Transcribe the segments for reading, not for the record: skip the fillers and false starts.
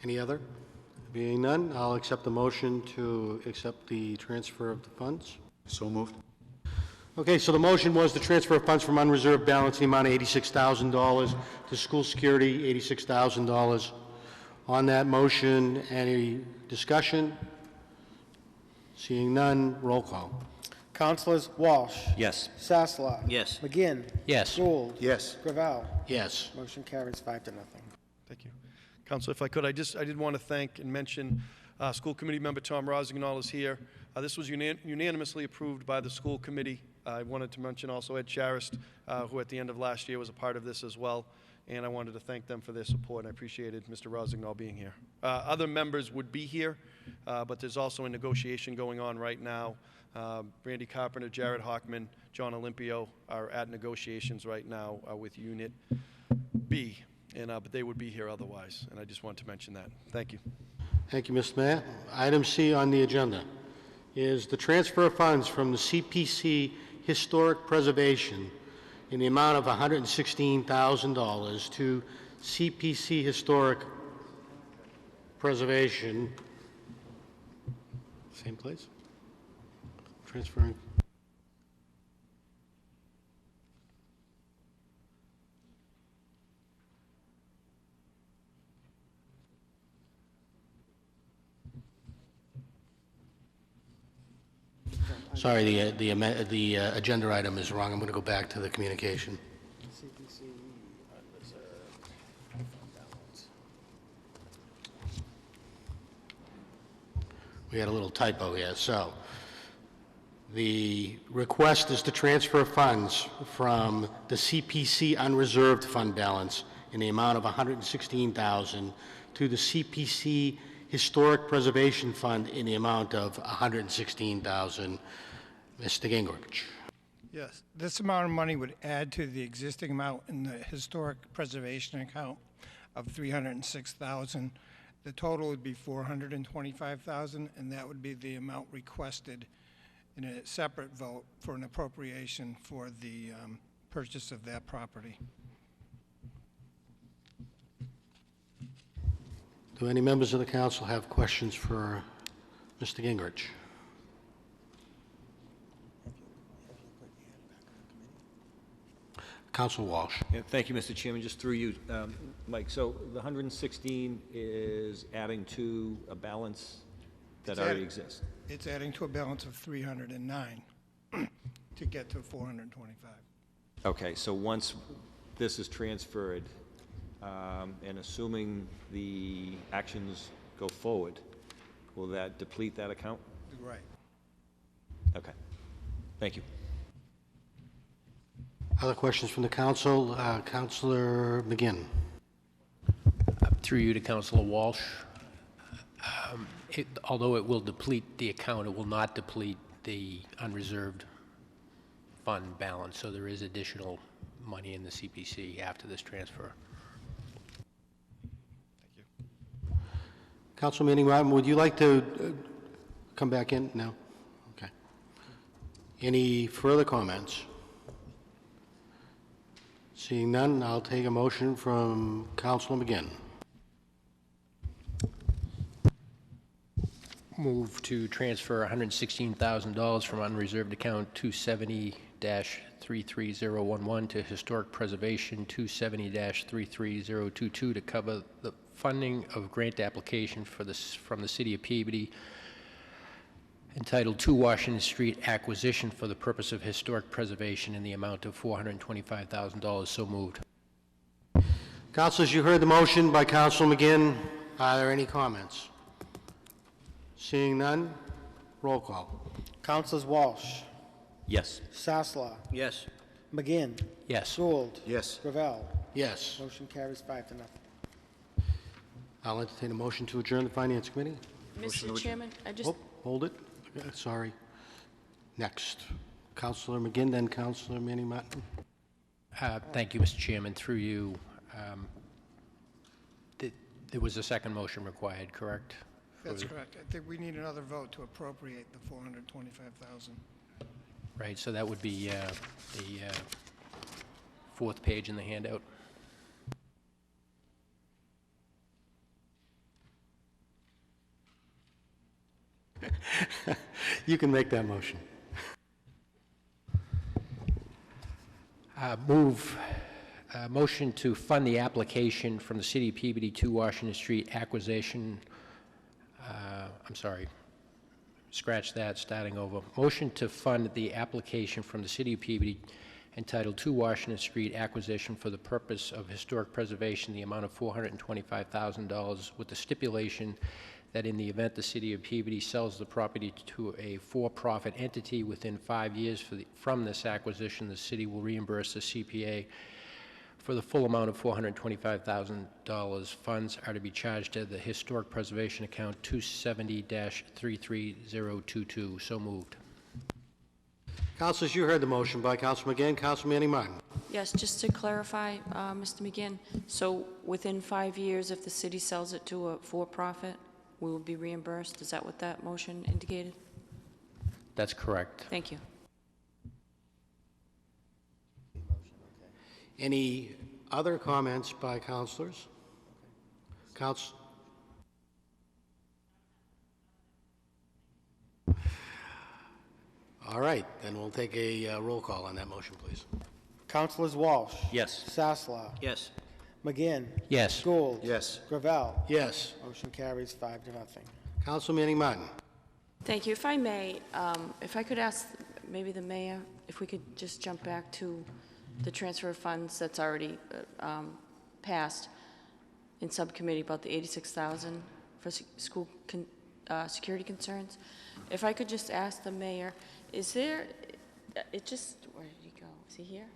Any other? Being none, I'll accept the motion to accept the transfer of the funds. So moved. Okay, so the motion was to transfer funds from unreserved balance in the amount of $86,000 to school security, $86,000. On that motion, any discussion? Seeing none, roll call. Councilors Walsh. Yes. Sasslaw. Yes. McGinn. Yes. Gould. Yes. Gravel. Yes. Motion carries 5-0. Thank you. Council, if I could, I did want to thank and mention School Committee Member Tom Rosignol is here. This was unanimously approved by the school committee. I wanted to mention also Ed Charist, who at the end of last year was a part of this as well, and I wanted to thank them for their support. I appreciated Mr. Rosignol being here. Other members would be here, but there's also a negotiation going on right now. Randy Carpenter, Jared Hockman, John Olympio are at negotiations right now with Unit B, and but they would be here otherwise, and I just wanted to mention that. Thank you. Thank you, Mr. Mayor. Item C on the agenda is the transfer of funds from the CPC Historic Preservation in the amount of $116,000 to CPC Historic Preservation. Same place? Transferring. Sorry, the agenda item is wrong. I'm going to go back to the communication. CPC unreserved balance. We had a little typo here. So the request is to transfer funds from the CPC unreserved fund balance in the amount of $116,000 to the CPC Historic Preservation Fund in the amount of $116,000. Mr. Gingrich. Yes, this amount of money would add to the existing amount in the historic preservation account of $306,000. The total would be $425,000, and that would be the amount requested in a separate vote for an appropriation for the purchase of that property. Do any members of the council have questions for Mr. Gingrich? Council Walsh. Yeah, thank you, Mr. Chairman. Just through you, Mike. So the 116 is adding to a balance that already exists. It's adding to a balance of 309 to get to 425. Okay, so once this is transferred, and assuming the actions go forward, will that deplete that account? Right. Okay. Thank you. Other questions from the council? Councilor McGinn. Through you to Councilor Walsh. Although it will deplete the account, it will not deplete the unreserved fund balance, so there is additional money in the CPC after this transfer. Thank you. Councilor Manning, would you like to come back in? No? Okay. Any further comments? Seeing none, I'll take a motion from Councilor McGinn. Move to transfer $116,000 from unreserved account 270-33011 to historic preservation 270-33022 to cover the funding of grant application for this from the City of Peabody entitled 2 Washington Street Acquisition for the purpose of historic preservation in the amount of $425,000. So moved. Councilors, you heard the motion by Councilor McGinn. Are there any comments? Seeing none, roll call. Councilors Walsh. Yes. Sasslaw. Yes. McGinn. Yes. Gould. Yes. Gravel. Yes. Motion carries 5-0. I'll entertain a motion to adjourn the Finance Committee. Mr. Chairman, I just, Oh, hold it. Sorry. Next. Councilor McGinn, then Councilor Manning Martin. Thank you, Mr. Chairman. Through you, there was a second motion required, correct? That's correct. I think we need another vote to appropriate the $425,000. Right, so that would be the fourth page in the handout. You can make that motion. Motion to fund the application from the City of Peabody to Washington Street acquisition, I'm sorry, scratch that, starting over. Motion to fund the application from the City of Peabody entitled 2 Washington Street acquisition for the purpose of historic preservation, the amount of $425,000, with the stipulation that in the event the City of Peabody sells the property to a for-profit entity within 5 years from this acquisition, the city will reimburse the CPA for the full amount of $425,000. Funds are to be charged to the Historic Preservation Account 270-33022. So moved. Councilors, you heard the motion by Council McGinn. Council Manning Martin. Yes, just to clarify, Mr. McGinn, so within 5 years, if the city sells it to a for-profit, we will be reimbursed? Is that what that motion indicated? That's correct. Thank you. Any other comments by councilors? Council? All right, then we'll take a roll call on that motion, please. Councilors Walsh. Yes. Sasslaw. Yes. McGinn. Yes. Gould. Yes. Gravel. Yes. Motion carries 5-0. Council Manning Martin. Thank you. If I may, if I could ask maybe the mayor, if we could just jump back to the transfer of funds that's already passed in subcommittee about the $86,000 for school security concerns. If I could just ask the mayor, is there, where did he go? Is he here?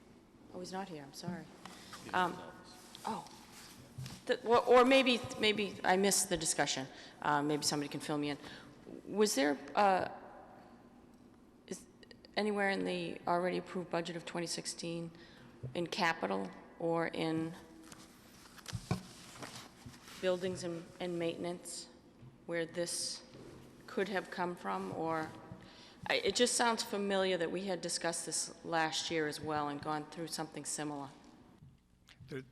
Oh, he's not here, I'm sorry. Or maybe I missed the discussion. Maybe somebody can fill me in. Was there, is anywhere in the already approved budget of 2016 in capital or in buildings and maintenance where this could have come from? Or it just sounds familiar that we had discussed this last year as well and gone through something similar.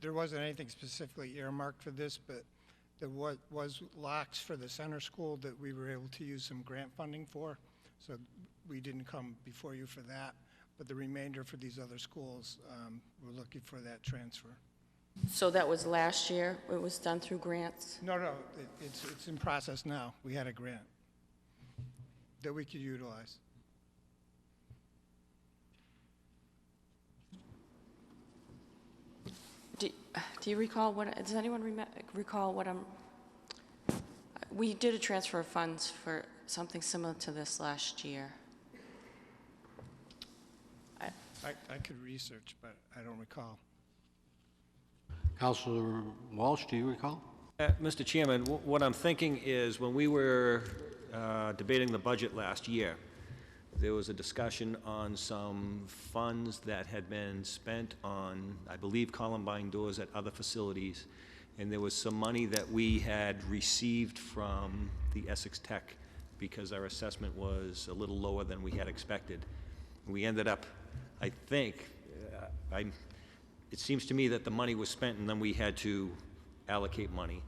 There wasn't anything specifically earmarked for this, but there was locks for the center school that we were able to use some grant funding for, so we didn't come before you for that. But the remainder for these other schools, we're looking for that transfer. So that was last year? It was done through grants? No, it's in process now. We had a grant that we could utilize. Do you recall does anyone recall what we did a transfer of funds for something similar to this last year. I could research, but I don't recall. Councilor Walsh, do you recall? Mr. Chairman, what I'm thinking is when we were debating the budget last year, there was a discussion on some funds that had been spent on, I believe, Columbine doors at other facilities, and there was some money that we had received from the Essex Tech because our assessment was a little lower than we had expected. We ended up, I think, it seems to me that the money was spent and then we had to allocate money.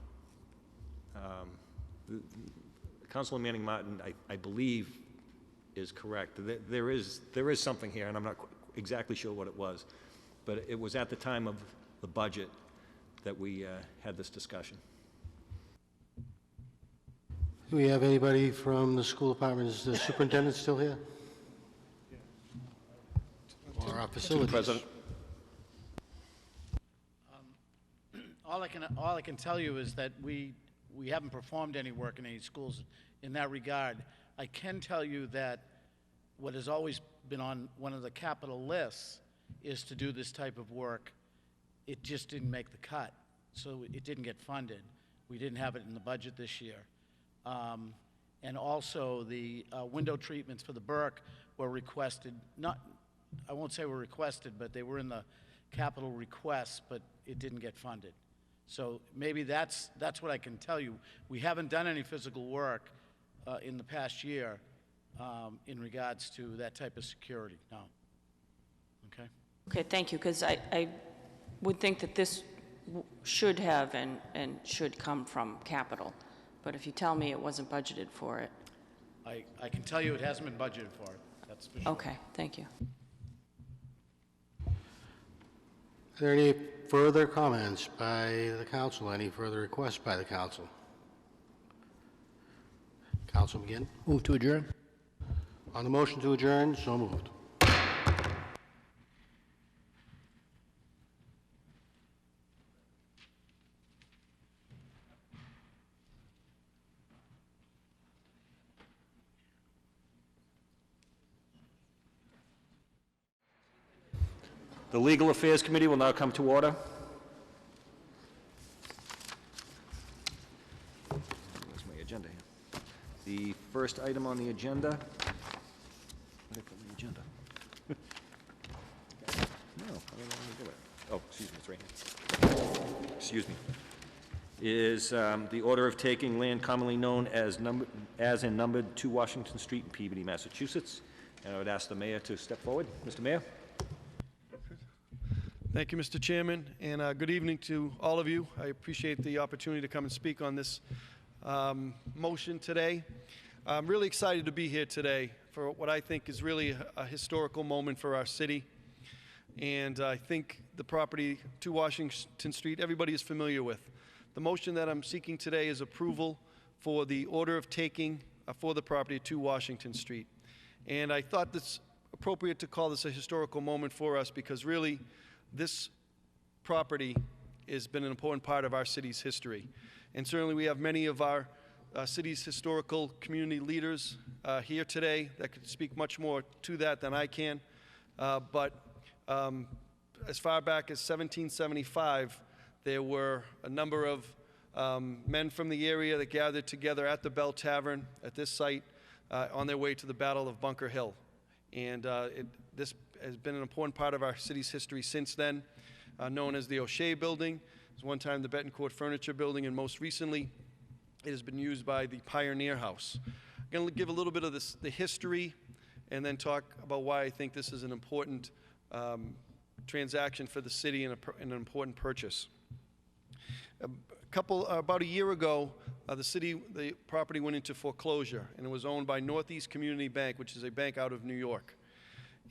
Councilor Manning Martin, I believe, is correct. There is something here, and I'm not exactly sure what it was, but it was at the time of the budget that we had this discussion. Do we have anybody from the school department? Is the superintendent still here? Or our facilities? President. All I can tell you is that we haven't performed any work in any schools in that regard. I can tell you that what has always been on one of the capital lists is to do this type of work. It just didn't make the cut, so it didn't get funded. We didn't have it in the budget this year. And also the window treatments for the Burke were requested, I won't say were requested, but they were in the capital requests, but it didn't get funded. So maybe that's what I can tell you. We haven't done any physical work in the past year in regards to that type of security, no. Okay? Okay, thank you, because I would think that this should have and should come from capital. But if you tell me it wasn't budgeted for it, I can tell you it hasn't been budgeted for, that's for sure. Okay, thank you. Are there any further comments by the council? Any further requests by the council? Council McGinn? Move to adjourn? On the motion to adjourn, so moved. The Legal Affairs Committee will now come to order. Where's my agenda here? The first item on the agenda. Where did I put my agenda? No, I don't know how to do it. Oh, excuse me, it's right here. Excuse me. Is the order of taking land commonly known as and numbered 2 Washington Street in Peabody, Massachusetts. And I would ask the mayor to step forward. Mr. Mayor? Thank you, Mr. Chairman, and good evening to all of you. I appreciate the opportunity to come and speak on this motion today. I'm really excited to be here today for what I think is really a historical moment for our city. And I think the property 2 Washington Street, everybody is familiar with. The motion that I'm seeking today is approval for the order of taking for the property 2 Washington Street. And I thought it's appropriate to call this a historical moment for us because really, this property has been an important part of our city's history. And certainly we have many of our city's historical community leaders here today that could speak much more to that than I can. But as far back as 1775, there were a number of men from the area that gathered together at the Bell Tavern at this site on their way to the Battle of Bunker Hill. And this has been an important part of our city's history since then, known as the O'Shea Building. It was one time the Betancourt Furniture Building, and most recently, it has been used by the Pioneer House. I'm going to give a little bit of the history and then talk about why I think this is an important transaction for the city and an important purchase. About a year ago, the property went into foreclosure, and it was owned by Northeast Community Bank, which is a bank out of New York.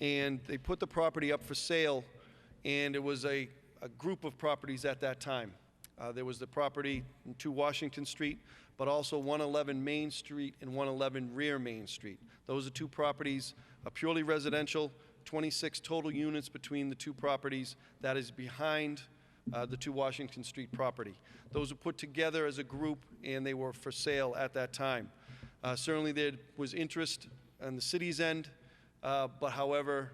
And they put the property up for sale, and it was a group of properties at that time. There was the property in 2 Washington Street, but also 111 Main Street and 111 Rear Main Street. Those are 2 properties, purely residential, 26 total units between the 2 properties. That is behind the 2 Washington Street property. Those were put together as a group, and they were for sale at that time. Certainly there was interest on the city's end, but however,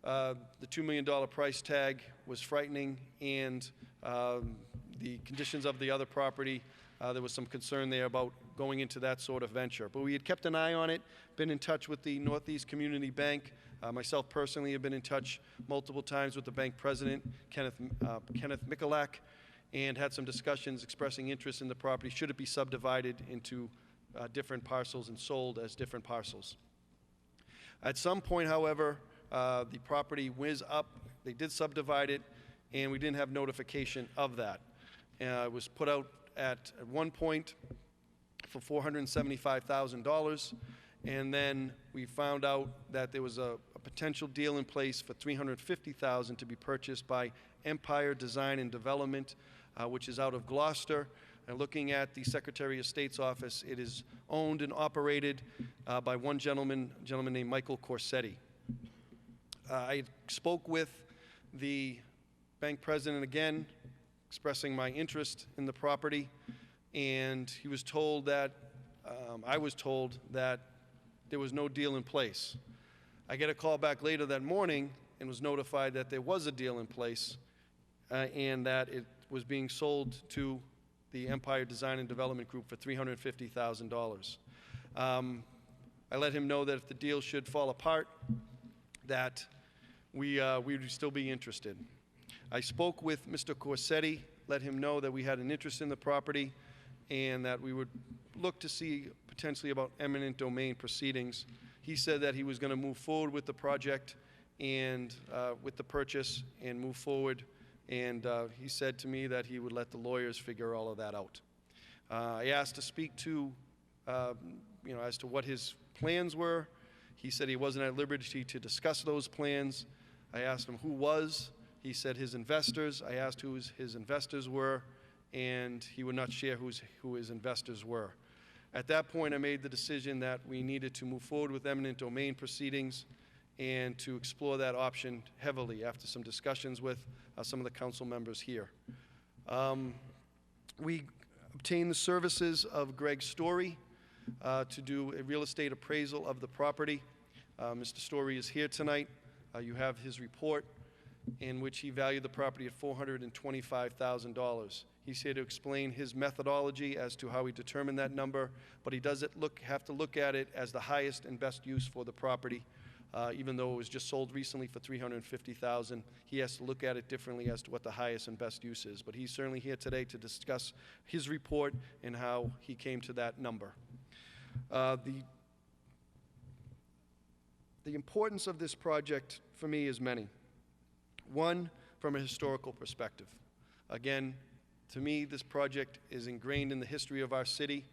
the $2 million price tag was frightening, and the conditions of the other property, there was some concern there about going into that sort of venture. But we had kept an eye on it, been in touch with the Northeast Community Bank. Myself personally have been in touch multiple times with the bank president, Kenneth Michalak, and had some discussions expressing interest in the property. Should it be subdivided into different parcels and sold as different parcels? At some point, however, the property was up. They did subdivide it, and we didn't have notification of that. It was put out at one point for $475,000, and then we found out that there was a potential deal in place for $350,000 to be purchased by Empire Design and Development, which is out of Gloucester. And looking at the Secretary of State's office, it is owned and operated by one gentleman named Michael Corsetti. I spoke with the bank president again, expressing my interest in the property, and he was told that, I was told that there was no deal in place. I get a call back later that morning and was notified that there was a deal in place and that it was being sold to the Empire Design and Development Group for $350,000. I let him know that if the deal should fall apart, that we would still be interested. I spoke with Mr. Corsetti, let him know that we had an interest in the property and that we would look to see potentially about eminent domain proceedings. He said that he was going to move forward with the project and with the purchase and move forward. And he said to me that he would let the lawyers figure all of that out. I asked to speak to, as to what his plans were. He said he wasn't at liberty to discuss those plans. I asked him who was. He said his investors. I asked who his investors were, and he would not share who his investors were. At that point, I made the decision that we needed to move forward with eminent domain proceedings and to explore that option heavily after some discussions with some of the council members here. We obtained the services of Greg Story to do a real estate appraisal of the property. Mr. Story is here tonight. You have his report in which he valued the property at $425,000. He's here to explain his methodology as to how he determined that number, but he does have to look at it as the highest and best use for the property. Even though it was just sold recently for $350,000, he has to look at it differently as to what the highest and best use is. But he's certainly here today to discuss his report and how he came to that number. The importance of this project for me is many. One, from a historical perspective. Again, to me, this project is ingrained in the history of our city,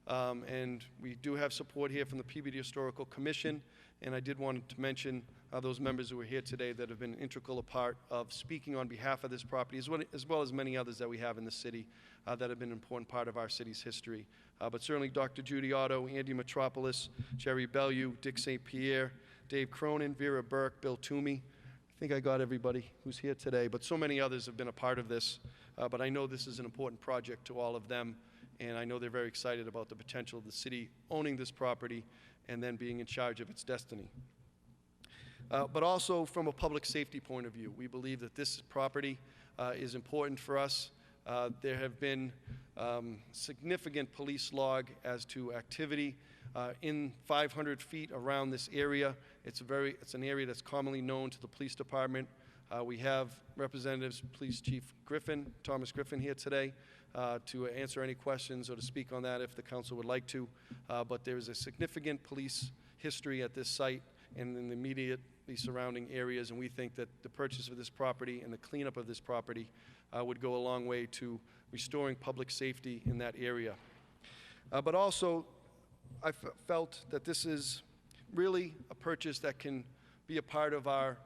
and we do have support here from the Peabody Historical Commission, and I did want to mention those members who are here today that have been an integral part of speaking on behalf of this property, as well as many others that we have in the city that have been an important part of our city's history. But certainly Dr. Judy Otto, Andy Metropolis, Jerry Bellew, Dick St. Pierre, Dave Cronin, Vera Burke, Bill Toomey. I think I got everybody who's here today, but so many others have been a part of this. But I know this is an important project to all of them, and I know they're very excited about the potential of the city owning this property and then being in charge of its destiny. But also from a public safety point of view, we believe that this property is important for us. There have been significant police log as to activity in 500 feet around this area. It's an area that's commonly known to the police department. We have Representatives, Police Chief Griffin, Thomas Griffin here today to answer any questions or to speak on that if the council would like to. But there is a significant police history at this site and in the immediately surrounding areas, and we think that the purchase of this property and the cleanup of this property would go a long way to restoring public safety in that area. But also, I felt that this is really a purchase that can be a part of our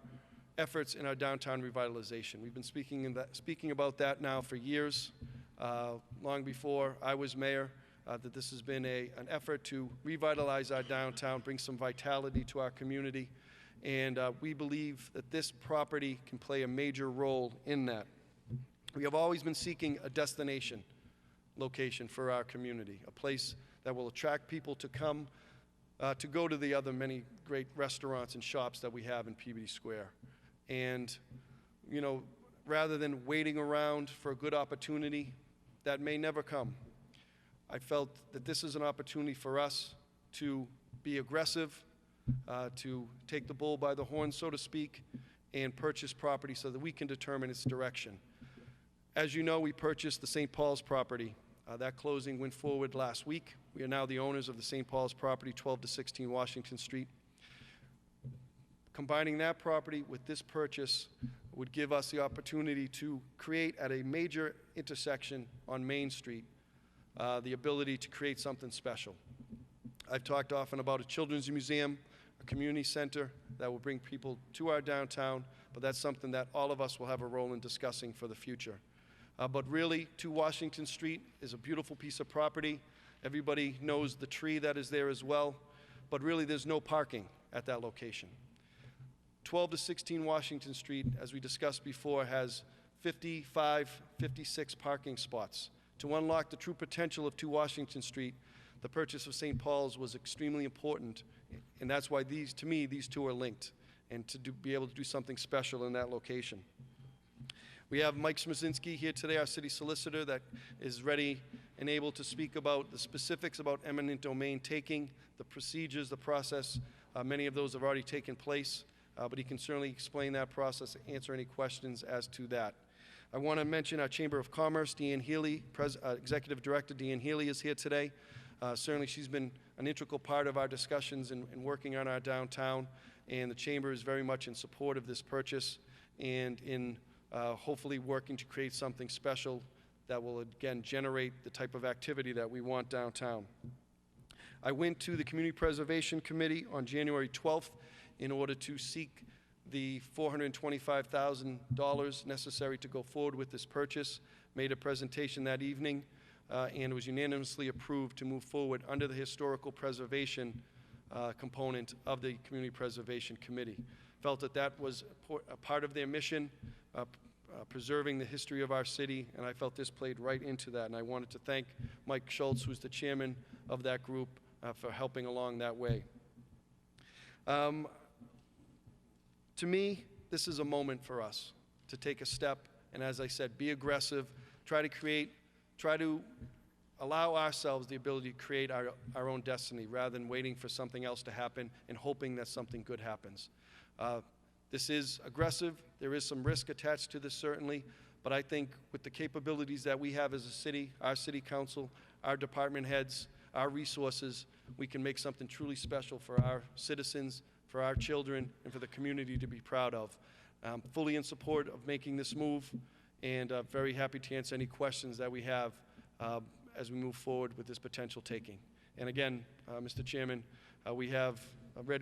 efforts in our downtown revitalization. We've been speaking about that now for years, long before I was mayor, that this has been an effort to revitalize our downtown, bring some vitality to our community, and we believe that this property can play a major role in that. We have always been seeking a destination location for our community, a place that will attract people to come to go to the other many great restaurants and shops that we have in Peabody Square. And, you know, rather than waiting around for a good opportunity that may never come, I felt that this is an opportunity for us to be aggressive, to take the bull by the horn, so to speak, and purchase property so that we can determine its direction. As you know, we purchased the St. Paul's property. That closing went forward last week. We are now the owners of the St. Paul's property, 12 to 16 Washington Street. Combining that property with this purchase would give us the opportunity to create at a major intersection on Main Street the ability to create something special. I've talked often about a children's museum, a community center that will bring people to our downtown, but that's something that all of us will have a role in discussing for the future. But really, 2 Washington Street is a beautiful piece of property. Everybody knows the tree that is there as well, but really there's no parking at that location. 12 to 16 Washington Street, as we discussed before, has 55, 56 parking spots. To unlock the true potential of 2 Washington Street, the purchase of St. Paul's was extremely important, and that's why to me, these two are linked, and to be able to do something special in that location. We have Mike Smirzinski here today, our city solicitor, that is ready and able to speak about the specifics about eminent domain taking, the procedures, the process. Many of those have already taken place, but he can certainly explain that process, answer any questions as to that. I want to mention our Chamber of Commerce, Deanne Healy, Executive Director Deanne Healy is here today. Certainly she's been an integral part of our discussions in working on our downtown, and the Chamber is very much in support of this purchase and in hopefully working to create something special that will, again, generate the type of activity that we want downtown. I went to the Community Preservation Committee on January 12th in order to seek the $425,000 necessary to go forward with this purchase. Made a presentation that evening, and was unanimously approved to move forward under the historical preservation component of the Community Preservation Committee. Felt that that was a part of their mission, preserving the history of our city, and I felt this played right into that. And I wanted to thank Mike Schultz, who's the chairman of that group, for helping along that way. To me, this is a moment for us to take a step, and as I said, be aggressive, try to allow ourselves the ability to create our own destiny rather than waiting for something else to happen and hoping that something good happens. This is aggressive. There is some risk attached to this, certainly, but I think with the capabilities that we have as a city, our city council, our department heads, our resources, we can make something truly special for our citizens, for our children, and for the community to be proud of. I'm fully in support of making this move, and very happy to answer any questions that we have as we move forward with this potential taking. And again, Mr. Chairman, we have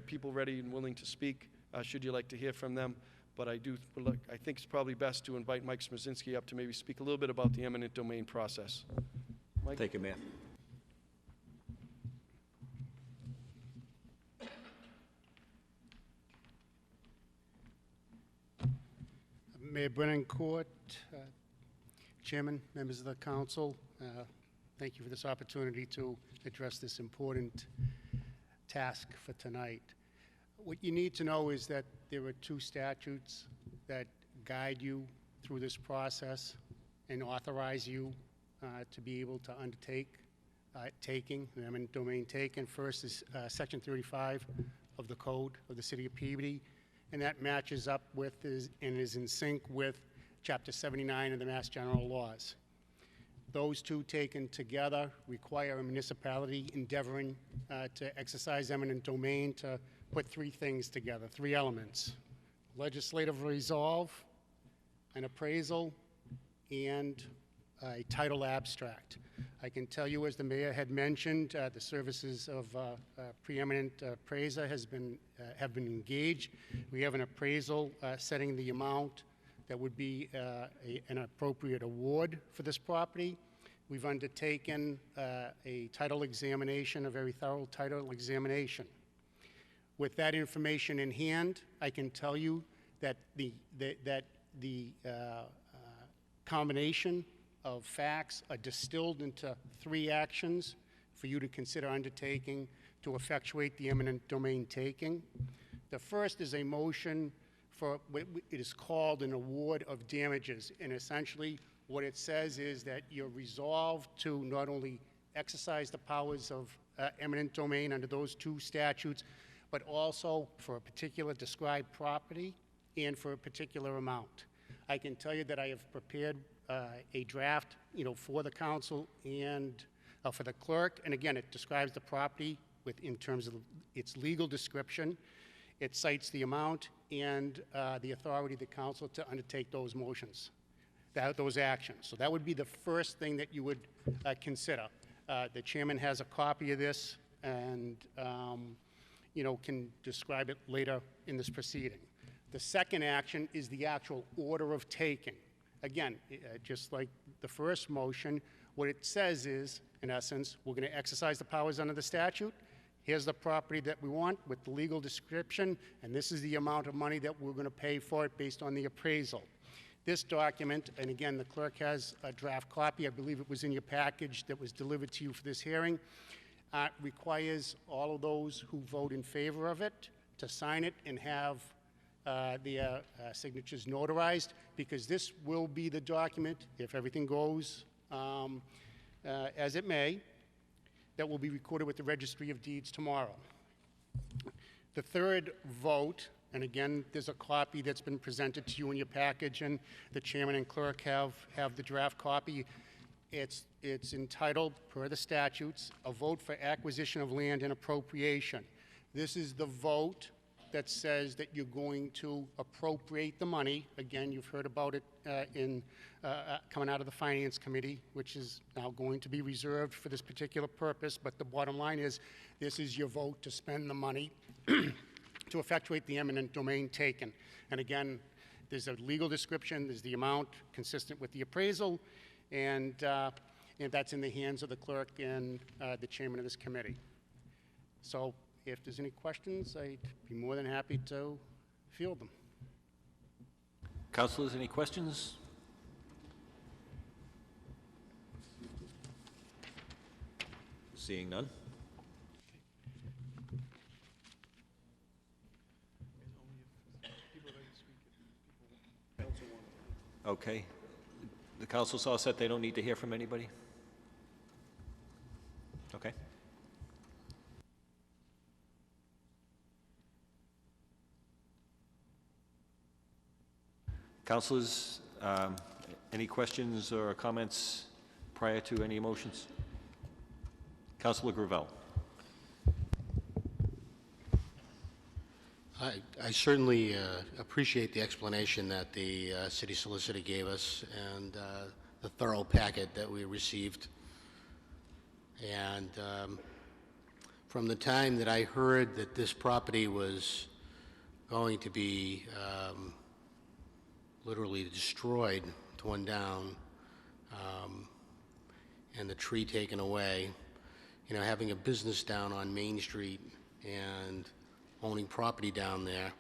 people ready and willing to speak, should you like to hear from them. But I think it's probably best to invite Mike Smirzinski up to maybe speak a little bit about the eminent domain process. Mike? Thank you, Mayor. Mayor Brennan Court, Chairman, members of the council, thank you for this opportunity to address this important task for tonight. What you need to know is that there are two statutes that guide you through this process and authorize you to be able to undertake taking, the eminent domain taken. First is Section 35 of the Code of the City of Peabody, and that matches up with and is in sync with Chapter 79 of the Mass General Laws. Those two taken together require a municipality endeavoring to exercise eminent domain to put three things together, three elements: legislative resolve, an appraisal, and a title abstract. I can tell you, as the mayor had mentioned, the services of preeminent appraiser have been engaged. We have an appraisal setting the amount that would be an appropriate award for this property. We've undertaken a title examination, a very thorough title examination. With that information in hand, I can tell you that the combination of facts are distilled into three actions for you to consider undertaking to effectuate the eminent domain taking. The first is a motion for what it is called an award of damages, and essentially what it says is that you're resolved to not only exercise the powers of eminent domain under those two statutes, but also for a particular described property and for a particular amount. I can tell you that I have prepared a draft, for the council and for the clerk, and again, it describes the property in terms of its legal description. It cites the amount and the authority of the council to undertake those motions, those actions. So that would be the first thing that you would consider. The chairman has a copy of this and, can describe it later in this proceeding. The second action is the actual order of taking. Again, just like the first motion, what it says is, in essence, we're going to exercise the powers under the statute. Here's the property that we want with the legal description, and this is the amount of money that we're going to pay for it based on the appraisal. This document, and again, the clerk has a draft copy, I believe it was in your package that was delivered to you for this hearing, requires all of those who vote in favor of it to sign it and have their signatures notarized, because this will be the document, if everything goes as it may, that will be recorded with the Registry of Deeds tomorrow. The third vote, and again, there's a copy that's been presented to you in your package, and the chairman and clerk have the draft copy. It's entitled, per the statutes, a vote for acquisition of land and appropriation. This is the vote that says that you're going to appropriate the money. Again, you've heard about it coming out of the Finance Committee, which is now going to be reserved for this particular purpose. But the bottom line is, this is your vote to spend the money to effectuate the eminent domain taken. And again, there's a legal description, there's the amount consistent with the appraisal, and that's in the hands of the clerk and the chairman of this committee. So if there's any questions, I'd be more than happy to field them. Councilors, any questions? Seeing none? Okay. The council's all set, they don't need to hear from anybody? Okay. Councilors, any questions or comments prior to any motions? Councilor Gravel. I certainly appreciate the explanation that the city solicitor gave us and the thorough packet that we received. And from the time that I heard that this property was going to be literally destroyed, torn down, and the tree taken away, you know, having a business down on Main Street and owning property down there,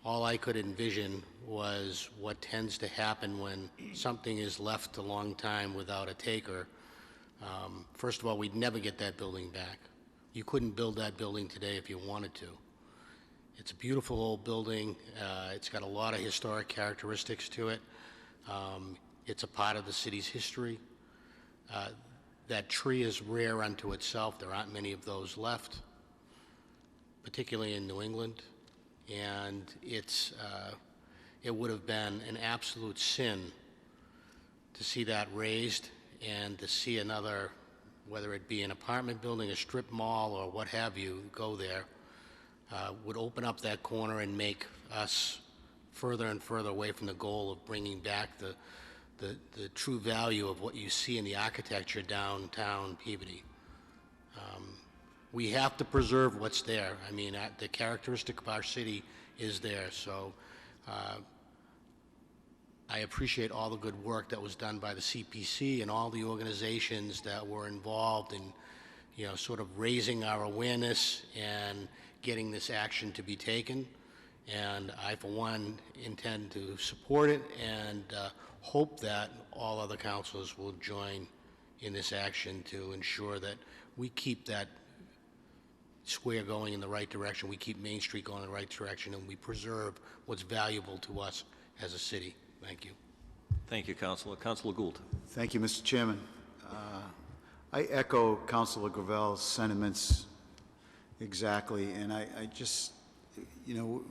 all I could envision was what tends to happen when something is left a long time without a taker. First of all, we'd never get that building back. You couldn't build that building today if you wanted to. It's a beautiful old building. It's got a lot of historic characteristics to it. It's a part of the city's history. That tree is rare unto itself. There aren't many of those left, particularly in New England, and it would have been an absolute sin to see that raised and to see another, whether it be an apartment building, a strip mall, or what have you, go there, would open up that corner and make us further and further away from the goal of bringing back the true value of what you see in the architecture downtown Peabody. We have to preserve what's there. I mean, the characteristic of our city is there. So I appreciate all the good work that was done by the CPC and all the organizations that were involved in, you know, sort of raising our awareness and getting this action to be taken. And I, for one, intend to support it and hope that all other councilors will join in this action to ensure that we keep that square going in the right direction, we keep Main Street going in the right direction, and we preserve what's valuable to us as a city. Thank you. Thank you, Councilor. Councilor Gould. Thank you, Mr. Chairman. I echo Councilor Gravel's sentiments exactly, and I just, you know,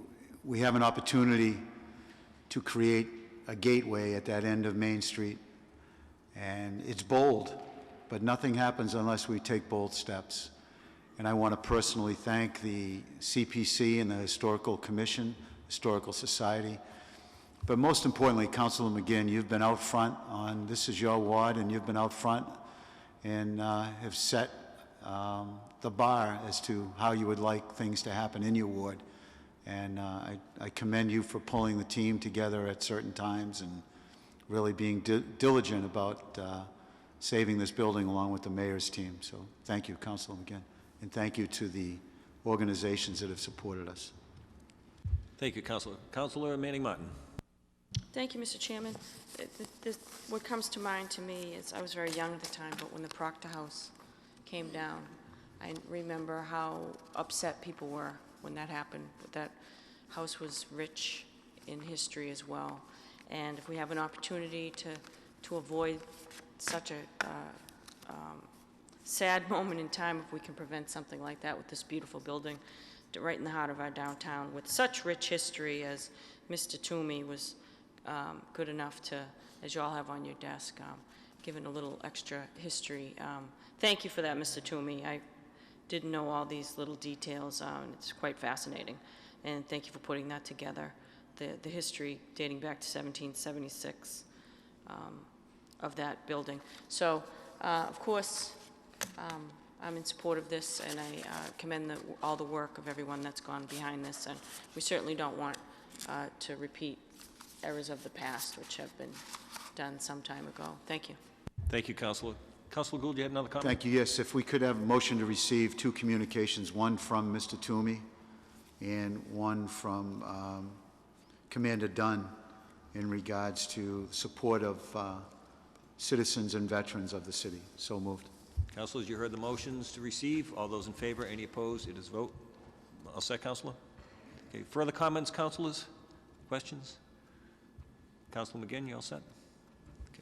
we have an opportunity to create a gateway at that end of Main Street, and it's bold, but nothing happens unless we take bold steps. And I want to personally thank the CPC and the Historical Commission, Historical Society. But most importantly, Councilor McGinn, you've been out front on, this is your ward, and you've been out front and have set the bar as to how you would like things to happen in your ward. And I commend you for pulling the team together at certain times and really being diligent about saving this building along with the mayor's team. So thank you, Councilor McGinn. And thank you to the organizations that have supported us. Thank you, Councilor. Councilor Manning Martin. Thank you, Mr. Chairman. What comes to mind to me is, I was very young at the time, but when the Proctor House came down, I remember how upset people were when that happened. That house was rich in history as well. And if we have an opportunity to avoid such a sad moment in time, if we can prevent something like that with this beautiful building right in the heart of our downtown with such rich history, as Mr. Toomey was good enough to, as you all have on your desk, given a little extra history. Thank you for that, Mr. Toomey. I didn't know all these little details, and it's quite fascinating. and thank you for putting that together, the history dating back to 1776 of that building. So, of course, I'm in support of this, and I commend all the work of everyone that's gone behind this, and we certainly don't want to repeat errors of the past, which have been done some time ago. Thank you. Thank you, Councilor. Councilor Gould, you had another comment? Thank you. Yes, if we could have a motion to receive 2 communications, one from Mr. Toomey and one from Commander Dunn in regards to support of citizens and veterans of the city. So moved. Councilors, you heard the motions to receive. All those in favor, any opposed? It is vote. All set, Councilor? Okay, further comments, councilors? Questions? Councilor McGinn, you all set? Okay.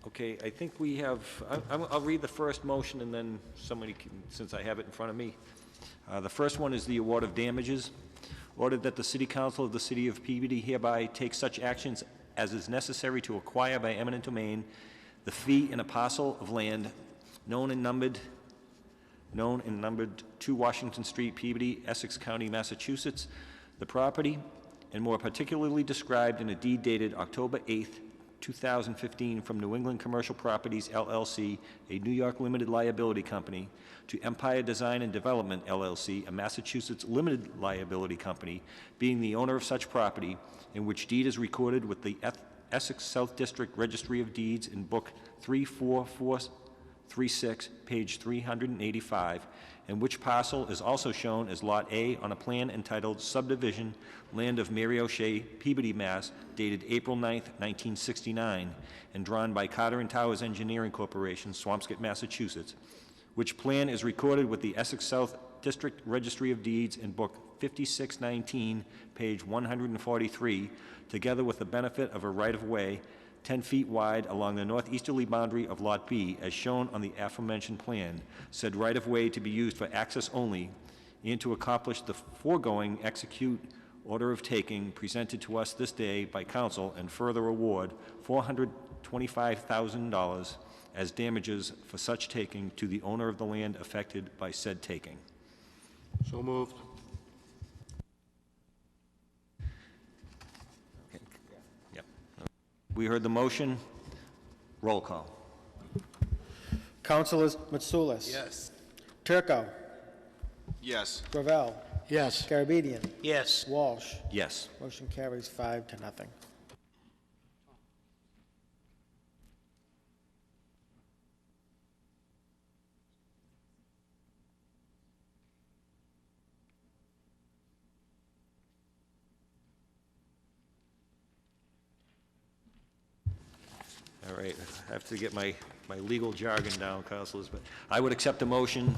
Okay, I think we have, I'll read the first motion and then somebody can, since I have it in front of me. The first one is the award of damages. Ordered that the City Council of the City of Peabody hereby take such actions as is necessary to acquire by eminent domain the fee in a parcel of land known and numbered 2 Washington Street, Peabody, Essex County, Massachusetts, the property, and more particularly described in a deed dated October 8th, 2015, from New England Commercial Properties, LLC, a New York limited liability company, to Empire Design and Development, LLC, a Massachusetts limited liability company, being the owner of such property, in which deed is recorded with the Essex South District Registry of Deeds in Book 34436, page 385, and which parcel is also shown as Lot A on a plan entitled Subdivision, Land of Mary O'Shea, Peabody, Mass., dated April 9th, 1969, and drawn by Carter and Towers Engineering Corporation, Swampscott, Massachusetts, which plan is recorded with the Essex South District Registry of Deeds in Book 5619, page 143, together with the benefit of a right-of-way 10 feet wide along the northeasterly boundary of Lot B, as shown on the aforementioned plan, said right-of-way to be used for access only, and to accomplish the foregoing execute order of taking presented to us this day by council, and further award $425,000 as damages for such taking to the owner of the land affected by said taking. So moved. Yep. We heard the motion. Roll call. Councilors Mitsoulas. Yes. Turco. Yes. Gravel. Yes. Garabedian. Yes. Walsh. Yes. Motion carries 5 to nothing. All right, I have to get my legal jargon down, councilors, but I would accept a motion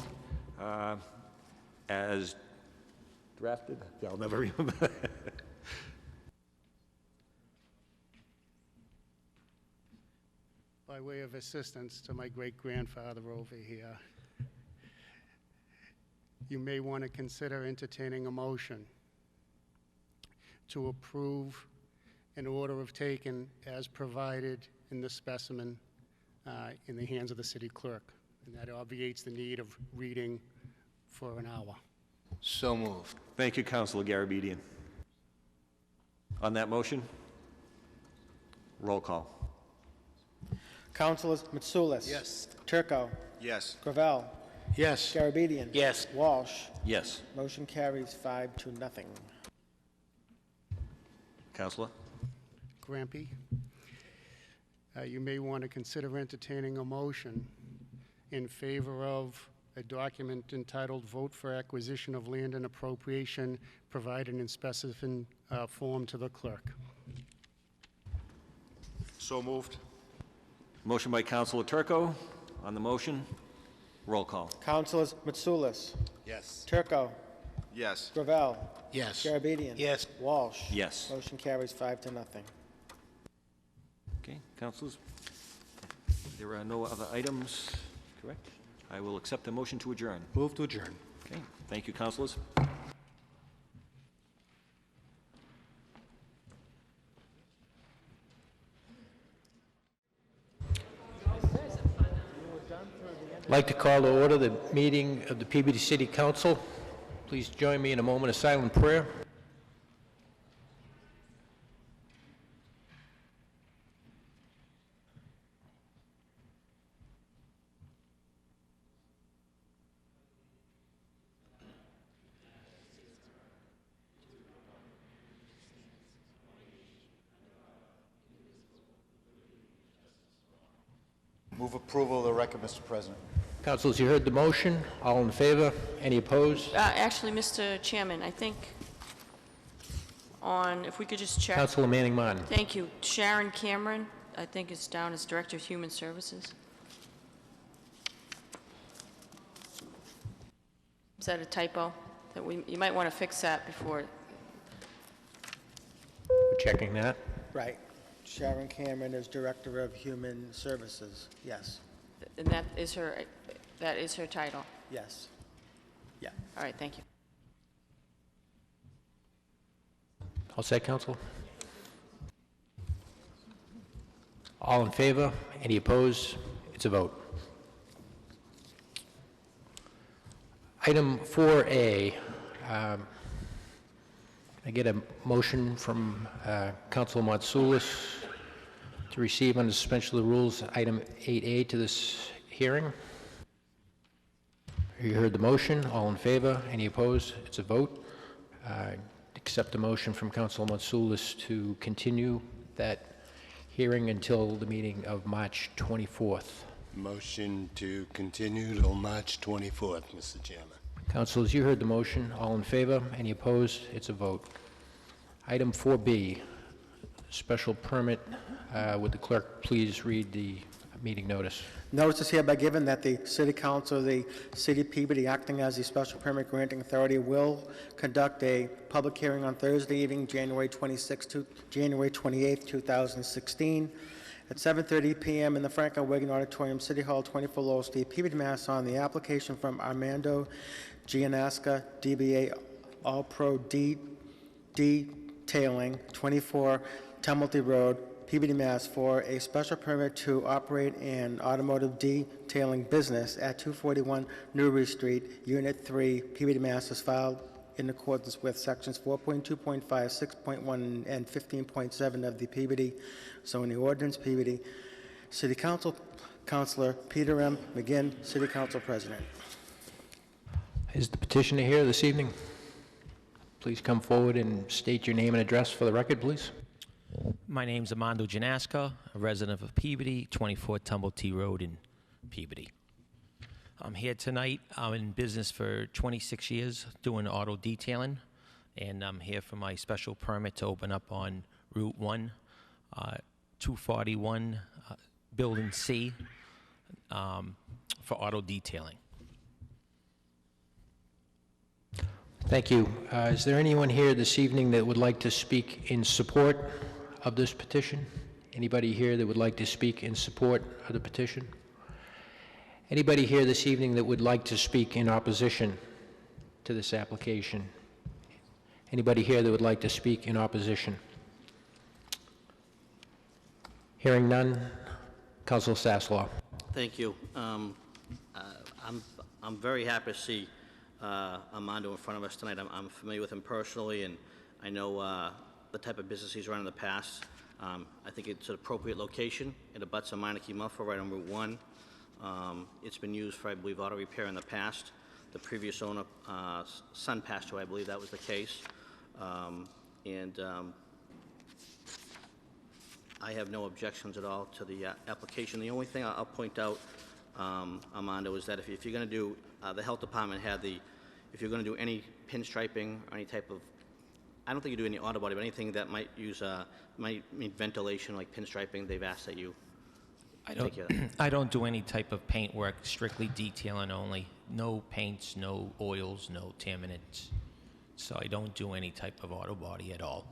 as drafted. I'll never remember. By way of assistance to my great-grandfather over here, you may want to consider entertaining a motion to approve an order of taking as provided in the specimen in the hands of the city clerk, and that obviates the need of reading for an hour. So moved. Thank you, Councilor Garabedian. On that motion, roll call. Councilors Mitsoulas. Yes. Turco. Yes. Gravel. Yes. Garabedian. Yes. Walsh. Yes. Motion carries 5 to nothing. Councilor? Grampy, you may want to consider entertaining a motion in favor of a document entitled Vote for Acquisition of Land and Appropriation, provided in specified form to the clerk. So moved. Motion by Councilor Turco. On the motion, roll call. Councilors Mitsoulas. Yes. Turco. Yes. Gravel. Yes. Garabedian. Yes. Walsh. Yes. Motion carries 5 to nothing. Okay, councilors? There are no other items, correct? I will accept the motion to adjourn. Move to adjourn. Okay, thank you, councilors. like to call to order the meeting of the Peabody City Council. Please join me in a moment of silent prayer. Move approval of the record, Mr. President. Councilors, you heard the motion. All in favor? Any opposed? Actually, Mr. Chairman, I think if we could just check. Councilor Manning Martin. Thank you. Sharon Cameron, I think is down as Director of Human Services. Is that a typo? You might want to fix that before. We're checking that. Right. Sharon Cameron is Director of Human Services. Yes, And that is her title. yes. Yeah. All right, thank you. All set, Council? All in favor? Any opposed? It's a vote. Item 4A. I get a motion from Councilor Matsoulis to receive under suspension of the rules item 8A to this hearing. You heard the motion. All in favor? Any opposed? It's a vote. Accept the motion from Councilor Matsoulis to continue that hearing until the meeting of March 24th. Motion to continue till March 24th, Mr. Chairman. Councilors, you heard the motion. All in favor? Any opposed? It's a vote. Item 4B, special permit. Would the clerk please read the meeting notice? Notice is hereby given that the City Council of the City of Peabody, acting as the special permit granting authority, will conduct a public hearing on Thursday evening, January 28th, 2016, at 7:30 p.m. in the Franklin Wigan Auditorium, City Hall, 24 Lowell Street, Peabody, Mass. On the application from Armando Gianasca, DBA All Pro Detailing, 24 Tumulty Road, Peabody, Mass. For a special permit to operate an automotive detailing business at 241 Newry Street, Unit 3, Peabody, Mass. Is filed in accordance with sections 4.2.5, 6.1, and 15.7 of the Peabody zoning ordinance. Peabody City Council, Councilor Peter M. McGinn, City Council President. Is the petitioner here this evening? Please come forward and state your name and address for the record, please. My name's Armando Janasca, a resident of Peabody, 24 Tumblety Road in Peabody. I'm here tonight. I'm in business for 26 years doing auto detailing, and I'm here for my special permit to open up on Route 1, 241, Building C, for auto detailing. Thank you. Is there anyone here this evening that would like to speak in support of this petition? Anybody here that would like to speak in support of the petition? Anybody here this evening that would like to speak in opposition to this application? Anybody here that would like to speak in opposition? Hearing none, Councilor Sasslaw. Thank you. I'm very happy to see Armando in front of us tonight. I'm familiar with him personally, and I know the type of business he's run in the past. I think it's an appropriate location. It abuts a Meineke Muffler right on Route 1. It's been used for, I believe, auto repair in the past. The previous owner, son passed away, I believe that was the case. I have no objections at all to the application. The only thing I'll point out, Armando, is that if you're going to do, the health department had if you're going to do any pinstriping or any type of, I don't think you do any auto body, but anything that might use, might need ventilation like pinstriping, they've asked that you take care of that. I don't do any type of paint work, strictly detailing only. No paints, no oils, no contaminants. So I don't do any type of auto body at all.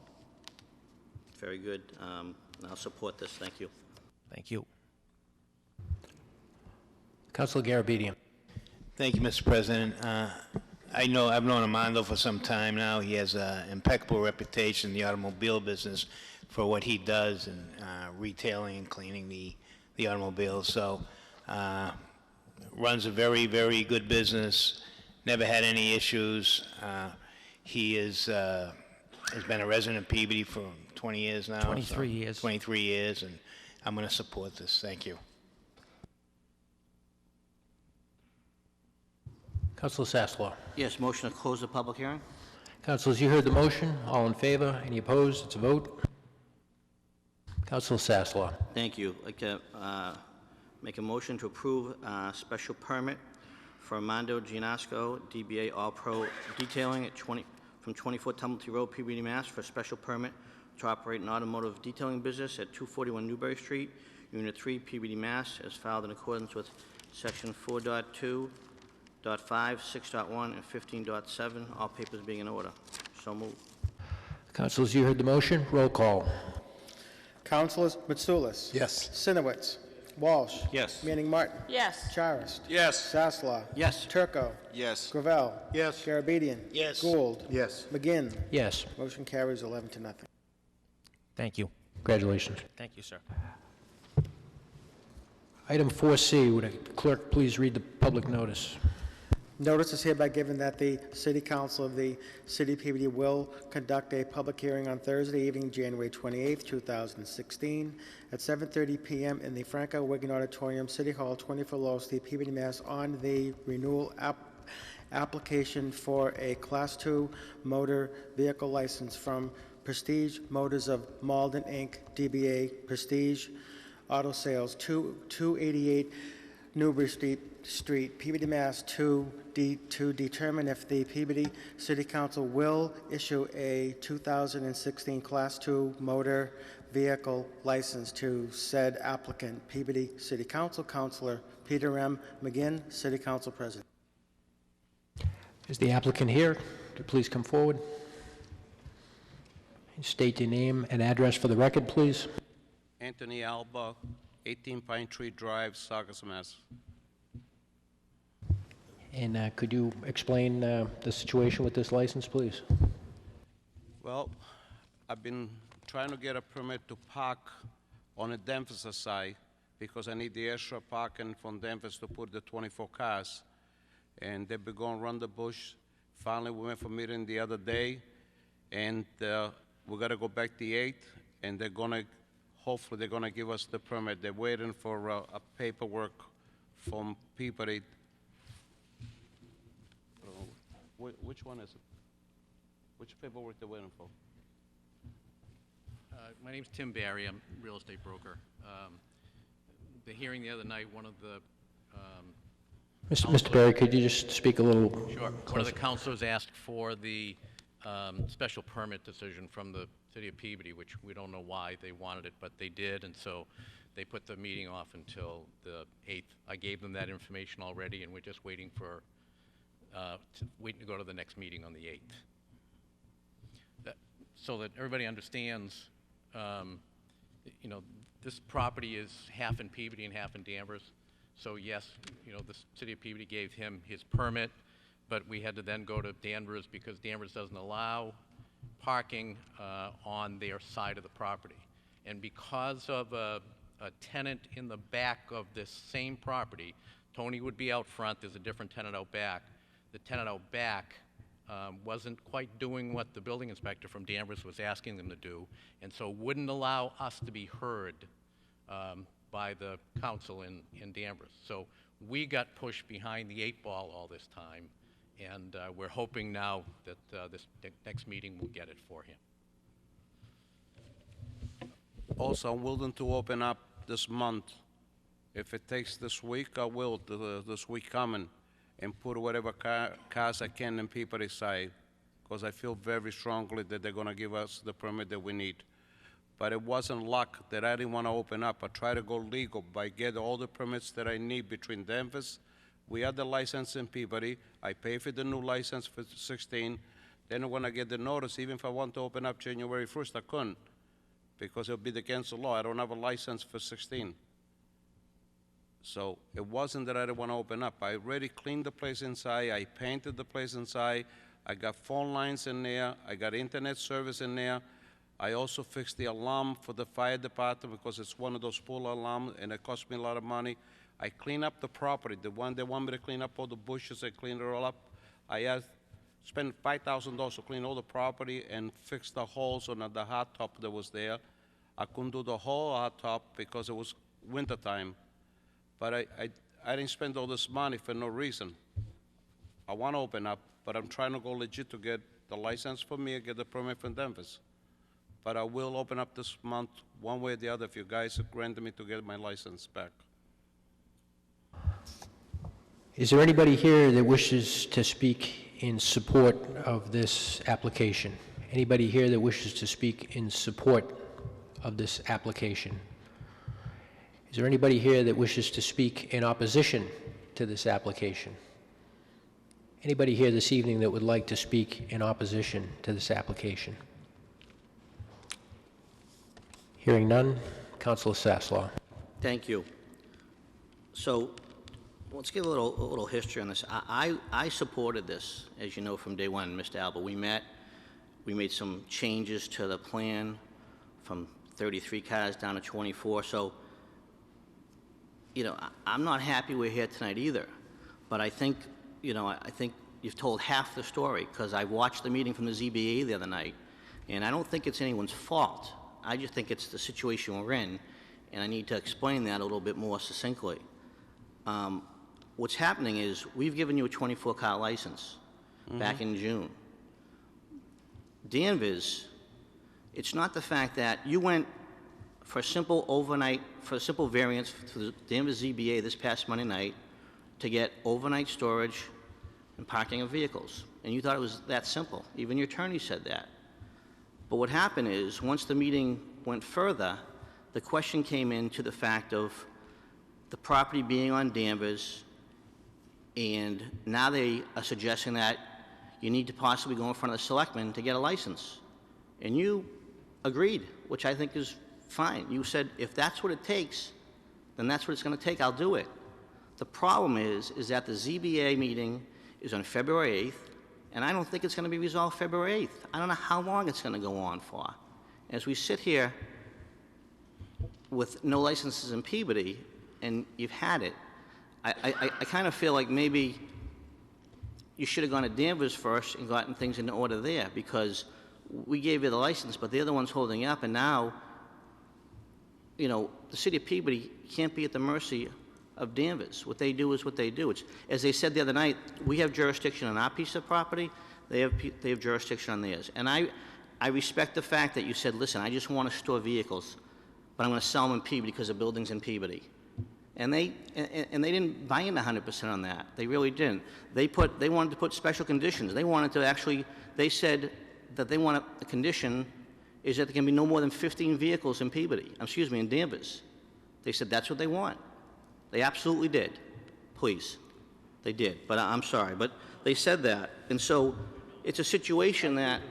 Very good. I'll support this. Thank you. Thank you. Councilor Garabedian. Thank you, Mr. President. I've known Armando for some time now. He has an impeccable reputation in the automobile business for what he does in retailing and cleaning the automobiles. So runs a very, very good business, never had any issues. He has been a resident of Peabody for 20 years now. 23 years. 23 years, and I'm going to support this. Thank you. Councilor Sasslaw. Yes, motion to close the public hearing? Councilors, you heard the motion. All in favor? Any opposed? It's a vote. Councilor Sasslaw. Thank you. I'd like to make a motion to approve special permit for Armando Gianasco, DBA All Pro Detailing at 24 Tumblety Road, Peabody, Mass. for a special permit to operate an automotive detailing business at 241 Newbury Street, Unit 3, Peabody, Mass. as filed in accordance with Section 4.2, .5, 6.1, and 15.7, all papers being in order. So moved. Councilors, you heard the motion. Roll call. Councilors Mitsoulas. Yes. Sinowitz. Walsh. Yes. Manning Martin. Yes. Charist. Yes. Sasslaw. Yes. Turco. Yes. Gravel. Yes. Garabedian. Yes. Gould. Yes. McGinn. Yes. Motion carries 11-0. Thank you. Congratulations. Thank you, sir. Item 4C, would the clerk please read the public notice? Notice is hereby given that the City Council of the City of Peabody will conduct a public hearing on Thursday evening, January 28, 2016, at 7:30 p.m. in the Franco Wigan Auditorium, City Hall, 24 Lowell Street, Peabody, Mass. on the renewal application for a Class II motor vehicle license from Prestige Motors of Malden, Inc., DBA Prestige Auto Sales, 288 Newbury Street, Peabody, Mass. to determine if the Peabody City Council will issue a 2016 Class II motor vehicle license to said applicant. Peabody City Council, Councilor Peter M. McGinn, City Council President. Is the applicant here? Could you please come forward? State your name and address for the record, please. Anthony Alba, 18 Pine Tree Drive, Saugus, Mass. And could you explain the situation with this license, please? Well, I've been trying to get a permit to park on the Denver side because I need the extra parking from Denver to put the 24 cars. And they've been going around the bush. Finally, we went for a meeting the other day, and we got to go back the 8th, and they're going to, hopefully, they're going to give us the permit. They're waiting for a paperwork from Peabody. Which one is it? Which paperwork they're waiting for? My name's Tim Barry. I'm a real estate broker. The hearing the other night, one of the Mr. Barry, could you just speak a little Sure. One of closer? the counselors asked for the special permit decision from the city of Peabody, which we don't know why they wanted it, but they did, and so they put the meeting off until the 8th. I gave them that information already, and we're just waiting for waiting to go to the next meeting on the 8th. So that everybody understands, you know, this property is half in Peabody and half in Danvers. So yes, you know, the city of Peabody gave him his permit, but we had to then go to Danvers because Danvers doesn't allow parking on their side of the property. And because of a tenant in the back of this same property, Tony would be out front, there's a different tenant out back. The tenant out back wasn't quite doing what the building inspector from Danvers was asking them to do, and so wouldn't allow us to be heard by the council in Danvers. So we got pushed behind the 8 ball all this time, and we're hoping now that this next meeting will get it for him. Also, I'm willing to open up this month. If it takes this week, I will, this week coming, and put whatever cars I can in Peabody side, because I feel very strongly that they're going to give us the permit that we need. But it wasn't luck that I didn't want to open up. I try to go legal by getting all the permits that I need between Danvers. We had the license in Peabody. I pay for the new license for 16. Then when I get the notice, even if I want to open up January 1st, I couldn't, because it'll be against the law. I don't have a license for 16. So it wasn't that I didn't want to open up. I already cleaned the place inside. I painted the place inside. I got phone lines in there. I got internet service in there. I also fixed the alarm for the fire department because it's one of those pool alarms, and it cost me a lot of money. I clean up the property, the one they want me to clean up all the bushes, I clean it all up. I spent $5,000 to clean all the property and fix the holes on the hot top that was there. I couldn't do the whole hot top because it was winter time. But I didn't spend all this money for no reason. I want to open up, but I'm trying to go legit to get the license for me and get the permit from Denver's. But I will open up this month, one way or the other, if you guys grant me to get my license back. Is there anybody here that wishes to speak in support of this application? Anybody here that wishes to speak in support of this application? Is there anybody here that wishes to speak in opposition to this application? Anybody here this evening that would like to speak in opposition to this application? Hearing none, Councilor Sasslaw. Thank you. So let's give a little history on this. I supported this, as you know, from day one, Mr. Alba. We met, we made some changes to the plan from 33 cars down to 24. So, you know, I'm not happy we're here tonight either. But I think, you know, I think you've told half the story, because I watched the meeting from the ZBA the other night, and I don't think it's anyone's fault. I just think it's the situation we're in, and I need to explain that a little bit more succinctly. What's happening is we've given you a 24-car license back in June. Danvers, it's not the fact that you went for a simple overnight, for a simple variance to the Danvers ZBA this past Monday night to get overnight storage and parking of vehicles. And you thought it was that simple. Even your attorney said that. But what happened is, once the meeting went further, the question came into the fact of the property being on Danvers, and now they are suggesting that you need to possibly go in front of the selectmen to get a license. And you agreed, which I think is fine. You said, if that's what it takes, then that's what it's going to take, I'll do it. The problem is that the ZBA meeting is on February 8th, and I don't think it's going to be resolved February 8th. I don't know how long it's going to go on for. As we sit here with no licenses in Peabody, and you've had it, I kind of feel like maybe you should have gone to Danvers first and gotten things in order there, because we gave you the license, but they're the ones holding up, and now, you know, the city of Peabody can't be at the mercy of Danvers. What they do is what they do. It's, as they said the other night, we have jurisdiction on our piece of property, they have jurisdiction on theirs. And I respect the fact that you said, listen, I just want to store vehicles, but I'm going to sell them in Peabody because the building's in Peabody. And they didn't buy in 100% on that. They really didn't. They wanted to put special conditions. They wanted to actually, they said that they want a condition is that there can be no more than 15 vehicles in Peabody, excuse me, in Danvers. They said that's what they want. They absolutely did. Please. They did. But I'm sorry. But they said that. And so it's a situation that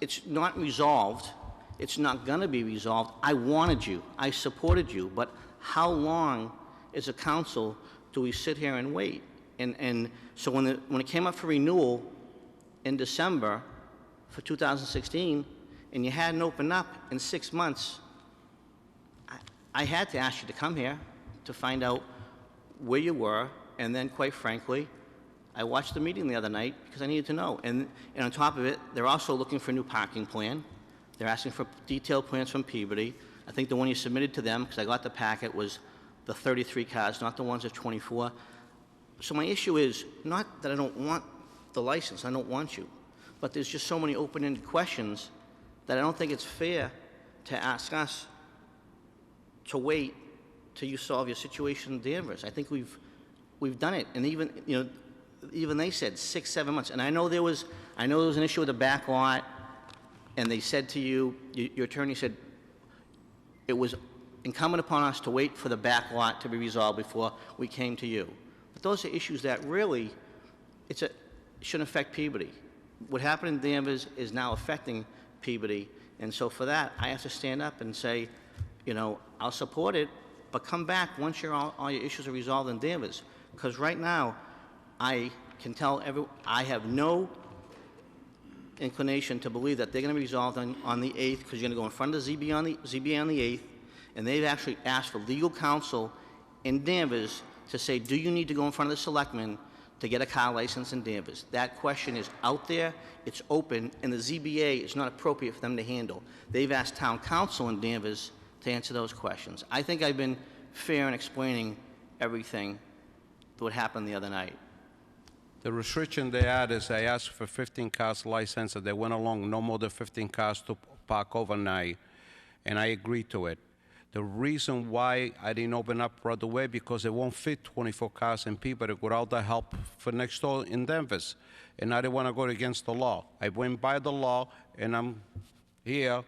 it's not resolved. It's not going to be resolved. I wanted you. I supported you. But how long as a council do we sit here and wait? And so when it came up for renewal in December for 2016, and you hadn't opened up in 6 months, I had to ask you to come here to find out where you were, and then, quite frankly, I watched the meeting the other night because I needed to know. And on top of it, they're also looking for a new parking plan. They're asking for detailed plans from Peabody. I think the one you submitted to them, because I got the packet, was the 33 cars, not the ones of 24. So my issue is not that I don't want the license, I don't want you, but there's just so many open-ended questions that I don't think it's fair to ask us to wait till you solve your situation in Danvers. I think we've done it, and even they said 6, 7 months. And I know there was an issue with the back lot, and they said to you, your attorney said it was incumbent upon us to wait for the back lot to be resolved before we came to you. But those are issues that really shouldn't affect Peabody. What happened in Danvers is now affecting Peabody, and so for that, I have to stand up and say, you know, I'll support it, but come back once all your issues are resolved in Danvers. Because right now, I can tell I have no inclination to believe that they're going to be resolved on the 8th, because you're going to go in front of the ZBA on the 8th, and they've actually asked for legal counsel in Danvers to say, do you need to go in front of the selectmen to get a car license in Danvers? That question is out there, it's open, and the ZBA is not appropriate for them to handle. They've asked town council in Danvers to answer those questions. I think I've been fair in explaining everything that would happen the other night. The restriction they had is I asked for 15 cars license, and they went along no more than 15 cars to park overnight, and I agreed to it. The reason why I didn't open up right away, because it won't fit 24 cars in Peabody without the help for next door in Danvers, and I didn't want to go against the law. I went by the law, and I'm here.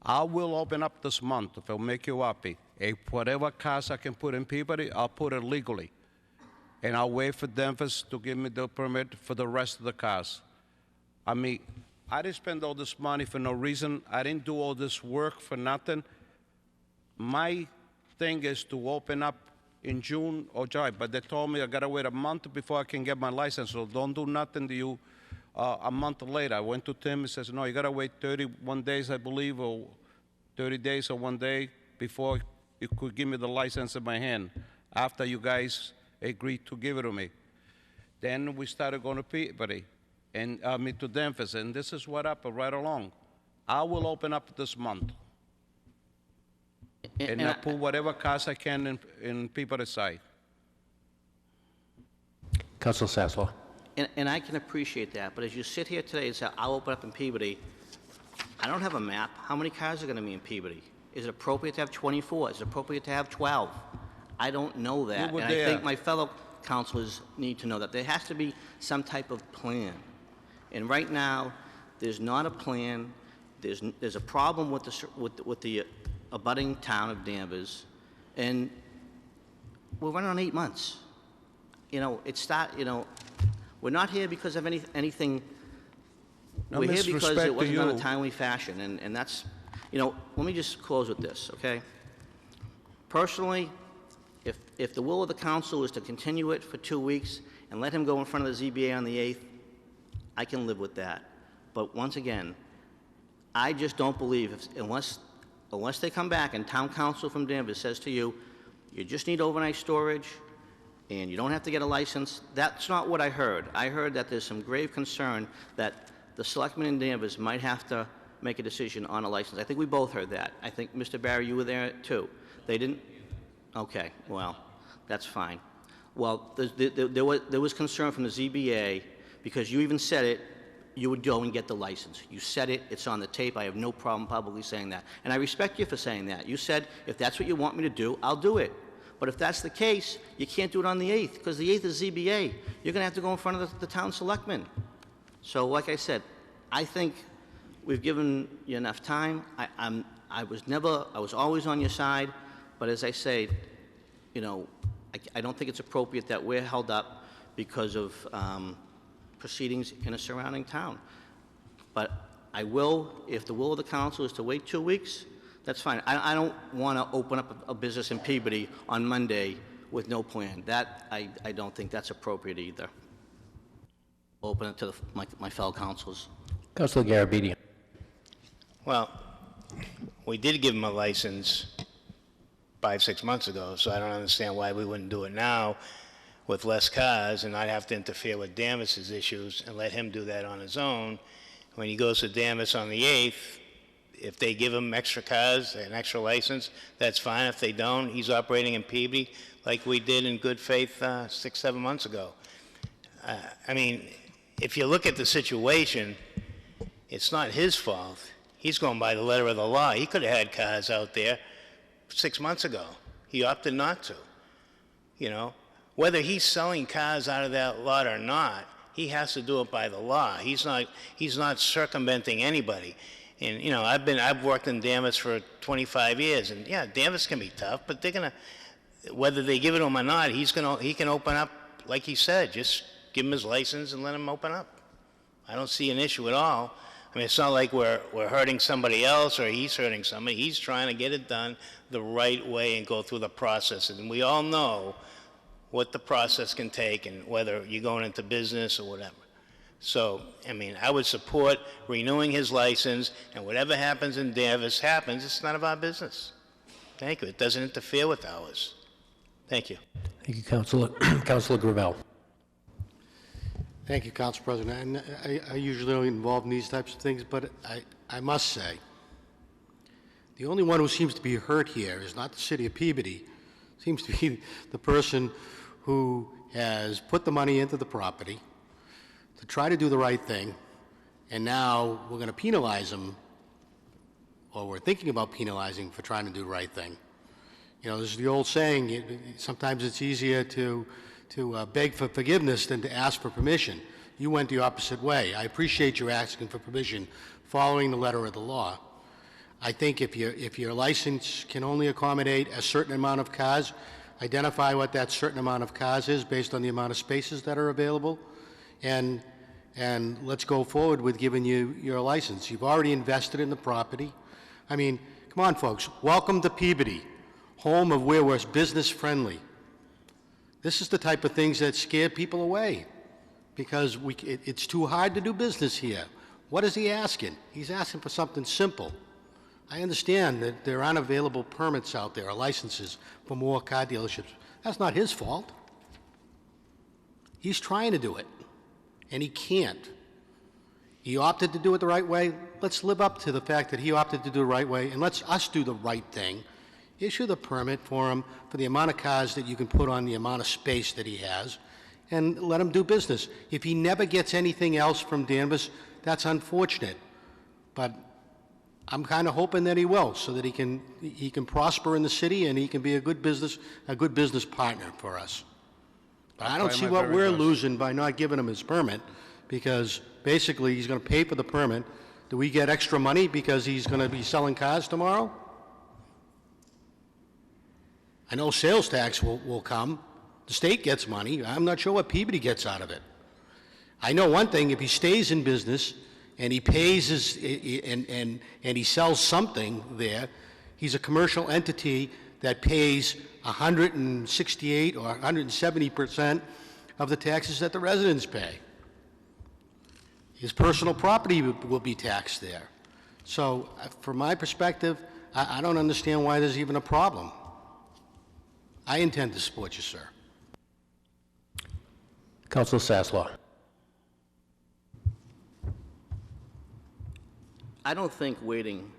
I will open up this month, if it'll make you happy. Whatever cars I can put in Peabody, I'll put it legally. And I'll wait for Danvers to give me the permit for the rest of the cars. I mean, I didn't spend all this money for no reason. I didn't do all this work for nothing. My thing is to open up in June or July, but they told me I gotta wait a month before I can get my license, so don't do nothing to you a month later. I went to Tim, he says, no, you gotta wait 31 days, I believe, or 30 days or 1 day before you could give me the license in my hand, after you guys agreed to give it to me. Then we started going to Peabody, and to Danvers, and this is what happened right along. I will open up this month. And I put whatever cars I can in Peabody's side. Council Sasslaw. And I can appreciate that, but as you sit here today and say, I'll open up in Peabody, I don't have a map. How many cars are going to be in Peabody? Is it appropriate to have 24? Is it appropriate to have 12? I don't know that, were and there. I think my fellow councilors need to know that. There has to be some type of plan. And right now, there's not a plan. There's a problem with the abutting town of Danvers, and we're running on 8 months. You know, we're not here because of anything. No We're here because disrespect it to wasn't done in a you. timely fashion, and that's, let me just close with this, okay? Personally, if the will of the council is to continue it for 2 weeks and let him go in front of the ZBA on the 8th, I can live with that. But once again, I just don't believe, unless they come back and town council from Danvers says to you, you just need overnight storage and you don't have to get a license, that's not what I heard. I heard that there's some grave concern that the selectmen in Danvers might have to make a decision on a license. I think we both heard that. I think, Mr. Barry, you were there too. They didn't? Okay, well, that's fine. Well, there was concern from the ZBA, because you even said it, you would go and get the license. You said it, it's on the tape, I have no problem publicly saying that. And I respect you for saying that. You said, if that's what you want me to do, I'll do it. But if that's the case, you can't do it on the 8th, because the 8th is ZBA. You're gonna have to go in front of the town selectmen. So like I said, I think we've given you enough time. I was always on your side, but as I say, I don't think it's appropriate that we're held up because of proceedings in a surrounding town. But I will, if the will of the council is to wait 2 weeks, that's fine. I don't want to open up a business in Peabody on Monday with no plan. That, I don't think that's appropriate either. Open it to my fellow councilors. Councilor Garabedian. Well, we did give him a license 5-6 months ago, so I don't understand why we wouldn't do it now with less cars and not have to interfere with Danvers' issues and let him do that on his own. When he goes to Danvers on the 8th, if they give him extra cars, an extra license, that's fine. If they don't, he's operating in Peabody like we did in good faith 6-7 months ago. I mean, if you look at the situation, it's not his fault. He's going by the letter of the law. He could have had cars out there 6 months ago. He opted not to. Whether he's selling cars out of that lot or not, he has to do it by the law. He's not circumventing anybody. And I've worked in Danvers for 25 years, and yeah, Danvers can be tough, but they're gonna, whether they give it to him or not, he can open up like he said. Just give him his license and let him open up. I don't see an issue at all. I mean, it's not like we're hurting somebody else or he's hurting somebody. He's trying to get it done the right way and go through the process. And we all know what the process can take and whether you're going into business or whatever. So, I mean, I would support renewing his license, and whatever happens in Danvers happens. It's none of our business. Thank you. It doesn't interfere with ours. Thank you. Thank you, Councilor. Councilor Gravel. Thank you, Council President. And I usually don't get involved in these types of things, but I must say, the only one who seems to be hurt here is not the city of Peabody. It seems to be the person who has put the money into the property to try to do the right thing, and now we're going to penalize them, or we're thinking about penalizing for trying to do the right thing. You know, there's the old saying, sometimes it's easier to beg for forgiveness than to ask for permission. You went the opposite way. I appreciate you asking for permission, following the letter of the law. I think if your license can only accommodate a certain amount of cars, identify what that certain amount of cars is based on the amount of spaces that are available, and let's go forward with giving you your license. You've already invested in the property. I mean, come on, folks. Welcome to Peabody, home of where we're business friendly. This is the type of things that scare people away because it's too hard to do business here. What is he asking? He's asking for something simple. I understand that there aren't available permits out there or licenses for more car dealerships. That's not his fault. He's trying to do it, and he can't. He opted to do it the right way. Let's live up to the fact that he opted to do it the right way, and let's us do the right thing. Issue the permit for him for the amount of cars that you can put on the amount of space that he has, and let him do business. If he never gets anything else from Danvers, that's unfortunate. But I'm kind of hoping that he will, so that he can prosper in the city and he can be a good business partner for us. But I don't see what we're losing by not giving him his permit, because basically he's going to pay for the permit. Do we get extra money because he's going to be selling cars tomorrow? I know sales tax will come. The state gets money. I'm not sure what Peabody gets out of it. I know one thing: if he stays in business and he pays and he sells something there, he's a commercial entity that pays 168 or 170% of the taxes that the residents pay. His personal property will be taxed there. So from my perspective, I don't understand why there's even a problem. I intend to support you, sir. Councilor Sasslaw. I don't think waiting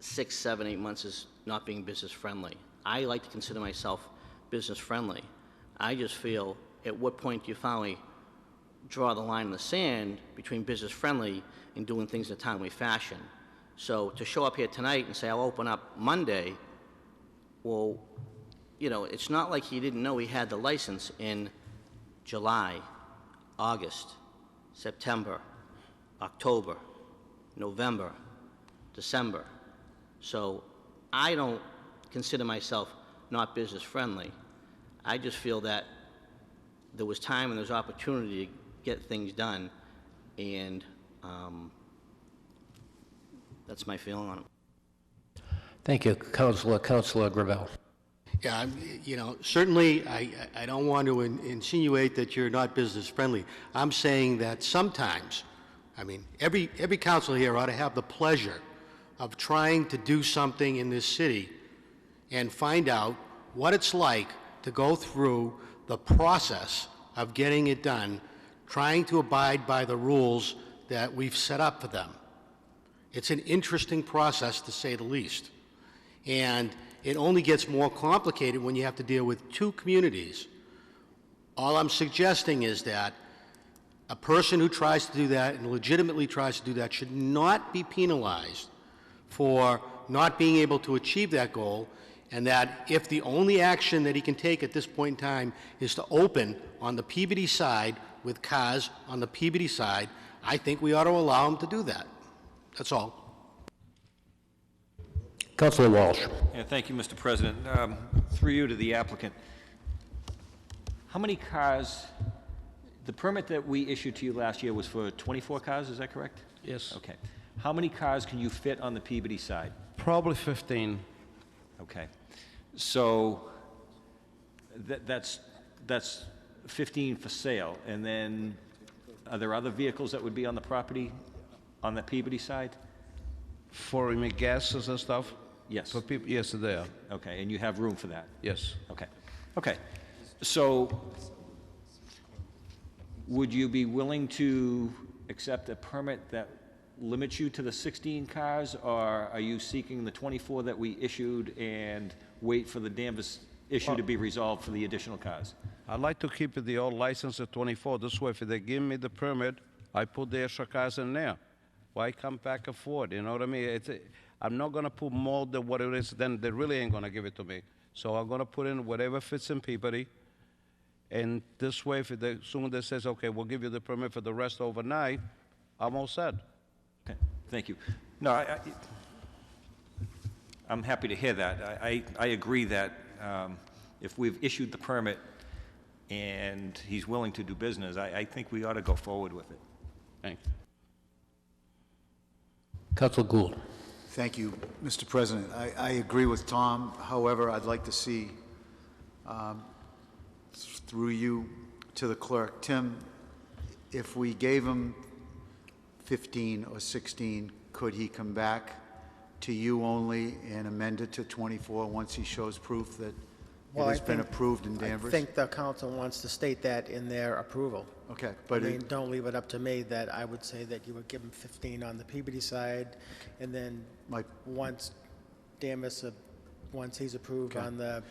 6, 7, 8 months is not being business friendly. I like to consider myself business friendly. I just feel, at what point do you finally draw the line in the sand between business friendly and doing things in a timely fashion? So to show up here tonight and say, I'll open up Monday, well, you know, it's not like he didn't know he had the license in July, August, September, October, November, December. So I don't consider myself not business friendly. I just feel that there was time and there's opportunity to get things done, and that's my feeling on it. Thank you, Councilor Gravel. Yeah, you know, certainly I don't want to insinuate that you're not business friendly. I'm saying that sometimes, I mean, every council here ought to have the pleasure of trying to do something in this city and find out what it's like to go through the process of getting it done, trying to abide by the rules that we've set up for them. It's an interesting process, to say the least. And it only gets more complicated when you have to deal with two communities. All I'm suggesting is that a person who tries to do that and legitimately tries to do that should not be penalized for not being able to achieve that goal, and that if the only action that he can take at this point in time is to open on the Peabody side with cars on the Peabody side, I think we ought to allow him to do that. That's all. Councilor Walsh. Yeah, thank you, Mr. President. Through you to the applicant. How many cars, the permit that we issued to you last year was for 24 cars, is that correct? Yes. Okay. How many cars can you fit on the Peabody side? Probably 15. Okay. So that's 15 for sale. And then are there other vehicles that would be on the property on the Peabody side? For gases and stuff? Yes. For people, yes, they are. Okay, and you have room for that? Yes. Okay. Okay, so would you be willing to accept a permit that limits you to the 16 cars, or are you seeking the 24 that we issued and wait for the Danvers issue to be resolved for the additional cars? I'd like to keep the old license at 24. This way, if they give me the permit, I put the extra cars in there. Why come back and forth, you know what I mean? I'm not gonna put more than what it is, then they really ain't gonna give it to me. So I'm gonna put in whatever fits in Peabody, and this way, if they, soon they says, okay, we'll give you the permit for the rest overnight, I'm all set. Okay, thank you. No, I'm happy to hear that. I agree that if we've issued the permit and he's willing to do business, I think we ought to go forward with it. Thank you. Council Gould. Thank you, Mr. President. I agree with Tom. However, I'd like to see, through you to the clerk, Tim, if we gave him 15 or 16, could he come back to you only and amend it to 24 once he shows proof that it has been approved in Danvers? I think the council wants to state that in their approval. Okay, I but mean, don't leave it up to me. That I would say that you would give him 15 on the Peabody side, and then once he's approved on the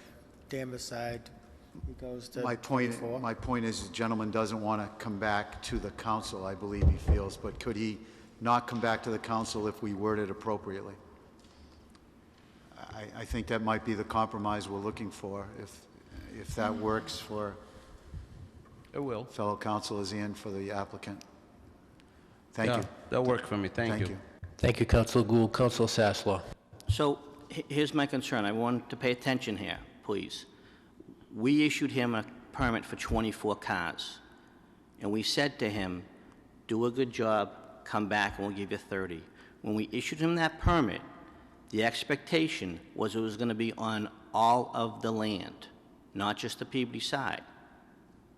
Danvers side, he goes to 24. My point is, the gentleman doesn't want to come back to the council, I believe he feels, but could he not come back to the council if we word it appropriately? I think that might be the compromise we're looking for, if that works for It will. fellow councilors and for the applicant. Thank Yeah, you. that'll work for me. Thank you. Thank you, Council Gould. Council Sasslaw. So here's my concern. I want to pay attention here, please. We issued him a permit for 24 cars, and we said to him, do a good job, come back, and we'll give you 30. When we issued him that permit, the expectation was it was going to be on all of the land, not just the Peabody side.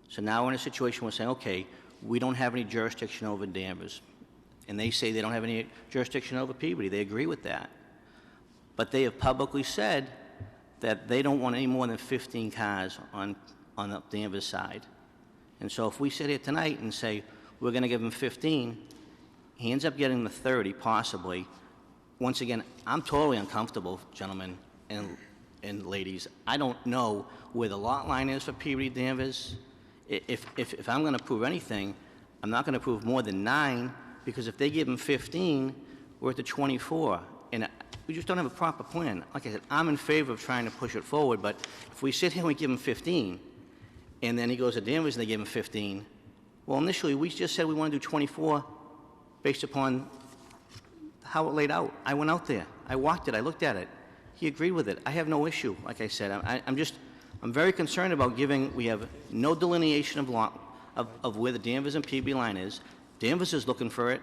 So now we're in a situation where we're saying, okay, we don't have any jurisdiction over Danvers. And they say they don't have any jurisdiction over Peabody. They agree with that. But they have publicly said that they don't want any more than 15 cars on the Danvers side. And so if we sit here tonight and say, we're going to give him 15, he ends up getting the 30 possibly. Once again, I'm totally uncomfortable, gentlemen and ladies. I don't know where the lot line is for Peabody Danvers. If I'm going to prove anything, I'm not going to prove more than 9, because if they give him 15, we're at the 24. And we just don't have a proper plan. Like I said, I'm in favor of trying to push it forward, but if we sit here and we give him 15, and then he goes to Danvers and they give him 15, well, initially, we just said we want to do 24 based upon how it laid out. I went out there. I walked it. I looked at it. He agreed with it. I have no issue, like I said. I'm very concerned about we have no delineation of where the Danvers and Peabody line is. Danvers is looking for it.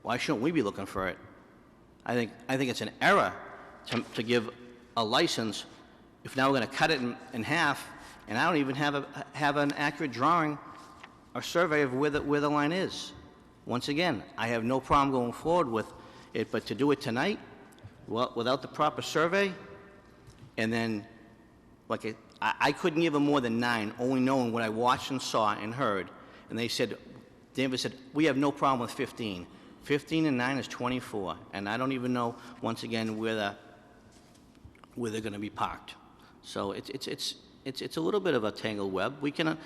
Why shouldn't we be looking for it? I think it's an error to give a license if now we're going to cut it in half, and I don't even have an accurate drawing or survey of where the line is. Once again, I have no problem going forward with it, but to do it tonight, without the proper survey, and then, like I couldn't give them more than 9, only knowing what I watched and saw and heard. And they said, Danvers said, we have no problem with 15. 15 and 9 is 24, and I don't even know, once again, where they're going to be parked. So it's a little bit of a tangled web. We can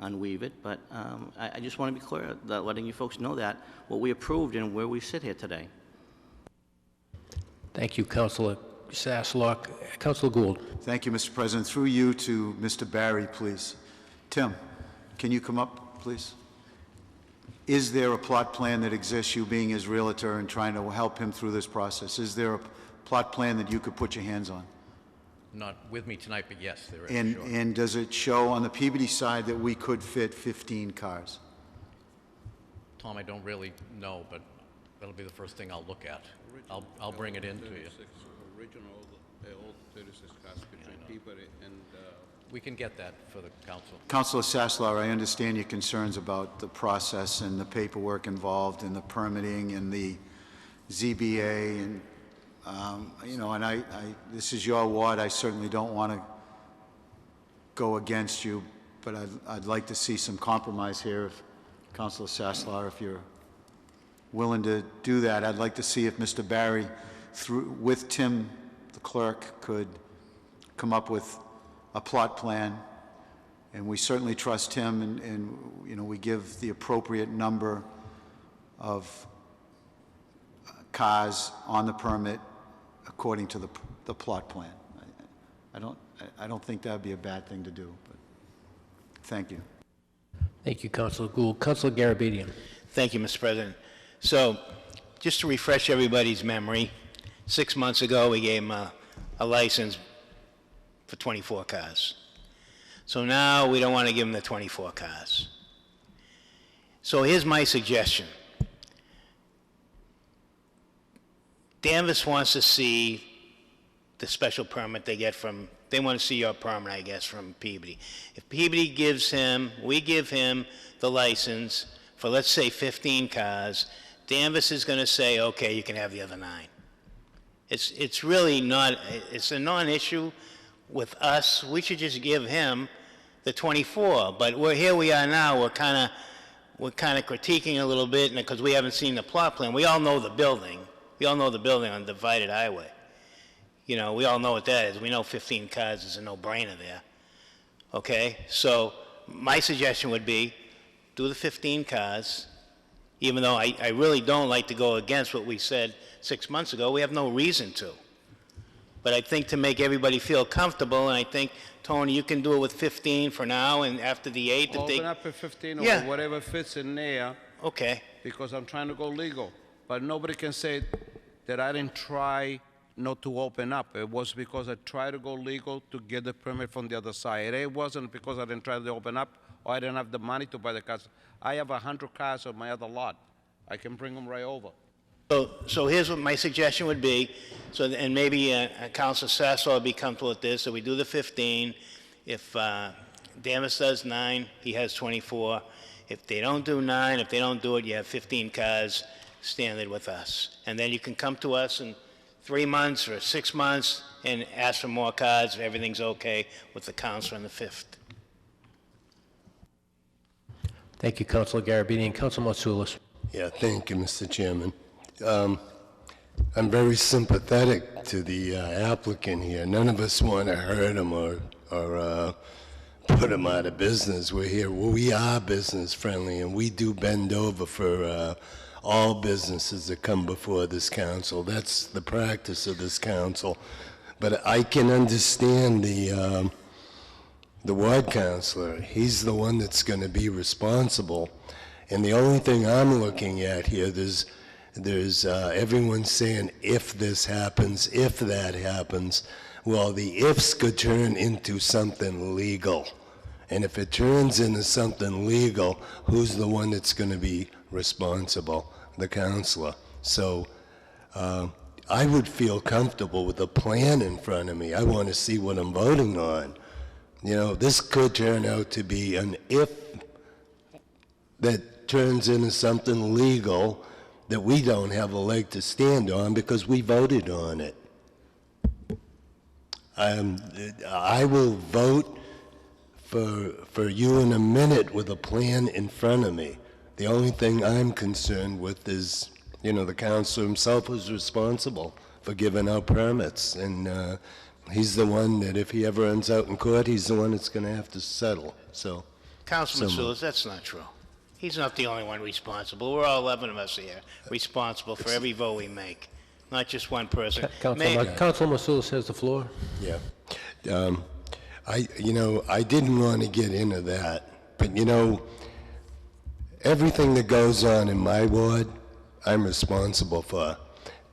unweave it, but I just want to be clear, that letting you folks know that what we approved and where we sit here today. Thank you, Councilor Sasslaw. Councilor Gould. Thank you, Mr. President. Through you to Mr. Barry, please. Tim, can you come up, please? Is there a plot plan that exists, you being his realtor and trying to help him through this process? Is there a plot plan that you could put your hands on? Not with me tonight, but yes, there is, And, sure. and does it show on the Peabody side that we could fit 15 cars? Tom, I don't really know, but that'll be the first thing I'll look at. I'll bring it in to you. Original, old 36 cars between Peabody and... We can get that for the council. Councilor Sasslaw, I understand your concerns about the process and the paperwork involved and the permitting and the ZBA, and You know, and this is your ward, I certainly don't want to go against you, but I'd like to see some compromise here. If Councilor Sasslaw, if you're willing to do that, I'd like to see if Mr. Barry, with Tim, the clerk, could come up with a plot plan, and we certainly trust him, and you know, we give the appropriate number of cars on the permit according to the plot plan. I don't think that'd be a bad thing to do, but thank you. Thank you, Councilor Gould. Councilor Garabedian. Thank you, Mr. President. So, just to refresh everybody's memory, 6 months ago, we gave him a license for 24 cars. So now we don't want to give him the 24 cars. So here's my suggestion. Danvers wants to see the special permit they get from, they want to see your permit, I guess, from Peabody. If Peabody gives him, we give him the license for, let's say, 15 cars, Danvers is going to say, okay, you can have the other 9. It's really not, it's a non-issue with us. We should just give him the 24. But here we are now, we're kind of critiquing a little bit because we haven't seen the plot plan. We all know the building. We all know the building on Divided Highway. You know, we all know what that is. We know 15 cars is a no-brainer there. Okay? So my suggestion would be do the 15 cars, even though I really don't like to go against what we said 6 months ago. We have no reason to. But I think to make everybody feel comfortable, and I think, Tony, you can do it with 15 for now, and after the 8th, if they... Open up at 15 Yeah. or whatever fits in there. Okay. Because I'm trying to go legal. But nobody can say that I didn't try not to open up. It was because I tried to go legal to get the permit from the other side. It wasn't because I didn't try to open up or I didn't have the money to buy the cars. I have 100 cars on my other lot. I can bring them right over. So here's what my suggestion would be. So, and maybe Councilor Sasso will be comfortable with this. So we do the 15. If Danvers does 9, he has 24. If they don't do 9, if they don't do it, you have 15 cars standard with us. And then you can come to us in 3 months or 6 months and ask for more cars if everything's okay with the council on the 5th. Thank you, Councilor Garabedian. Councilor Matsoulis. Yeah, thank you, Mr. Chairman. I'm very sympathetic to the applicant here. None of us want to hurt him or put him out of business. We're here. We are business friendly, and we do bend over for all businesses that come before this council. That's the practice of this council. But I can understand the ward councilor. He's the one that's going to be responsible. And the only thing I'm looking at here, there's everyone saying if this happens, if that happens. Well, the ifs could turn into something legal. And if it turns into something legal, who's the one that's going to be responsible? The councilor. So I would feel comfortable with a plan in front of me. I want to see what I'm voting on. You know, this could turn out to be an if that turns into something legal that we don't have a leg to stand on because we voted on it. I will vote for you in a minute with a plan in front of me. The only thing I'm concerned with is, you know, the councilor himself is responsible for giving out permits, and he's the one that if he ever ends out in court, he's the one that's going to have to settle. So, Councilman Sulis, that's not true. He's not the only one responsible. We're all 11 of us here responsible for every vote we make, not just one person. Councilor Matsoulis has the floor. Yeah. I didn't want to get into that, but you know, everything that goes on in my ward, I'm responsible for.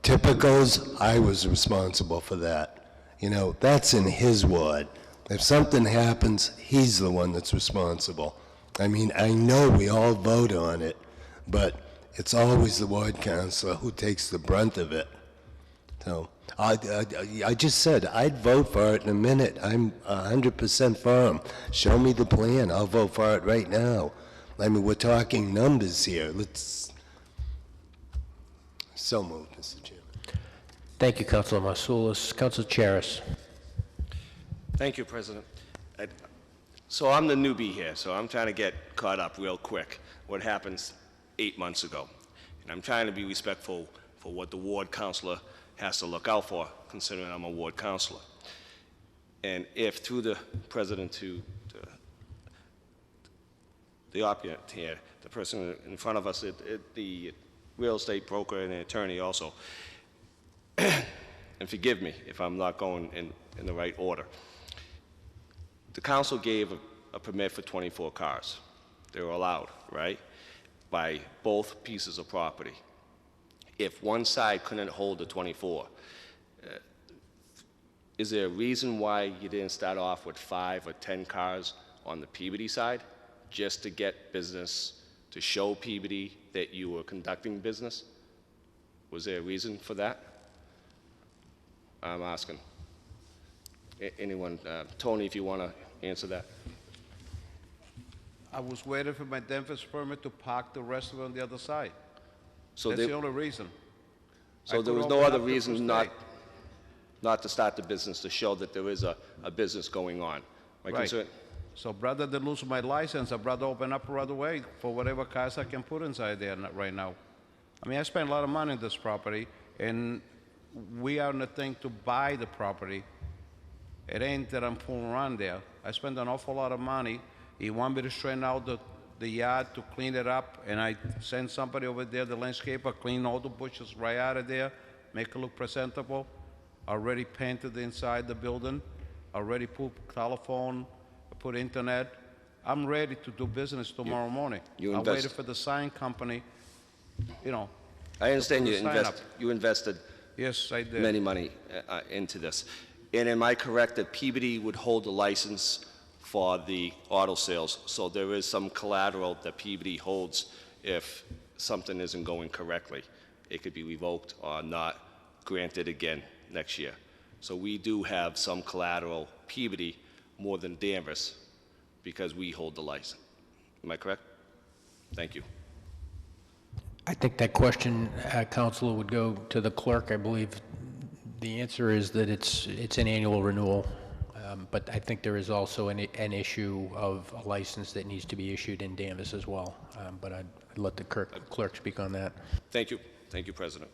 Typicals, I was responsible for that. You know, that's in his ward. If something happens, he's the one that's responsible. I mean, I know we all vote on it, but it's always the ward councilor who takes the brunt of it. So I just said I'd vote for it in a minute. I'm 100% for him. Show me the plan. I'll vote for it right now. I mean, we're talking numbers here. So moved, Mr. Chairman. Thank you, Councilor Marsoulis. Councilor Charis. Thank you, President. So I'm the newbie here, so I'm trying to get caught up real quick. What happens 8 months ago? And I'm trying to be respectful for what the ward councilor has to look out for, considering I'm a ward councilor. And if, through the president to the opulent here, the person in front of us, the real estate broker and the attorney also, and forgive me if I'm not going in the right order. The council gave a permit for 24 cars. They were allowed, right, by both pieces of property. If one side couldn't hold the 24, is there a reason why you didn't start off with 5 or 10 cars on the Peabody side, just to get business, to show Peabody that you were conducting business? Was there a reason for that? I'm asking. Anyone, Tony, if you want to answer that. I was waiting for my Denver's permit to park the rest of it on the other side. So That's they- the only reason. So there was no other reason not to start the business, to show that there is a business going on. My Right. concern, So rather than lose my license, I'd rather open up right away for whatever cars I can put inside there right now. I mean, I spent a lot of money on this property, and we are in the thing to buy the property. It ain't that I'm fooling around there. I spent an awful lot of money. He want me to straighten out the yard to clean it up, and I send somebody over there, the landscaper, clean all the bushes right out of there, make it look presentable. Already painted the inside the building, already put telephone, put internet. I'm ready to do business tomorrow morning. you I'm invest- waiting for the sign company, you know. I understand to you put the sign up. invested Yes, I did. many money into this. And am I correct that Peabody would hold the license for the auto sales? So there is some collateral that Peabody holds if something isn't going correctly. It could be revoked or not granted again next year. So we do have some collateral, Peabody, more than Danvers, because we hold the license. Am I correct? Thank you. I think that question, Counselor, would go to the clerk. I believe the answer is that it's an annual renewal, but I think there is also an issue of a license that needs to be issued in Danvers as well. But I'd let the clerk speak on that. Thank you. Thank you, President.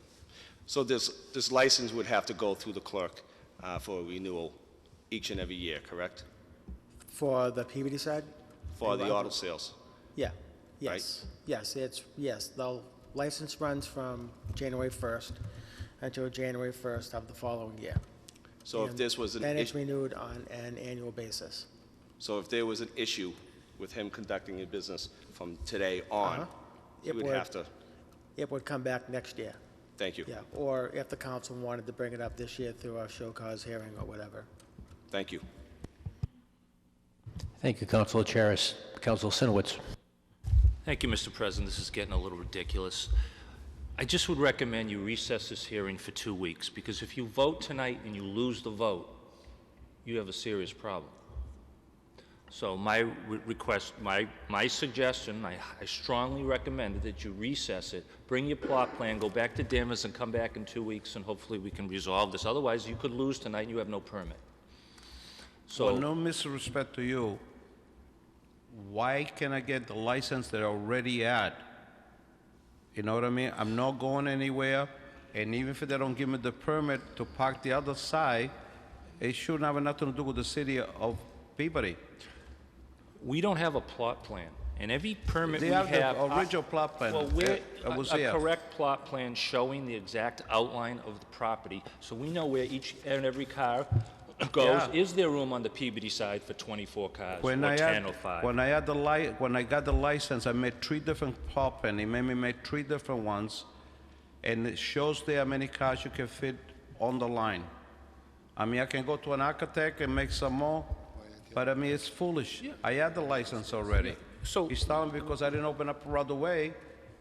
So this license would have to go through the clerk for a renewal each and every year, correct? For the Peabody side? For the auto sales? Yeah, yes. Yes, the license runs from January 1st until January 1st of the following year. So if And this was an then it's issue, renewed on an annual basis. so if there was an issue with him conducting a business from today on, he It would have to, It would come back next year. thank you. Yeah, or if the council wanted to bring it up this year through a show cause hearing or whatever. Thank you. Thank you, Councilor Charis. Councilor Sinowitz. Thank you, Mr. President. This is getting a little ridiculous. I just would recommend you recess this hearing for 2 weeks, because if you vote tonight and you lose the vote, you have a serious problem. So my request, my suggestion, I strongly recommend that you recess it, bring your plot plan, go back to Danvers, and come back in 2 weeks, and hopefully we can resolve this. Otherwise, you could lose tonight and you have no permit. So, Well, no disrespect to you, why can I get the license that I already had? You know what I mean? I'm not going anywhere, and even if they don't give me the permit to park the other side, it shouldn't have nothing to do with the city of Peabody. we don't have a plot plan, and every permit They we have the have... original plot plan. Well, we're, I was a here. correct plot plan showing the exact outline of the property, so we know where each and every car goes. Yeah. Is there room on the Peabody side for 24 cars, or When 10 or 5? when I got the license, I made 3 different plot plans. He made me make 3 different ones, and it shows there how many cars you can fit on the line. I mean, I can go to an architect and make some more, but I mean, it's foolish. I had the license already. So he's telling me because I didn't open up right away,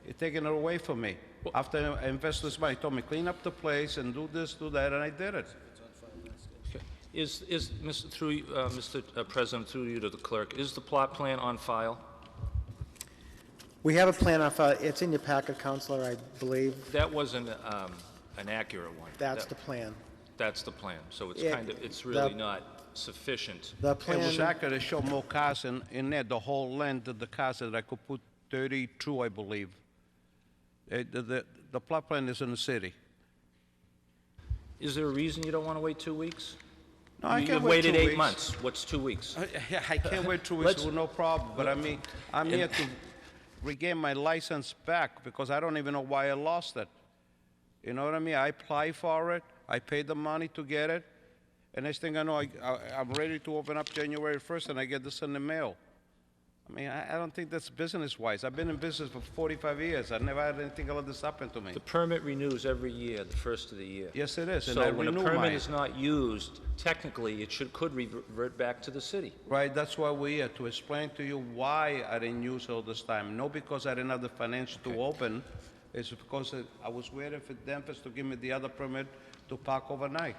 he's taking it away from me. After I invested this money, he told me clean up the place and do this, do that, and I did it. Is Mr. President, through you to the clerk, is the plot plan on file? We have a plan on file. It's in your packet, Counselor, I believe. That wasn't an accurate one. That's the plan. That's the plan. So it's Yeah, kind of, it's the- really not sufficient. The It was plan, accurate, to show more cars in there, the whole length of the cars that I could put 32, I believe. The plot plan is in the city. Is there a reason you don't want to wait 2 weeks? No, I You- can You've wait 2 waited 8 weeks. months. What's 2 weeks? I can't wait 2 weeks, Let's- with no problem, but I mean, I'm here to regain my license back, because I don't even know why I lost it. You know what I mean? I applied for it, I paid the money to get it, and next thing I know, I'm ready to open up January 1st, and I get this in the mail. I mean, I don't think that's business-wise. I've been in business for 45 years. I never had anything like this happen to me. The permit renews every year, the first of the year. Yes, it is, and So I when a renew permit mine. is not used, technically, it could revert back to the city. Right, that's why we're here, to explain to you why I didn't use it all this time. Not because I didn't have the financial to open, it's because I was waiting for Denver to give me the other permit to park overnight.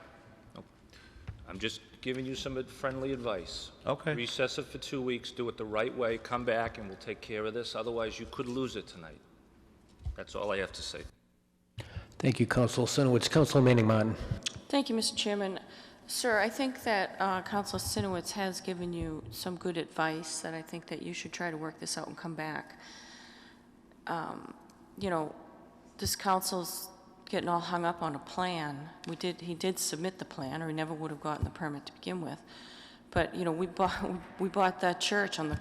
I'm just giving you some friendly advice. Okay. Recess it for 2 weeks, do it the right way, come back, and we'll take care of this. Otherwise, you could lose it tonight. That's all I have to say. Thank you, Councilor Sinowitz. Councilor Manning Martin. Thank you, Mr. Chairman. Sir, I think that Councilor Sinowitz has given you some good advice, that I think that you should try to work this out and come back. You know, this council's getting all hung up on a plan. He did submit the plan, or he never would have gotten the permit to begin with. But, you know, we bought that church on the,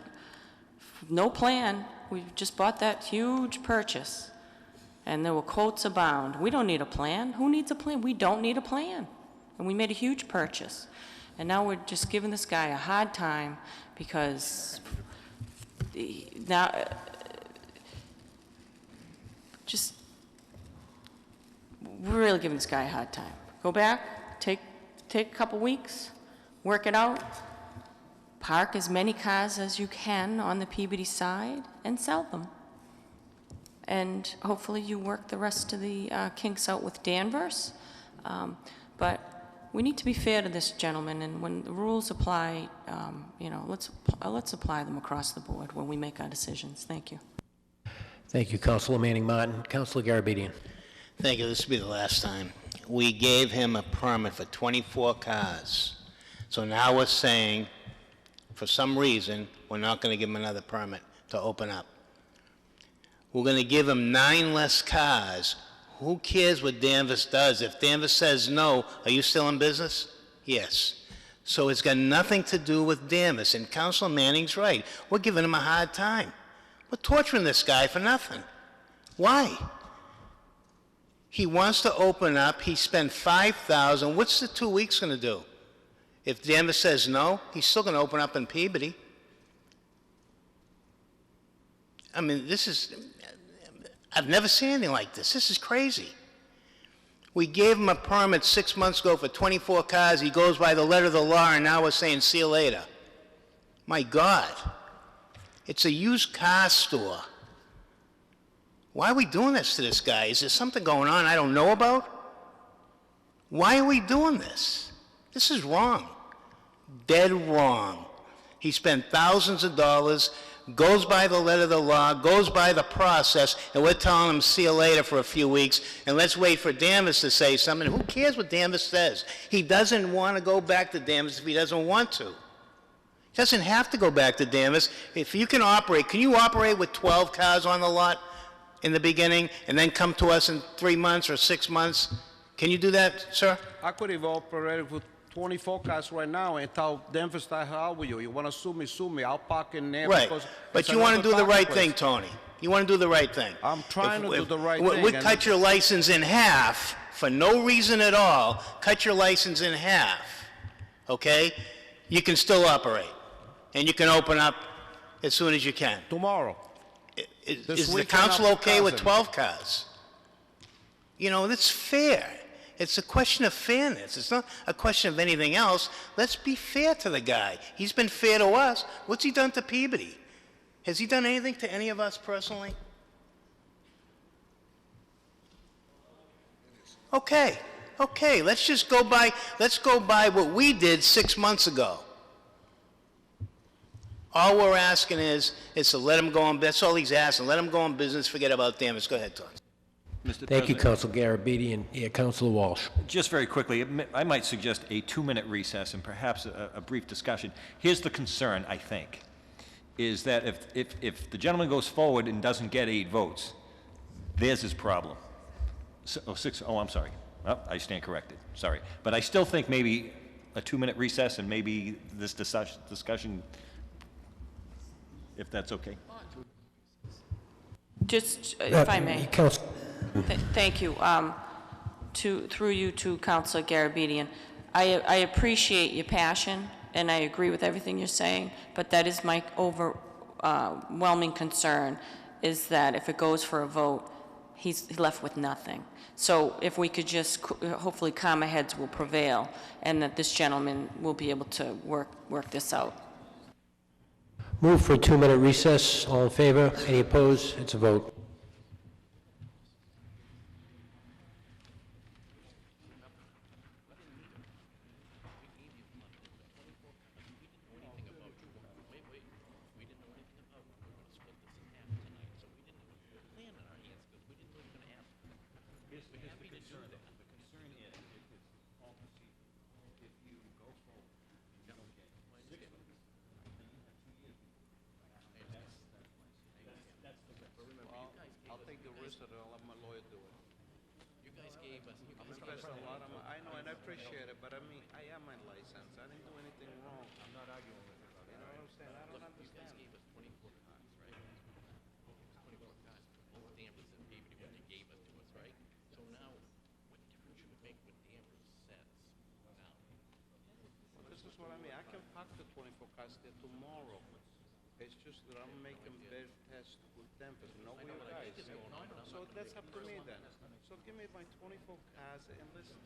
no plan. We just bought that huge purchase. And there were quotes abound. We don't need a plan. Who needs a plan? We don't need a plan. And we made a huge purchase. And now we're just giving this guy a hard time because now, just, we're really giving this guy a hard time. Go back, take a couple weeks, work it out, park as many cars as you can on the Peabody side, and sell them. And hopefully you work the rest of the kinks out with Danvers. But we need to be fair to this gentleman, and when the rules apply, you know, let's apply them across the board when we make our decisions. Thank you. Thank you, Councilor Manning Martin. Councilor Garabedian. Thank you. This will be the last time. We gave him a permit for 24 cars. So now we're saying, for some reason, we're not going to give him another permit to open up. We're going to give him 9 less cars. Who cares what Danvers does? If Danvers says no, are you still in business? Yes. So it's got nothing to do with Danvers. And Councilor Manning's right. We're giving him a hard time. We're torturing this guy for nothing. Why? He wants to open up. He spent $5,000. What's the 2 weeks going to do? If Danvers says no, he's still going to open up in Peabody. I mean, I've never seen anything like this. This is crazy. We gave him a permit 6 months ago for 24 cars. He goes by the letter of the law, and now we're saying, see you later. My God. It's a used car store. Why are we doing this to this guy? Is there something going on I don't know about? Why are we doing this? This is wrong. Dead wrong. He spent thousands of dollars, goes by the letter of the law, goes by the process, and we're telling him see you later for a few weeks, and let's wait for Danvers to say something. Who cares what Danvers says? He doesn't want to go back to Danvers if he doesn't want to. He doesn't have to go back to Danvers. If you can you operate with 12 cars on the lot in the beginning, and then come to us in 3 months or 6 months? Can you do that, sir? I could have operated with 24 cars right now and tell Denver, how will you? You want to sue me, I'll park in there. Right, because but it's you want to another do the parking right thing, place. Tony. You want to do the right thing. I'm trying to do the right we thing. We and cut your license in half for no reason at all. Cut your license in half, okay? You can still operate, and you can open up as soon as you can. Tomorrow. Is the council okay with 12 cars? You know, that's fair. It's a question of fairness. It's not a question of anything else. Let's be fair to the guy. He's been fair to us. What's he done to Peabody? Has he done anything to any of us personally? Okay, let's just go by what we did 6 months ago. All we're asking is to let him go on, that's all he's asking, let him go on business, forget about Danvers. Go ahead, Tom. Mr. Thank you, President. Counsel Garabedian. And yeah, Counsel Walsh. Just very quickly, I might suggest a 2-minute recess and perhaps a brief discussion. Here's the concern, I think, is that if the gentleman goes forward and doesn't get 8 votes, there's his problem. I'm sorry. Well, I stand corrected. Sorry. But I still think maybe a 2-minute recess and maybe this discussion, if that's okay. Just, if I may. Counsel. Thank you. Through you to Councilor Garabedian, I appreciate your passion, and I agree with everything you're saying, but that is my overwhelming concern, is that if it goes for a vote, he's left with nothing. So if we could just, hopefully calmer heads will prevail, and that this gentleman will be able to work this out. Move for a 2-minute recess. All in favor? Any opposed? It's a vote. I'll take the risk and I'll let my lawyer do it. You guys gave us, I'm investing a lot of money, I know, and I appreciate it, but I mean, I am my license, I didn't do anything wrong. I'm not arguing with you. You know what I'm saying? I don't understand. You guys gave us 24 cars, right? 24 cars, both Danvers and Peabody, when you gave it to us, right? So now, what difference should it make what Danvers says now? Well, this is what I mean, I can park the 24 cars there tomorrow. It's just that I'm making better tests with them, because no way you guys. So that's up to me then. So give me my 24 cars and let's just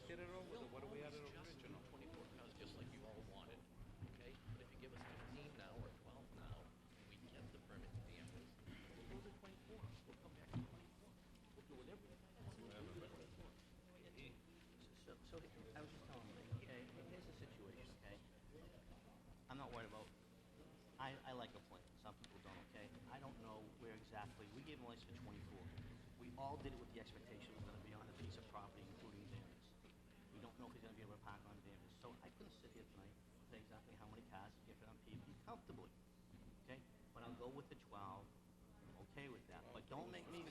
get it over with. What do we had it original? 24 cars, just like you all wanted, okay? But if you give us 15 now or 12 now, we get the permit to Danvers, we'll go to 24. We'll come back to 24. We'll do whatever we want. So I was just telling you, okay, here's the situation, okay? I'm not worried about, I like a plan, some people don't, okay? I don't know where exactly, we gave him a license for 24. We all did it with the expectation it was gonna be on a piece of property, including Danvers. We don't know if he's gonna be able to park on Danvers. So I couldn't sit here tonight and say exactly how many cars he can fit on PV comfortably, okay? But I'll go with the 12, I'm okay with that. But don't make me,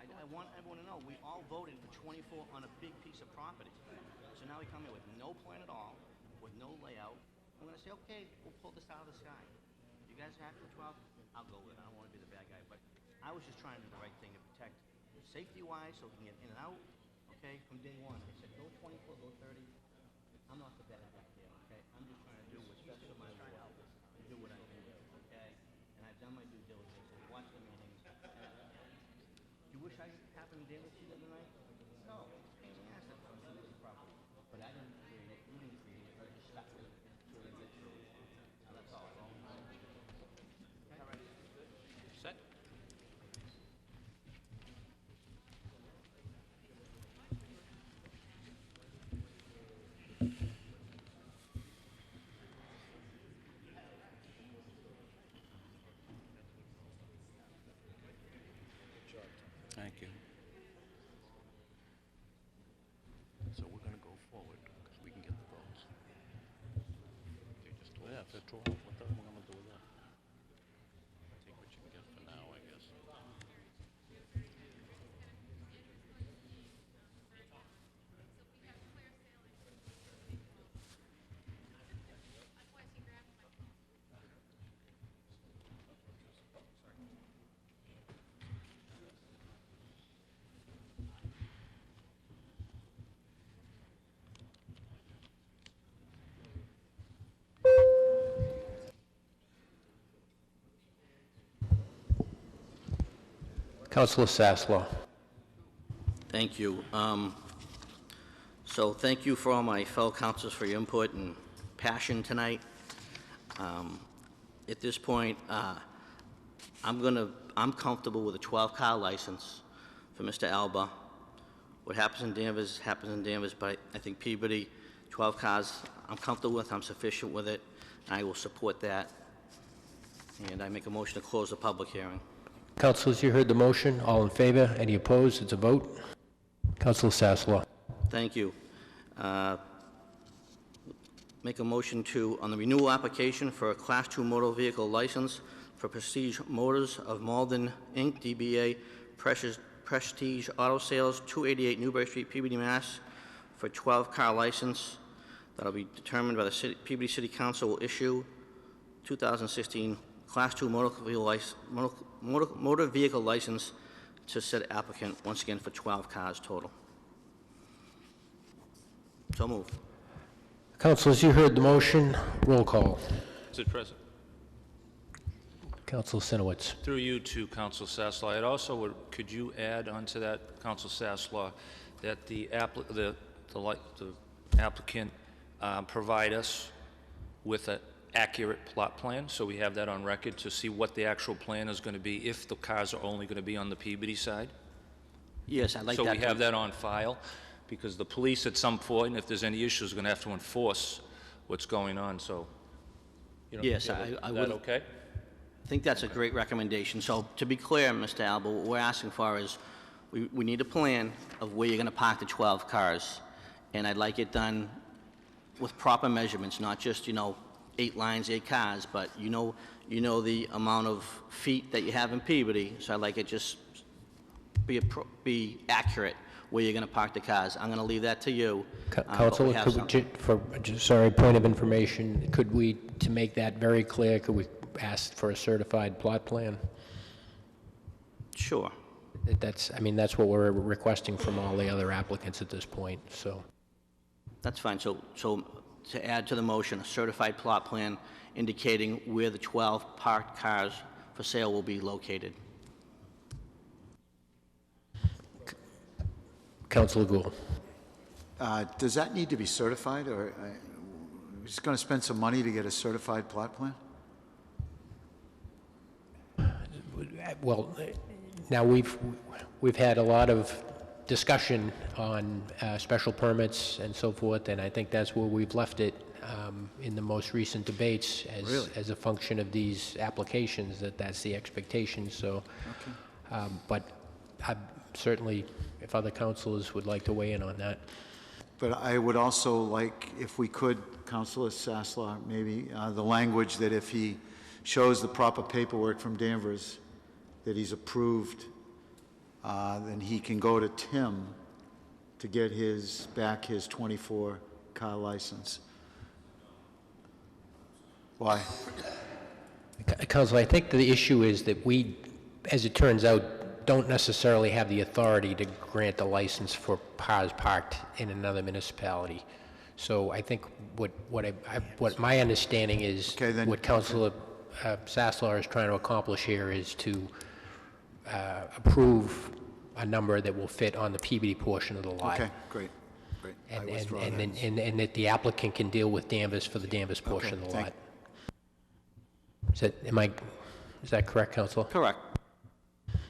I want everyone to know, we all voted for 24 on a big piece of property. So now we come here with no plan at all, with no layout. I'm gonna say, okay, we'll pull this out of the sky. You guys are happy with 12? I'll go with it. I don't wanna be the bad guy, but I was just trying to do the right thing to protect safety-wise, so we can get in and out, okay, from day one. I said, go 24, go 30. I'm not the bad guy here, okay? I'm just trying to do what's best for my will, and do what I can do, okay? And I've done my due diligence, I've watched the meetings. You wish I happened to deal with you the other night? No, it's a pain in the ass that comes to this property. But I didn't create it, you didn't create it, I just stuck with it until we get through it. Now, that's all. All right. Set? Thank you. So we're gonna go forward, because we can get the votes. They just told Yeah, us. if they're 12, what the hell am I gonna do with that? Take what you can get for now, I guess. Councilor Sasslaw. Thank you. So thank you for all my fellow councilors for your input and passion tonight. At this point, I'm comfortable with a 12-car license for Mr. Alba. What happens in Danvers happens in Danvers, but I think Peabody, 12 cars, I'm comfortable with, I'm sufficient with it, and I will support that. And I make a motion to close the public hearing. Councilors, you heard the motion. All in favor? Any opposed? It's a vote. Councilor Sasslaw. Thank you. Make a motion to, on the renewal application for a Class 2 motor vehicle license for Prestige Motors of Malden, Inc., DBA Prestige Auto Sales, 288 Newbury Street, Peabody, Mass., for 12-car license that'll be determined by the Peabody City Council will issue 2016 Class 2 motor vehicle license to said applicant, once again for 12 cars total. So moved. Councilors, you heard the motion. Roll call. Mr. President. Councilor Sinowitz. Through you to Council Sasslaw, I'd also could you add onto that, Council Sasslaw, that the applicant provide us with an accurate plot plan, so we have that on record to see what the actual plan is going to be if the cars are only going to be on the Peabody side? Yes, I'd like that. So we have that on file, because the police at some point, if there's any issues, are going to have to enforce what's going on, so. Yes, I Is would. that okay? I think that's a great recommendation. So to be clear, Mr. Alba, what we're asking for is we need a plan of where you're going to park the 12 cars, and I'd like it done with proper measurements, not just, 8 lines, 8 cars, but you know the amount of feet that you have in Peabody, so I'd like it just be accurate where you're going to park the cars. I'm going to leave that to you. but we Councilor, have could something. sorry, point of information, could we, to make that very clear, could we ask for a certified plot plan? Sure. That's what we're requesting from all the other applicants at this point, so. That's fine. So to add to the motion, a certified plot plan indicating where the 12 parked cars for sale will be located. Councilor Gould. Does that need to be certified, or we're just going to spend some money to get a certified plot plan? Well, now we've had a lot of discussion on special permits and so forth, and I think that's where we've left it in the most recent debates as a function of these applications, that's the expectation, so. Okay. But I certainly, if other councilors would like to weigh in on that. But I would also like, if we could, Councilor Sasslaw, maybe the language that if he shows the proper paperwork from Danvers that he's approved, then he can go to Tim to get his 24-car license. Why? Council, I think the issue is that we, as it turns out, don't necessarily have the authority to grant the license for cars parked in another municipality. So I think what my understanding is, what Councilor Sasslaw is trying to accomplish here is to approve a number that will fit on the Peabody portion of the lot. Okay, great. And that the applicant can deal with Danvers for the Danvers portion of the lot. Is that correct, Councilor? Correct.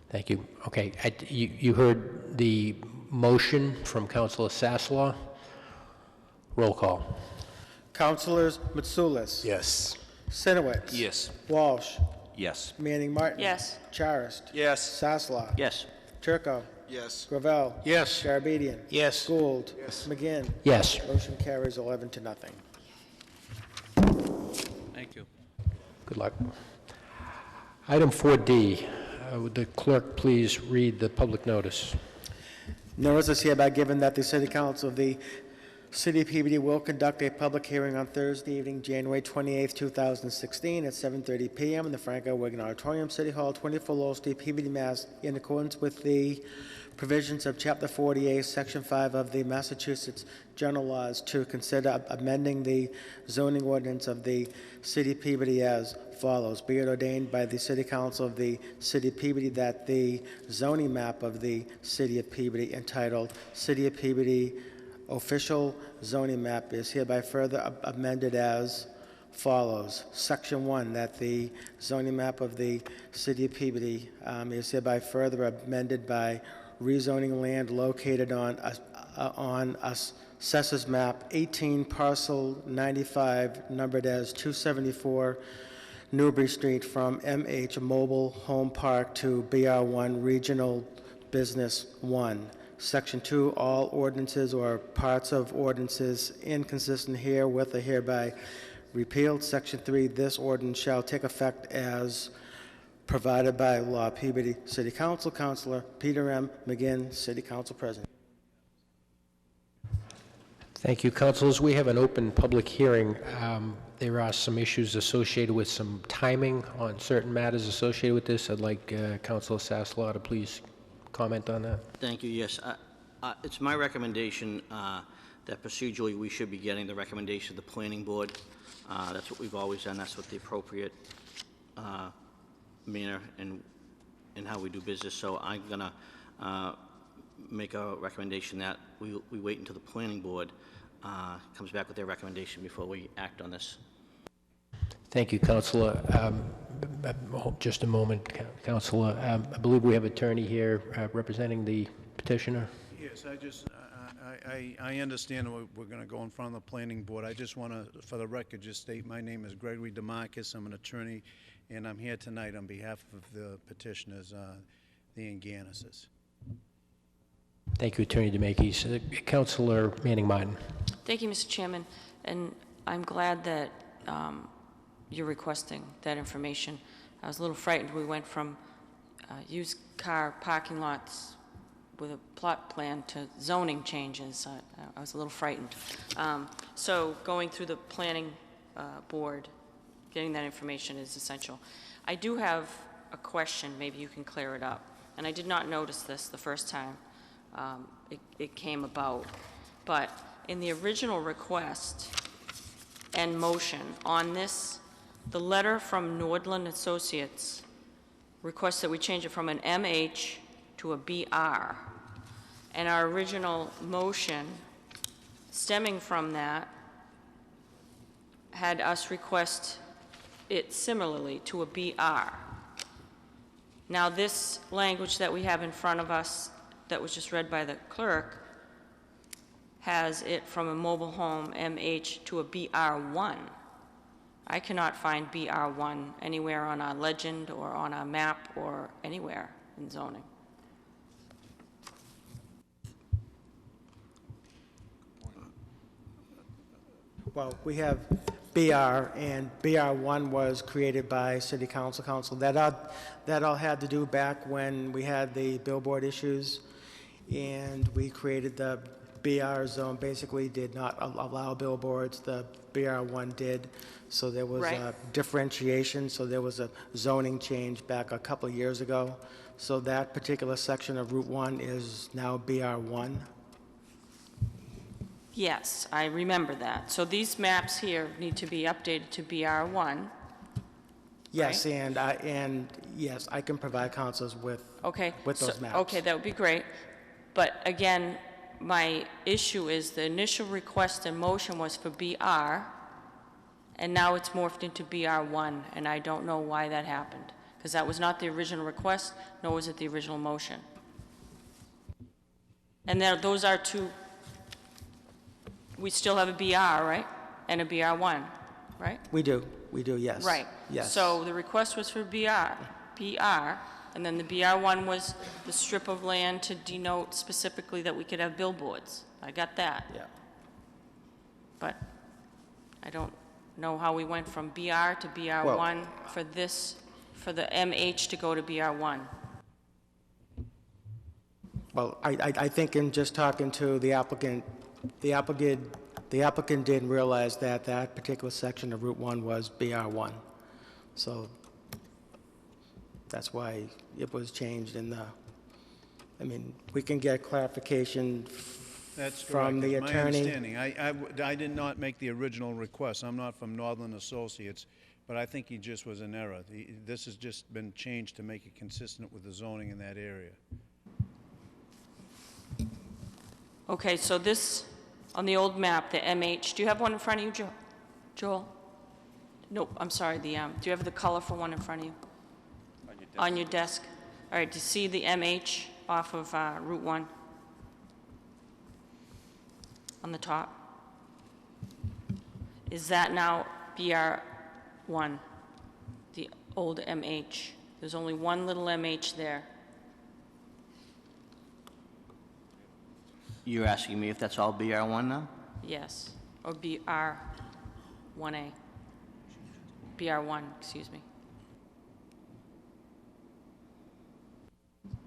Thank you. Okay, you heard the motion from Councilor Sasslaw. Roll call. Councilors Mitsoulas. Yes. Sinowitz. Yes. Walsh. Yes. Manning Martin. Yes. Charist. Yes. Sasslaw. Yes. Turco. Yes. Gravel. Yes. Garabedian. Yes. Gould. McGinn. Yes. Motion carries 11 to nothing. Thank you. Good luck. Item 4D, would the clerk please read the public notice? Notice is hereby given that the City Council of the City of Peabody will conduct a public hearing on Thursday evening, January 28, 2016, at 7:30 p.m. in the Franco Wigan Auditorium, City Hall, 24 Lowell Street, Peabody, Mass., in accordance with the provisions of Chapter 48, Section 5 of the Massachusetts General Laws, to consider amending the zoning ordinance of the City of Peabody as follows. Be it ordained by the City Council of the City of Peabody that the zoning map of the City of Peabody, entitled City of Peabody Official Zoning Map, is hereby further amended as follows. Section 1, that the zoning map of the City of Peabody is hereby further amended by rezoning land located on Assessors Map 18, Parcel 95, numbered as 274 Newbury Street from MH Mobile Home Park to BR1 Regional Business 1. Section 2, all ordinances or parts of ordinances inconsistent herewith are hereby repealed. Section 3, this ordinance shall take effect as provided by law. Peabody City Council, Councilor Peter M. McGinn, City Council President. Thank you, councilors. We have an open public hearing. There are some issues associated with some timing on certain matters associated with this. I'd like Councilor Sasslaw to please comment on that. Thank you, yes. It's my recommendation that procedurally we should be getting the recommendation of the planning board. That's what we've always done. That's what the appropriate manner in how we do business. So I'm going to make a recommendation that we wait until the planning board comes back with their recommendation before we act on this. Thank you, Councilor. Just a moment, Councilor. I believe we have an attorney here representing the petitioner. Yes, I understand we're going to go in front of the planning board. I just want to, for the record, just state my name is Gregory DeMarcus. I'm an attorney, and I'm here tonight on behalf of the petitioners, the Anganises. Thank you, Attorney DeMakis. Councilor Manning Martin. Thank you, Mr. Chairman, and I'm glad that you're requesting that information. I was a little frightened. We went from used car parking lots with a plot plan to zoning changes. I was a little frightened. So going through the planning board, getting that information is essential. I do have a question. Maybe you can clear it up. And I did not notice this the first time it came about. But in the original request and motion on this, the letter from Nordland Associates requests that we change it from an MH to a BR. And our original motion stemming from that had us request it similarly to a BR. Now this language that we have in front of us that was just read by the clerk has it from a mobile home MH to a BR1. I cannot find BR1 anywhere on our legend or on our map or anywhere in zoning. Well, we have BR, and BR1 was created by City Council. That all had to do back when we had the billboard issues, and we created the BR zone. Basically did not allow billboards. The BR1 did. So there was a differentiation. So there was a zoning change back a couple of years ago. So that particular section of Route 1 is now BR1. Yes, I remember that. So these maps here need to be updated to BR1. Yes, right? and yes, I can provide councils with those maps. Okay, that would be great. But again, my issue is the initial request and motion was for BR, and now it's morphed into BR1, and I don't know why that happened, because that was not the original request, nor was it the original motion. And then those are two. We still have a BR, right? And a BR1, right? We do, yes. Right. Yes. So the request was for BR, and then the BR1 was the strip of land to denote specifically that we could have billboards. I got that. Yeah. But I don't know how we went from BR to BR1 for the MH to go to BR1. Well, I think in just talking to the applicant didn't realize that that particular section of Route 1 was BR1. So that's why it was changed in the, I mean, we can get clarification from the attorney. That's my understanding. I did not make the original request. I'm not from Northern Associates, but I think he just was in error. This has just been changed to make it consistent with the zoning in that area. Okay, so this, on the old map, the MH, do you have one in front of you, Joel? Nope, I'm sorry, do you have the colorful one in front of you? On your desk. All right, do you see the MH off of Route 1? On the top? Is that now BR1? old MH. There's only one little MH there. You're asking me if that's all BR1 now? Yes, or BR1A. BR1, excuse me.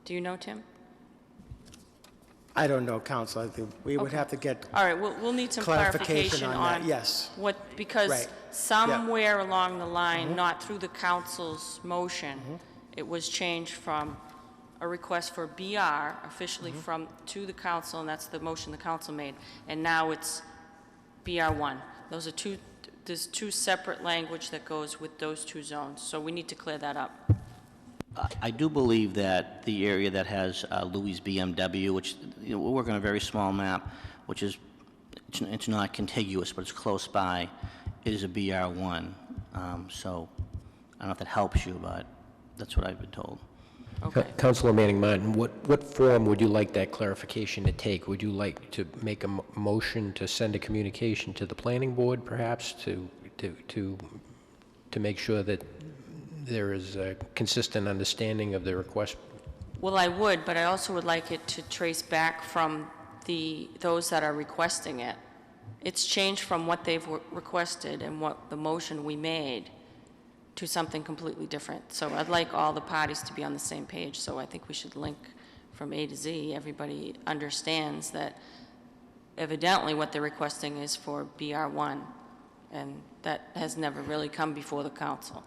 Do you know, Tim? I don't know, Counsel. I think we would Okay. have to get All right, we'll need some clarification that, on yes. what, because Right. somewhere along the line, not through the council's motion, it was changed from a request for BR officially from, to the council, and that's the motion the council made, and now it's BR1. Those are two, there's two separate language that goes with those two zones, so we need to clear that up. I do believe that the area that has Louis BMW, which, you know, we're working on a very small map, which is, it's not contiguous, but it's close by, is a BR1. So I don't know if that helps you, but that's what I've been told. Councilor Manning Martin, what form would you like that clarification to take? Would you like to make a motion to send a communication to the planning board, perhaps, to make sure that there is a consistent understanding of the request? Well, I would, but I also would like it to trace back from those that are requesting it. It's changed from what they've requested and what the motion we made to something completely different. So I'd like all the parties to be on the same page, so I think we should link from A to Z. Everybody understands that evidently what they're requesting is for BR1, and that has never really come before the council.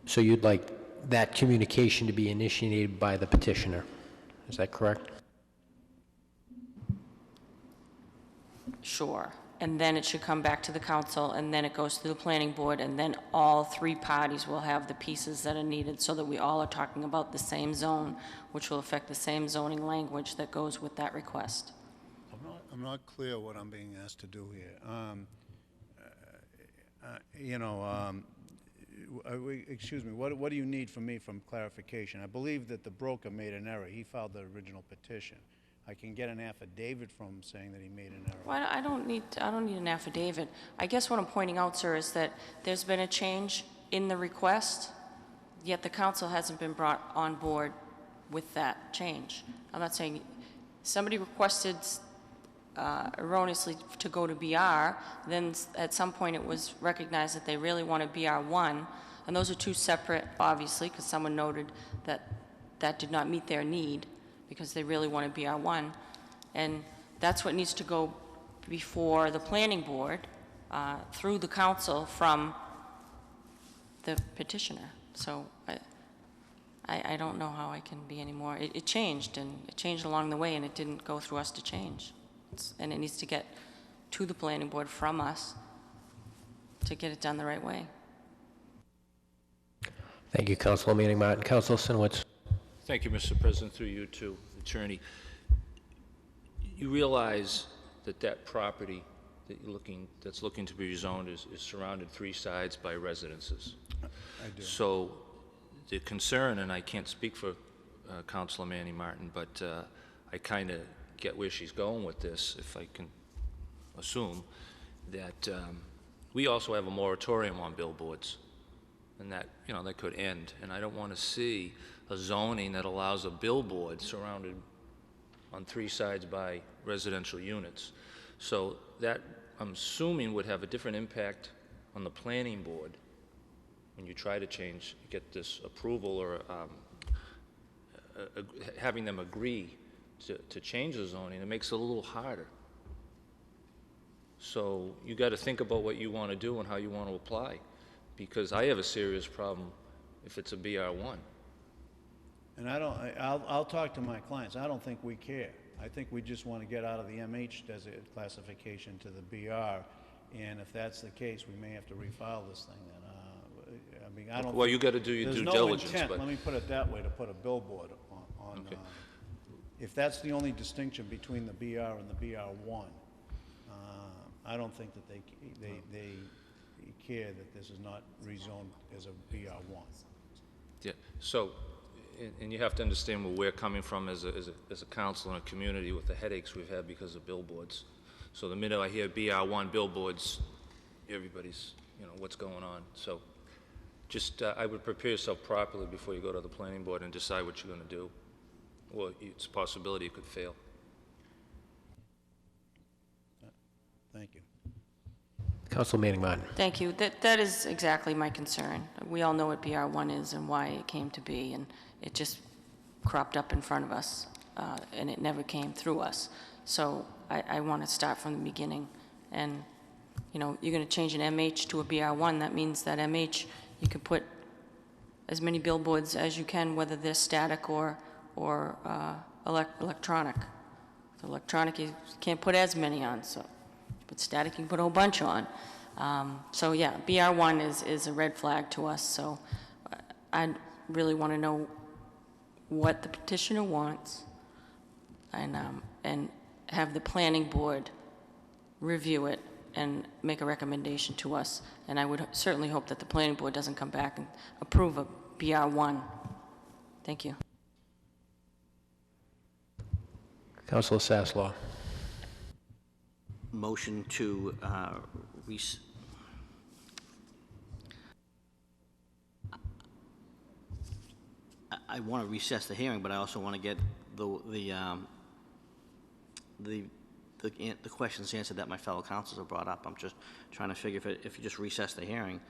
So you'd like that communication to be initiated by the petitioner, is that correct? Sure. And then it should come back to the council, and then it goes to the planning board, and then all three parties will have the pieces that are needed so that we all are talking about the same zone, which will affect the same zoning language that goes with that request. I'm not clear what I'm being asked to do here. Excuse me, what do you need from me from clarification? I believe that the broker made an error. He filed the original petition. I can get an affidavit from him saying that he made an error. Well, I don't need an affidavit. I guess what I'm pointing out, sir, is that there's been a change in the request, yet the council hasn't been brought on board with that change. I'm not saying somebody requested erroneously to go to BR, then at some point it was recognized that they really wanted BR1, and those are two separate, obviously, because someone noted that that did not meet their need, because they really wanted BR1, and that's what needs to go before the planning board through the council from the petitioner. So I don't know how I can be any more. It changed, and it changed along the way, and it didn't go through us to change. And it needs to get to the planning board from us to get it done the right way. Thank you, Councilor Manning Martin. Councilor Sinowitz. Thank you, Mr. President, through you to Attorney. You realize that that property that that's looking to be rezoned is surrounded three sides by residences. I do. So the concern, and I can't speak for Councilor Manning Martin, but I kind of get where she's going with this, if I can assume, that we also have a moratorium on billboards, and that, you know, that could end. And I don't want to see a zoning that allows a billboard surrounded on three sides by residential units. So that, I'm assuming, would have a different impact on the planning board when you try to get this approval or having them agree to change the zoning. It makes it a little harder. So you got to think about what you want to do and how you want to apply, because I have a serious problem if it's a BR1. And I'll talk to my clients. I don't think we care. I think we just want to get out of the MH classification to the BR, and if that's the case, we may have to refile this thing then. I mean, I don't. Well, you got to do your due diligence. diligence, There's no intent, but let me put it that way, to put a billboard on. Okay. If that's the only distinction between the BR and the BR1, I don't think that they care that this is not rezoned as a BR1. Yeah. So, and you have to understand where we're coming from as a council and a community with the headaches we've had because of billboards. So the minute I hear BR1 billboards, everybody's, you know, what's going on. So just, I would prepare yourself properly before you go to the planning board and decide what you're going to do. Well, it's a possibility it could fail. Thank you. Council Manning Martin. Thank you. That is exactly my concern. We all know what BR1 is and why it came to be, and it just cropped up in front of us, and it never came through us. So I want to start from the beginning. And, you know, you're going to change an MH to a BR1. That means that MH, you can put as many billboards as you can, whether they're static or electronic. So electronic, you can't put as many on, so. But static, you can put a whole bunch on. So yeah, BR1 is a red flag to us, so I really want to know what the petitioner wants and have the planning board review it and make a recommendation to us. And I would certainly hope that the planning board doesn't come back and approve a BR1. Thank you. Councilor Sasslaw. Motion to I want to recess the hearing, but I also want to get the questions answered that my fellow councilors have brought up. I'm just trying to figure if you just recess the hearing,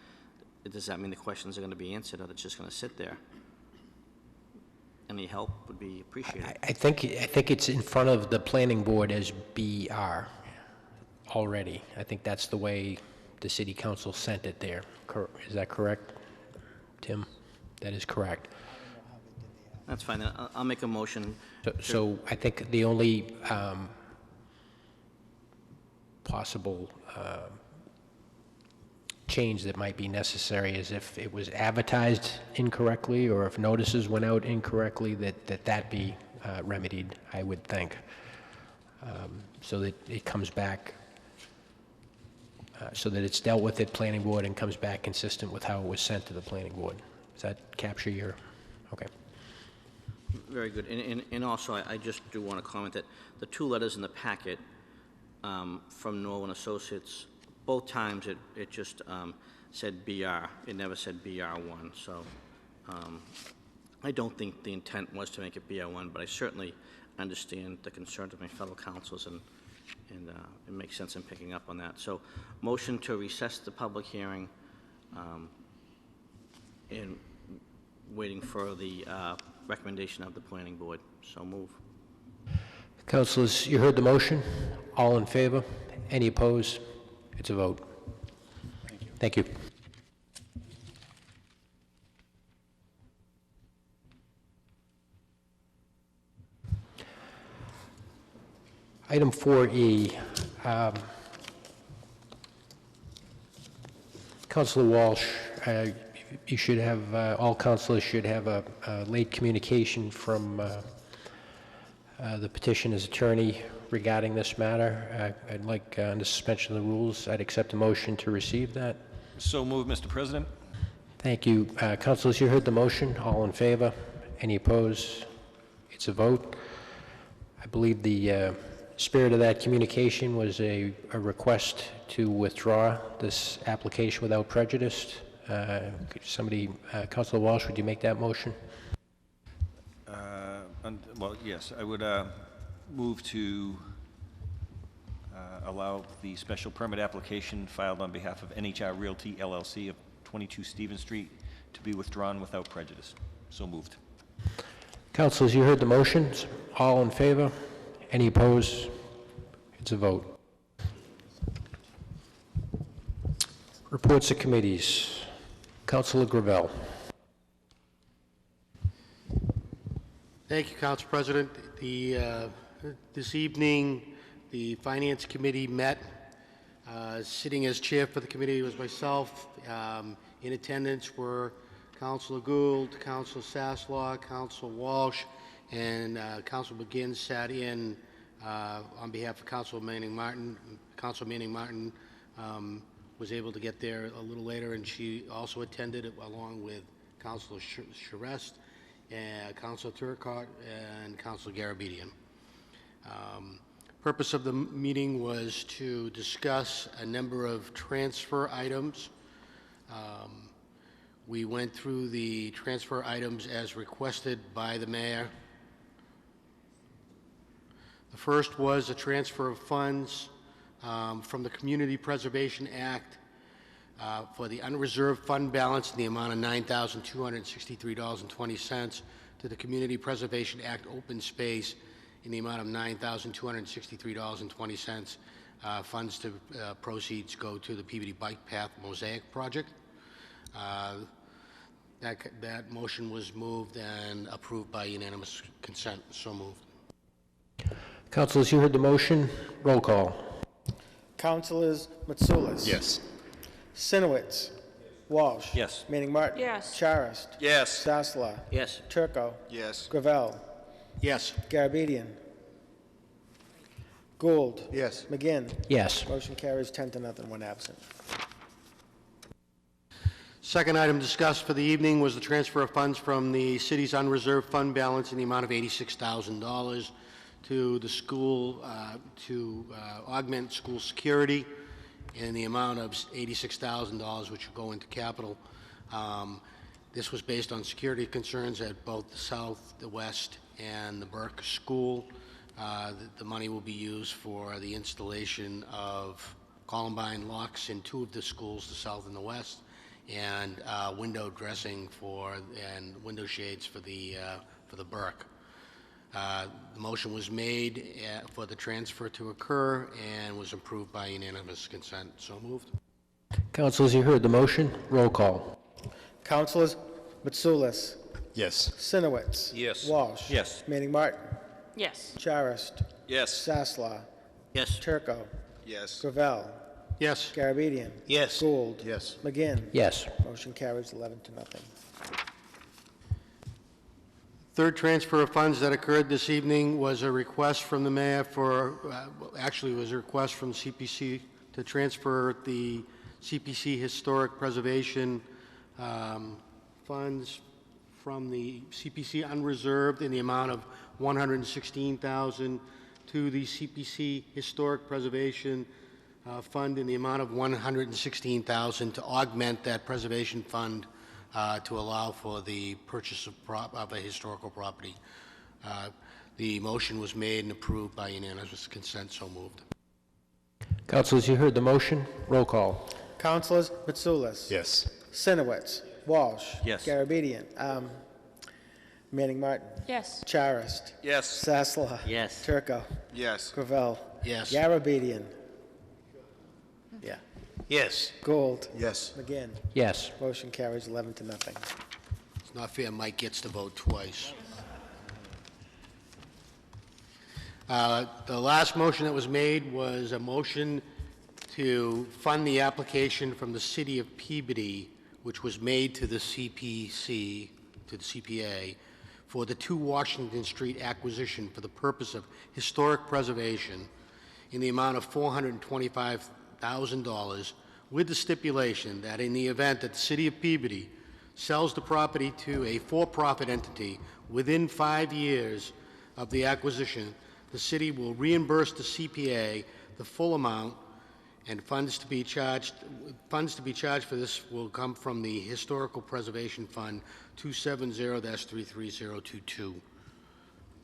does that mean the questions are going to be answered, or it's just going to sit there? Any help would be appreciated. I think it's in front of the planning board as BR already. I think that's the way the city council sent it there. Is that correct, Tim? That is correct. That's fine. Then I'll make a motion. So I think the only possible change that might be necessary is if it was advertised incorrectly or if notices went out incorrectly, that be remedied, I would think, so that it comes back, so that it's dealt with at planning board and comes back consistent with how it was sent to the planning board. Does that capture your, okay. Very good. And also, I just do want to comment that the two letters in the packet from Norwin Associates, both times it just said BR. It never said BR1. So I don't think the intent was to make it BR1, but I certainly understand the concerns of my fellow councils, and it makes sense in picking up on that. So motion to recess the public hearing and waiting for the recommendation of the planning board. So move. Councilors, you heard the motion. All in favor? Any opposed? It's a vote. Thank you. Item 4E. Councilor Walsh, you should have, all councilors should have a late communication from the petitioner's attorney regarding this matter. I'd like, under suspension of the rules, I'd accept a motion to receive that. So moved, Mr. President. Thank you. Councilors, you heard the motion. All in favor? Any opposed? It's a vote. I believe the spirit of that communication was a request to withdraw this application without prejudice. Could somebody, Councilor Walsh, would you make that motion? Well, yes, I would move to allow the special permit application filed on behalf of NHR Realty LLC of 22 Stevens Street to be withdrawn without prejudice. So moved. Councilors, you heard the motions. All in favor? Any opposed? It's a vote. Reports of committees. Councilor Gravel. Thank you, Council President. This evening, the Finance Committee met. Sitting as chair for the committee was myself. In attendance were Councilor Gould, Councilor Sasslaw, Councilor Walsh, and Councilor McGinn sat in on behalf of Councilor Manning Martin. Councilor Manning Martin was able to get there a little later, and she also attended it along with Councilor Charest, Councilor Turcott, and Councilor Garabedian. Purpose of the meeting was to discuss a number of transfer items. We went through the transfer items as requested by the mayor. The first was a transfer of funds from the Community Preservation Act for the unreserved fund balance in the amount of $9,263.20 to the Community Preservation Act open space in the amount of $9,263.20. Funds to proceeds go to the Peabody Bike Path Mosaic Project. That motion was moved and approved by unanimous consent. So moved. Councilors, you heard the motion. Roll call. Councilors Mitsoulas. Yes. Sinowitz. Walsh. Yes. Manning Martin. Yes. Charist. Yes. Sasla. Yes. Turco. Yes. Gravel. Yes. Garabedian. Gould. Yes. McGinn. Yes. Motion carries 10-0, one absent. Second item discussed for the evening was the transfer of funds from the city's unreserved fund balance in the amount of $86,000 to the school to augment school security in the amount of $86,000, which will go into capital. This was based on security concerns at both the South, the West, and the Burke School. The money will be used for the installation of Columbine locks in 2 of the schools, the South and the West, and window dressing and window shades for the Burke. The motion was made for the transfer to occur and was approved by unanimous consent. So moved. Councilors, you heard the motion. Roll call. Councilors Mitsoulas. Yes. Sinowitz. Yes. Walsh. Yes. Manning Martin. Yes. Charist. Yes. Sasla. Yes. Turco. Yes. Gravel. Yes. Garabedian. Yes. Gould. Yes. McGinn. Yes. Motion carries 11-0. Third transfer of funds that occurred this evening was a request from the mayor for, actually it was a request from CPC to transfer the CPC Historic Preservation funds from the CPC unreserved in the amount of $116,000 to the CPC Historic Preservation Fund in the amount of $116,000 to augment that preservation fund to allow for the purchase of a historical property. The motion was made and approved by unanimous consent. So moved. Councilors, you heard the motion. Roll call. Councilors Mitsoulas. Yes. Sinowitz. Walsh. Yes. Garabedian. Manning Martin. Yes. Charist. Yes. Sasla. Yes. Turco. Yes. Gravel. Yes. Garabedian. Yeah. Yes. Gould. Yes. McGinn. Yes. Motion carries 11-0. It's not fair Mike gets to vote twice. The last motion that was made was a motion to fund the application from the city of Peabody, which was made to the CPC, to the CPA, for the 2 Washington Street acquisition for the purpose of historic preservation in the amount of $425,000, with the stipulation that in the event that the city of Peabody sells the property to a for-profit entity within 5 years of the acquisition, the city will reimburse the CPA the full amount, and funds to be charged for this will come from the Historical Preservation Fund 270-33022.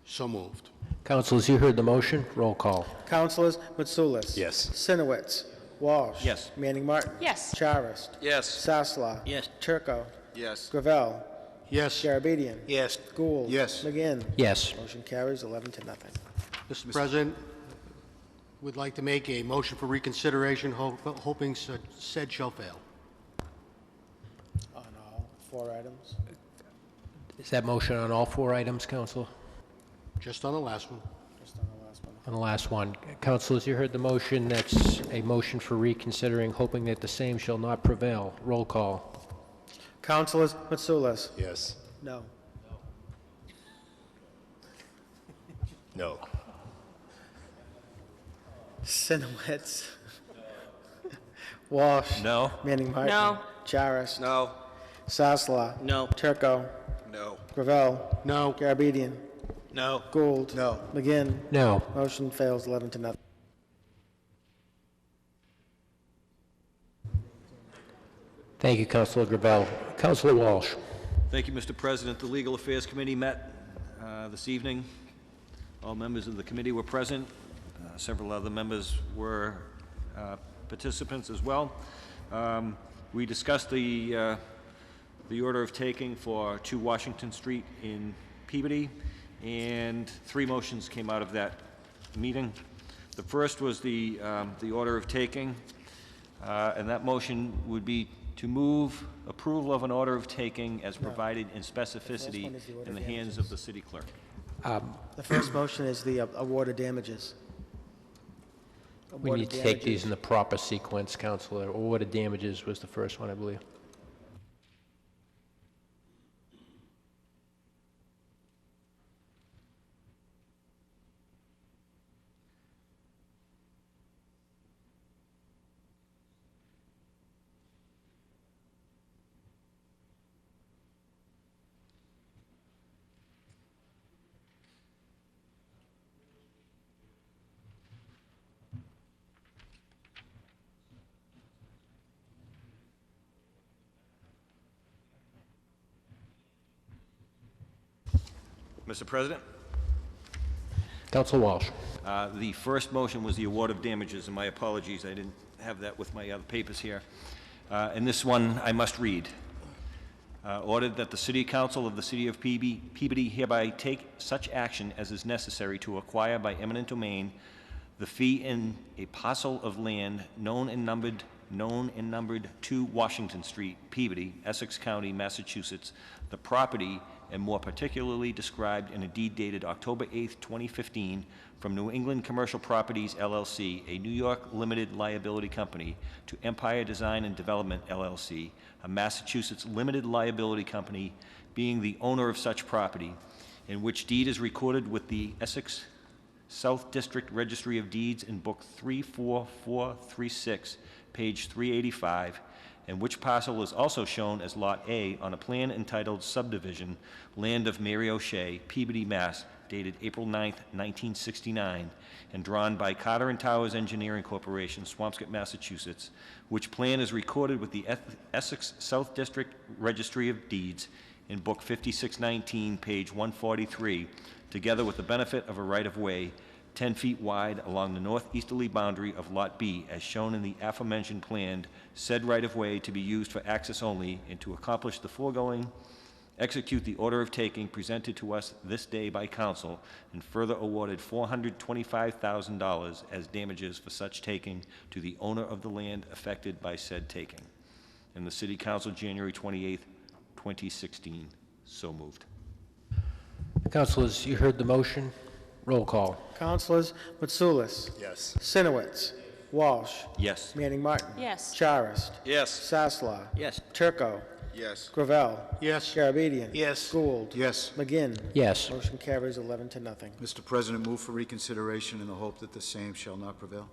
So moved. Councilors, you heard the motion. Roll call. Councilors Mitsoulas. Yes. Sinowitz. Walsh. Yes. Manning Martin. Yes. Charist. Yes. Sasla. Yes. Turco. Yes. Gravel. Yes. Garabedian. Yes. Gould. Yes. McGinn. Yes. Motion carries 11-0. Mr. President, would like to make a motion for reconsideration, hoping said shall fail. On all 4 items. Is that motion on all 4 items, Council? Just on the last one. Just on the last one. On the last one. Councilors, you heard the motion. That's a motion for reconsidering, hoping that the same shall not prevail. Roll call. Councilors Mitsoulas. Yes. No. No. Sinowitz. Walsh. No. Manning Martin. No. Charist. No. Sasla. No. Turco. No. Gravel. No. Garabedian. No. Gould. No. McGinn. No. Motion fails 11-0. Thank you, Councilor Gravel. Councilor Walsh. Thank you, Mr. President. The Legal Affairs Committee met this evening. All members of the committee were present. Several other members were participants as well. We discussed the order of taking for 2 Washington Street in Peabody, and 3 motions came out of that meeting. The first was the order of taking, and that motion would be to move approval of an order of taking as provided in specificity in the hands of the city clerk. The first motion is the award of damages. We need to take these in the proper sequence, Councilor. Award of damages was the first one, I believe. Mr. President? Councilor Walsh. The first motion was the award of damages, and my apologies, I didn't have that with my other papers here. And this one I must read. Ordered that the City Council of the City of Peabody hereby take such action as is necessary to acquire by eminent domain the fee in a parcel of land known and numbered 2 Washington Street, Peabody, Essex County, Massachusetts, the property, and more particularly described in a deed dated October 8, 2015, from New England Commercial Properties, LLC, a New York limited liability company, to Empire Design and Development, LLC, a Massachusetts limited liability company, being the owner of such property, in which deed is recorded with the Essex South District Registry of Deeds in Book 34436, page 385, and which parcel is also shown as Lot A on a plan entitled Subdivision, Land of Mary O'Shea, Peabody, Mass., dated April 9, 1969, and drawn by Carter and Towers Engineering Corporation, Swampscott, Massachusetts, which plan is recorded with the Essex South District Registry of Deeds in Book 5619, page 143, together with the benefit of a right-of-way 10 feet wide along the northeasterly boundary of Lot B, as shown in the aforementioned plan, said right-of-way to be used for access only, and to accomplish the foregoing, execute the order of taking presented to us this day by council, and further awarded $425,000 as damages for such taking to the owner of the land affected by said taking. And the City Council, January 28, 2016. So moved. Councilors, you heard the motion. Roll call. Councilors Mitsoulas. Yes. Sinowitz. Walsh. Yes. Manning Martin. Yes. Charist. Yes. Sasslaw. Yes. Turco. Yes. Gravel. Yes. Garabedian. Yes. Gould. Yes. McGinn. Yes. Motion carries 11-0. Mr. President, move for reconsideration in the hope that the same shall not prevail.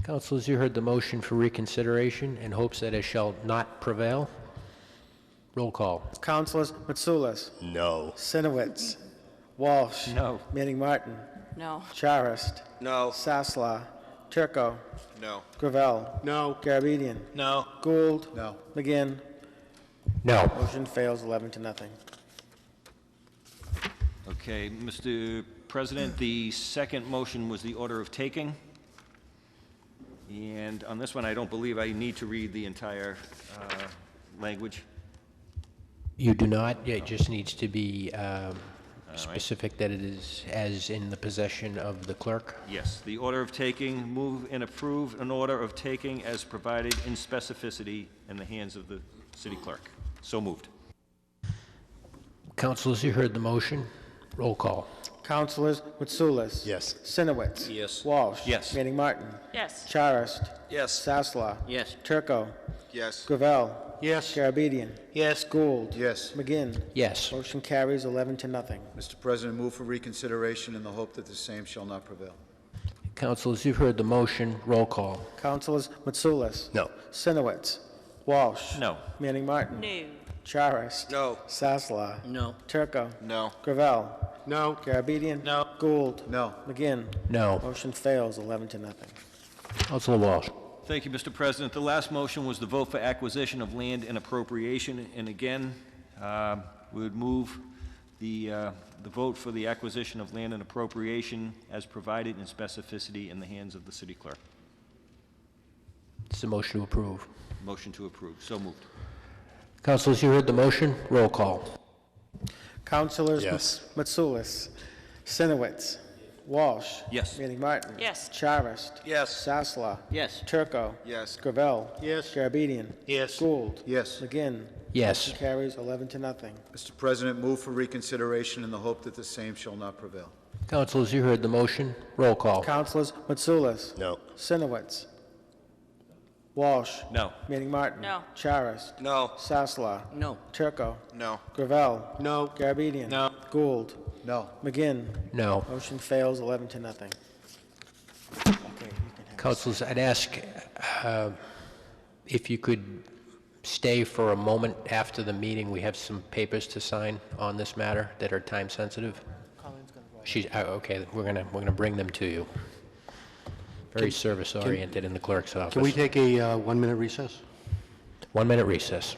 Councilors, you heard the motion for reconsideration in hopes that it shall not prevail. Roll call. Councilors Mitsoulas. No. Sinowitz. Walsh. No. Manning Martin. No. Charist. No. Sasslaw. Turco. No. Gravel. No. Garabedian. No. Gould. No. McGinn. No. Motion fails 11-0. Okay, Mr. President, the second motion was the order of taking. And on this one, I don't believe I need to read the entire language. You do not. It just needs to be specific that it is as in the possession of the clerk. Yes, the order of taking, move and approve an order of taking as provided in specificity in the hands of the city clerk. So moved. Councilors, you heard the motion. Roll call. Councilors Mitsoulas. Yes. Sinowitz. Yes. Walsh. Yes. Manning Martin. Yes. Charist. Yes. Sasslaw. Yes. Turco. Yes. Gravel. Yes. Garabedian. Yes. Gould. Yes. McGinn. Yes. Motion carries 11-0. Mr. President, move for reconsideration in the hope that the same shall not prevail. Councilors, you've heard the motion. Roll call. Councilors Mitsoulas. No. Sinowitz. Walsh. No. Manning Martin. No. Charist. No. Sasslaw. No. Turco. No. Gravel. No. Garabedian. No. Gould. No. McGinn. No. Motion fails 11-0. Councilor Walsh. Thank you, Mr. President. The last motion was the vote for acquisition of land and appropriation, and again, we would move the vote for the acquisition of land and appropriation as provided in specificity in the hands of the city clerk. It's a motion to approve. Motion to approve. So moved. Councilors, you heard the motion. Roll call. Councilors Yes. Mitsoulas, Sinowitz, Walsh. Yes. Manning Martin. Yes. Charist. Yes. Sasslaw. Yes. Turco. Yes. Gravel. Yes. Garabedian. Yes. Gould. Yes. McGinn. Yes. Motion carries 11-0. Mr. President, move for reconsideration in the hope that the same shall not prevail. Councilors, you heard the motion. Roll call. Councilors Mitsoulas. No. Sinowitz. Walsh. No. Manning Martin. No. Charist. No. Sasslaw. No. Turco. No. Gravel. No. Garabedian. No. Gould. No. McGinn. No. Motion fails 11-0. Okay, you can have. Councilors, I'd ask if you could stay for a moment after the meeting. We have some papers to sign on this matter that are time sensitive. She's okay. We're gonna bring them to you. Very service oriented in the clerk's office. Can we take a 1-minute recess? 1 minute recess.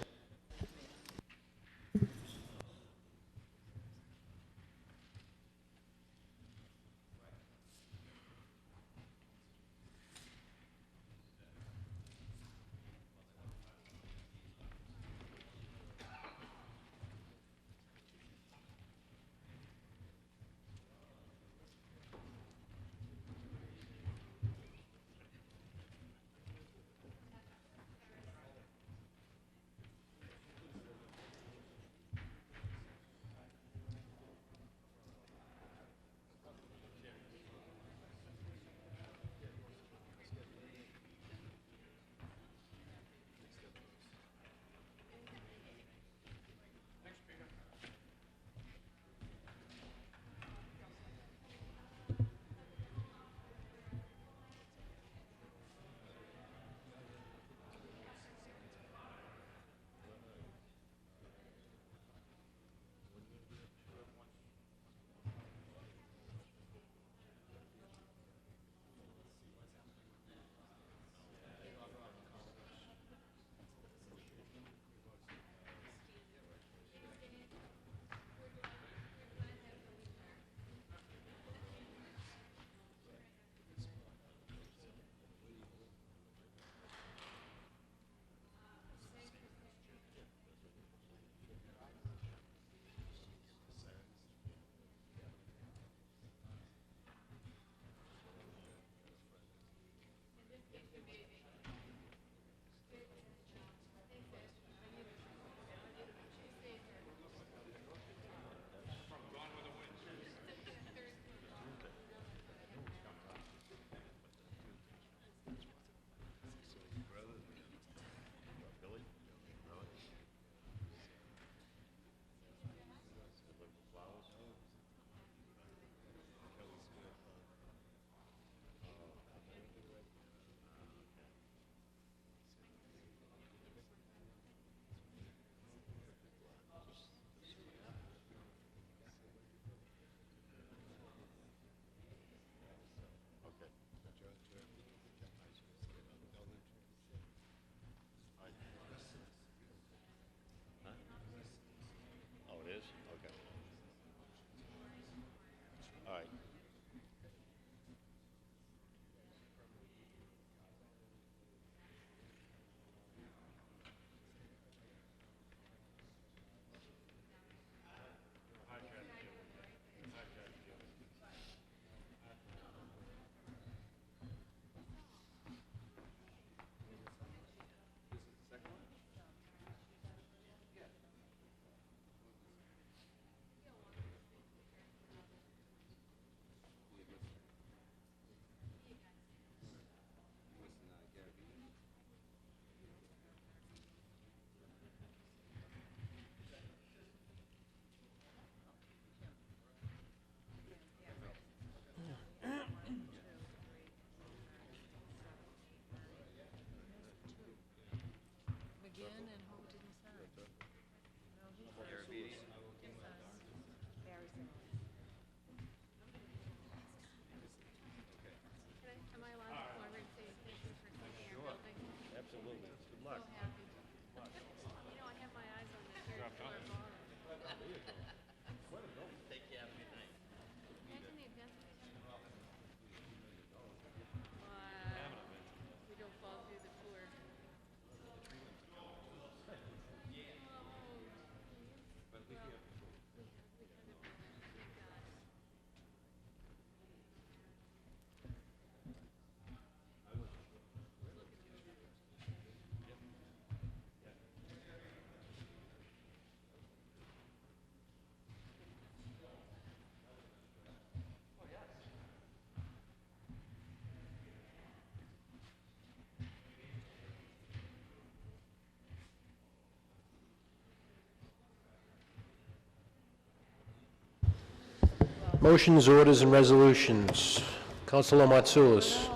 Motions, orders, and resolutions. Councilor Matsoulis.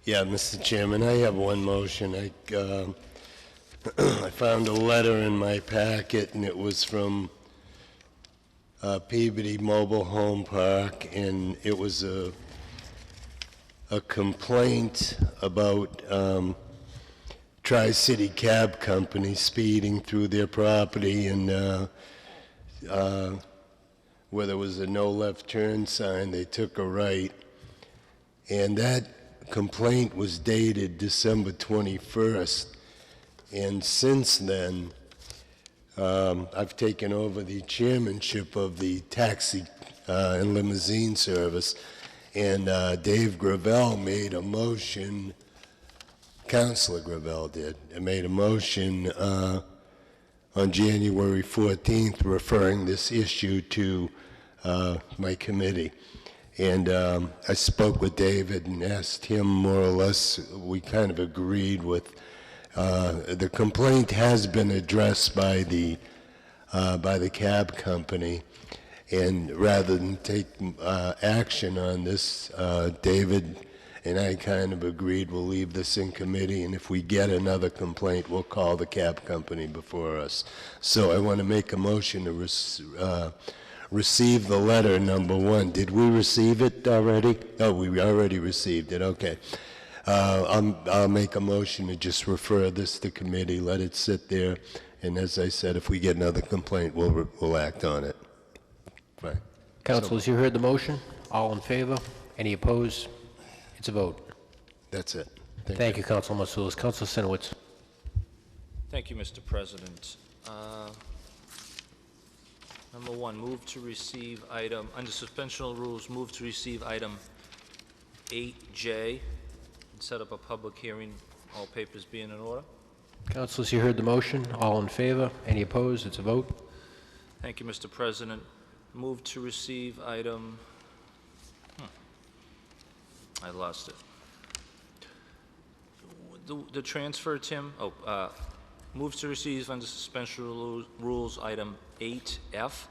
Yeah, Mr. Chairman, I have one motion. I found a letter in my packet, and it was from Peabody Mobile Home Park, and it was a complaint about Tri-City Cab Company speeding through their property, and where there was a no left turn sign, they took a right. And that complaint was dated December 21st. And since then, I've taken over the chairmanship of the taxi and limousine service. And Dave Gravel made a motion, Councilor Gravel did, made a motion on January 14th referring this issue to my committee. And I spoke with David and asked him more or less, we kind of agreed with, the complaint has been addressed by the cab company. And rather than take action on this, David and I kind of agreed we'll leave this in committee, and if we get another complaint, we'll call the cab company before us. So I want to make a motion to receive the letter, number one. Did we receive it already? Oh, we already received it, okay. I'll make a motion to just refer this to committee, let it sit there, and as I said, if we get another complaint, we'll act on it. Fine. Councilors, you heard the motion. All in favor? Any opposed? It's a vote. That's it. Thank you, Councilor Matsoulis. Councilor Sinowitz. Thank you, Mr. President. Number one, move to receive item, under suspension of rules, move to receive item 8J and set up a public hearing, all papers being in order. Councilors, you heard the motion. All in favor? Any opposed? It's a vote. Thank you, Mr. President. Move to receive item, I lost it. The transfer, Tim, moves to receive under suspension rules, item 8F.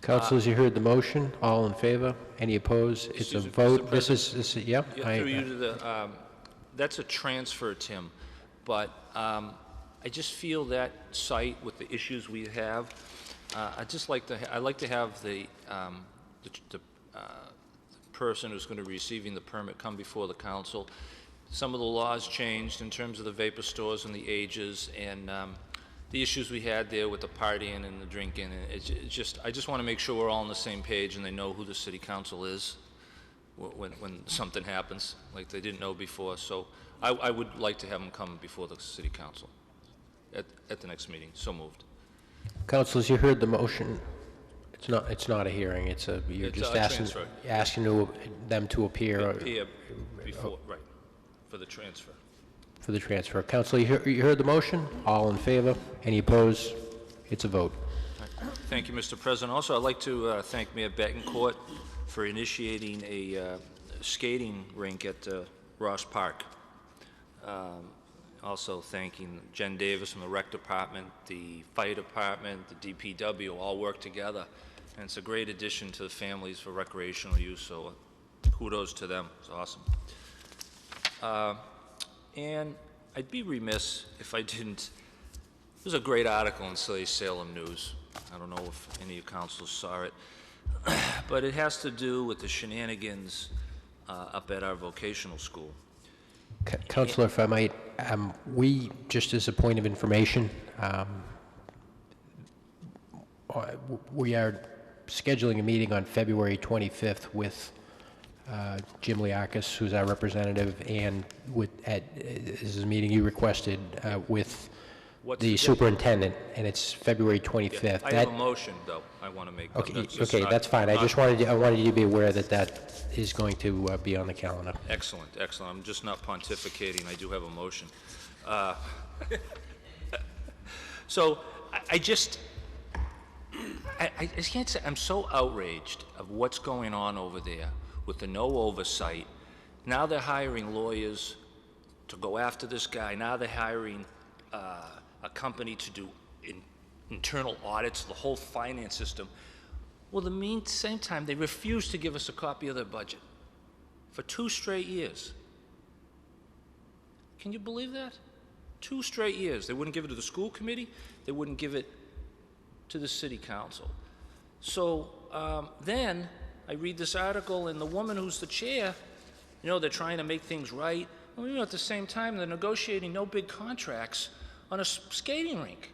Councilors, you heard the motion. All in favor? Any opposed? It's a vote. This is, yep. Yeah, through you to the, that's a transfer, Tim, but I just feel that site with the issues we have, I'd like to have the person who's going to be receiving the permit come before the council. Some of the laws changed in terms of the vapor stores and the ages, and the issues we had there with the partying and the drinking. And I just want to make sure we're all on the same page and they know who the city council is when something happens, like they didn't know before. So I would like to have them come before the city council at the next meeting. So moved. Councilors, you heard the motion. It's not a hearing. You're just asking them to appear. Appear before, right, for the transfer. For the transfer. Councilor, you heard the motion? All in favor? Any opposed? It's a vote. Thank you, Mr. President. Also, I'd like to thank Mayor Betancourt for initiating a skating rink at Ross Park. Also thanking Jen Davis from the Rec Department, the Fire Department, the DPW, all work together. And it's a great addition to the families for recreational use, so kudos to them. It's awesome. And I'd be remiss if I didn't. There's a great article in Salem News. I don't know if any of you councilors saw it, but it has to do with the shenanigans up at our vocational school. Councilor, if I might We, just as a point of information, we are scheduling a meeting on February 25th with Jim Liakis, who's our representative, and this is a meeting you requested with What's the the date? superintendent, and it's February 25th. I have a motion, though, I want to make. Okay, that's fine. I wanted you to be aware that that is going to be on the calendar. Excellent, excellent. I'm just not pontificating, I do have a motion. So, I just can't say, I'm so outraged of what's going on over there with the no oversight. Now they're hiring lawyers to go after this guy. Now they're hiring a company to do internal audits of the whole finance system. Well, same time, they refuse to give us a copy of their budget for 2 straight years. Can you believe that? 2 straight years. They wouldn't give it to the school committee. They wouldn't give it to the city council. So then I read this article, and the woman who's the chair, they're trying to make things right. Well, at the same time, they're negotiating no big contracts on a skating rink.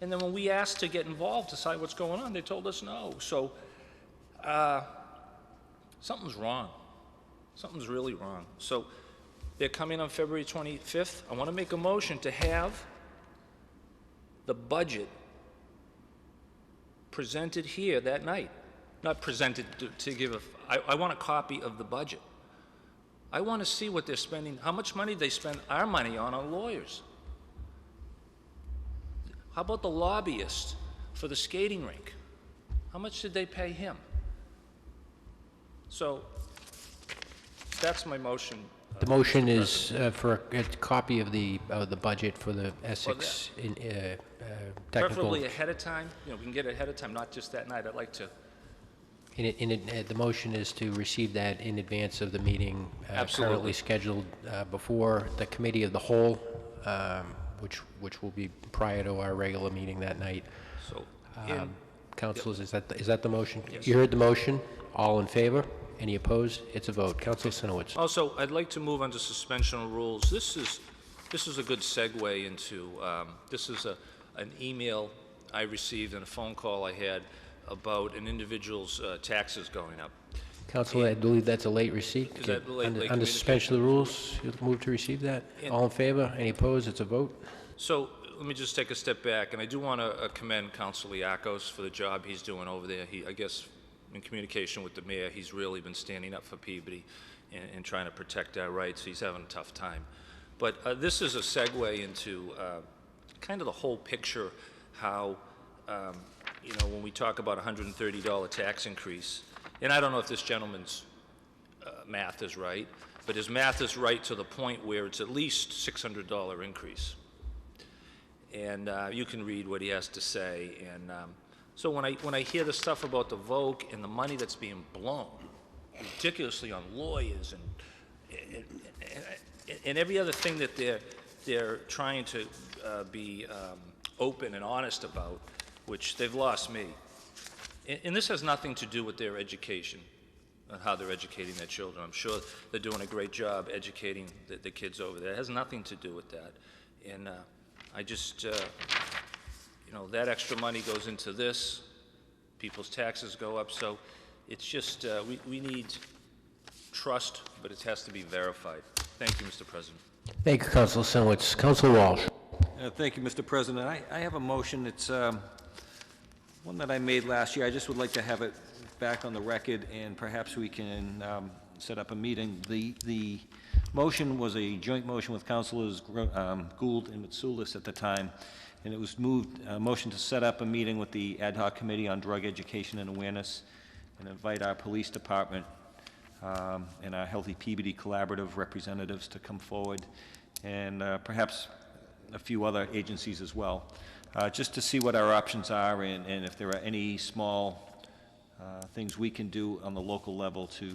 And then when we asked to get involved to decide what's going on, they told us no. So something's wrong. Something's really wrong. So they're coming on February 25th. I want to make a motion to have the budget presented here that night. Not presented to give I want a copy of the budget. I want to see what they're spending, how much money they spend our money on lawyers. How about the lobbyist for the skating rink? How much did they pay him? So that's my motion. The motion is for a copy of the budget for the Essex technical. Preferably ahead of time. We can get it ahead of time, not just that night. I'd like to. The motion is to receive that in advance of the meeting Absolutely. currently scheduled before the committee of the whole, which will be prior to our regular meeting that night. So, Councilors, is that the motion? Yes. You heard the motion. All in favor? Any opposed? It's a vote. Councilor Sinowitz. Also, I'd like to move on to suspension of rules. This is a good segue into, this is an email I received and a phone call I had about an individual's taxes going up. Councilor, I believe that's a late receipt. Is that late Under suspension of the rules, you'll move to receive that? All in favor? Any opposed? It's a vote. So let me just take a step back, and I do want to commend Councilor Liakos for the job he's doing over there. I guess, in communication with the mayor, he's really been standing up for Peabody and trying to protect our rights. He's having a tough time. But this is a segue into kind of the whole picture, how, when we talk about a $130 tax increase, and I don't know if this gentleman's math is right, but his math is right to the point where it's at least $600 increase. And you can read what he has to say. And so when I hear the stuff about the Vogue and the money that's being blown ridiculously on lawyers and every other thing that they're trying to be open and honest about, which they've lost me. And this has nothing to do with their education, how they're educating their children. I'm sure they're doing a great job educating the kids over there. It has nothing to do with that. And I just, that extra money goes into this. People's taxes go up. So it's just, we need trust, but it has to be verified. Thank you, Mr. President. Thank you, Councilor Sinowitz. Councilor Walsh. Thank you, Mr. President. I have a motion. It's one that I made last year. I just would like to have it back on the record, and perhaps we can set up a meeting. The motion was a joint motion with Councilors Gould and Mitsoulas at the time, and it was motion to set up a meeting with the Ad hoc Committee on Drug Education and Awareness and invite our police department and our Healthy Peabody Collaborative representatives to come forward, and perhaps a few other agencies as well, just to see what our options are and if there are any small things we can do on the local level to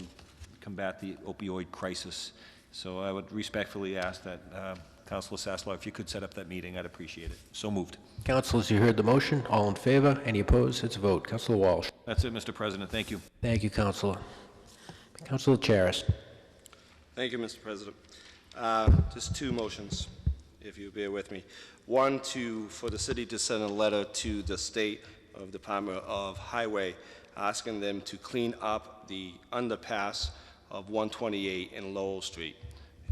combat the opioid crisis. So I would respectfully ask that, Councilor Sasslaw, if you could set up that meeting, I'd appreciate it. So moved. Councilors, you heard the motion. All in favor? Any opposed? It's a vote. Councilor Walsh. That's it, Mr. President. Thank you. Thank you, Councilor. Councilor Charis. Thank you, Mr. President. Just two motions, if you bear with me. One, for the city to send a letter to the State of Department of Highway asking them to clean up the underpass of 128 in Lowell Street.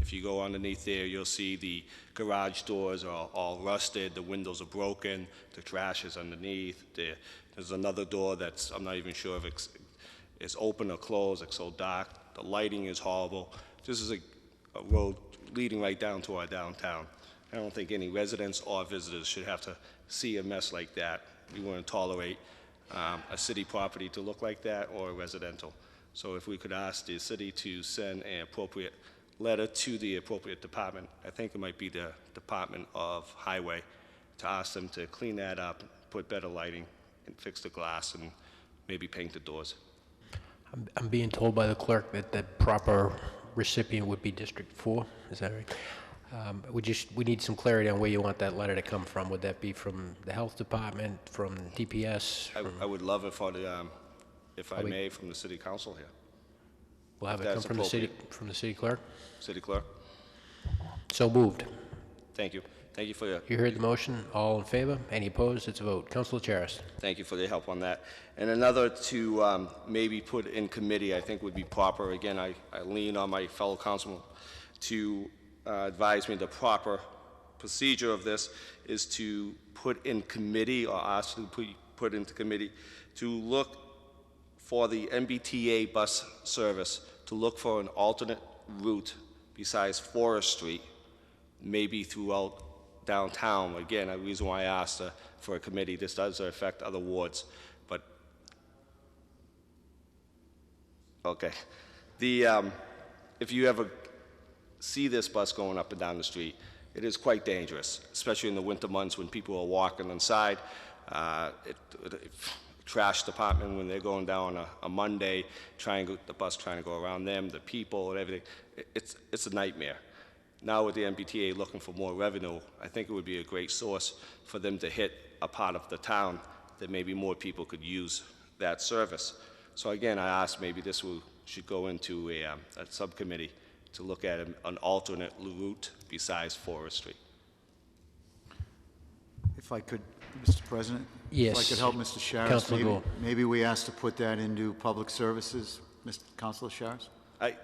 If you go underneath there, you'll see the garage doors are all rusted, the windows are broken, the trash is underneath. There's another door that's, I'm not even sure if it's open or closed, it's so dark. The lighting is horrible. This is a road leading right down to our downtown. I don't think any residents or visitors should have to see a mess like that. We wouldn't tolerate a city property to look like that or a residential. So if we could ask the city to send an appropriate letter to the appropriate department, I think it might be the Department of Highway, to ask them to clean that up, put better lighting, and fix the glass, and maybe paint the doors. I'm being told by the clerk that the proper recipient would be District 4, is that right? We need some clarity on where you want that letter to come from. Would that be from the Health Department, from DPS? I would love it for the, if I may, from the City Council here. We'll have If it come that's from the city clerk? City Clerk? So moved. Thank you. Thank you for your... You heard the motion. All in favor? Any opposed? It's a vote. Councilor Charis. Thank you for your help on that. And another to maybe put in committee, I think would be proper. Again, I lean on my fellow councilman to advise me the proper procedure of this is to put in committee, or ask to put into committee, to look for the MBTA bus service, to look for an alternate route besides Forest Street, maybe throughout downtown. Again, the reason why I asked for a committee, this does affect other wards, but, okay. If you ever see this bus going up and down the street, it is quite dangerous, especially in the winter months when people are walking inside. Trash department, when they're going down a Monday, the bus trying to go around them, the people and everything, it's a nightmare. Now with the MBTA looking for more revenue, I think it would be a great source for them to hit a part of the town that maybe more people could use that service. So again, I asked maybe this should go into a subcommittee to look at an alternate route besides Forest Street. If I could, Mr. President? Yes. If I could help Mr. Sharis, Councilor Gould. maybe we ask to put that into public services, Mr. Councilor Sharis?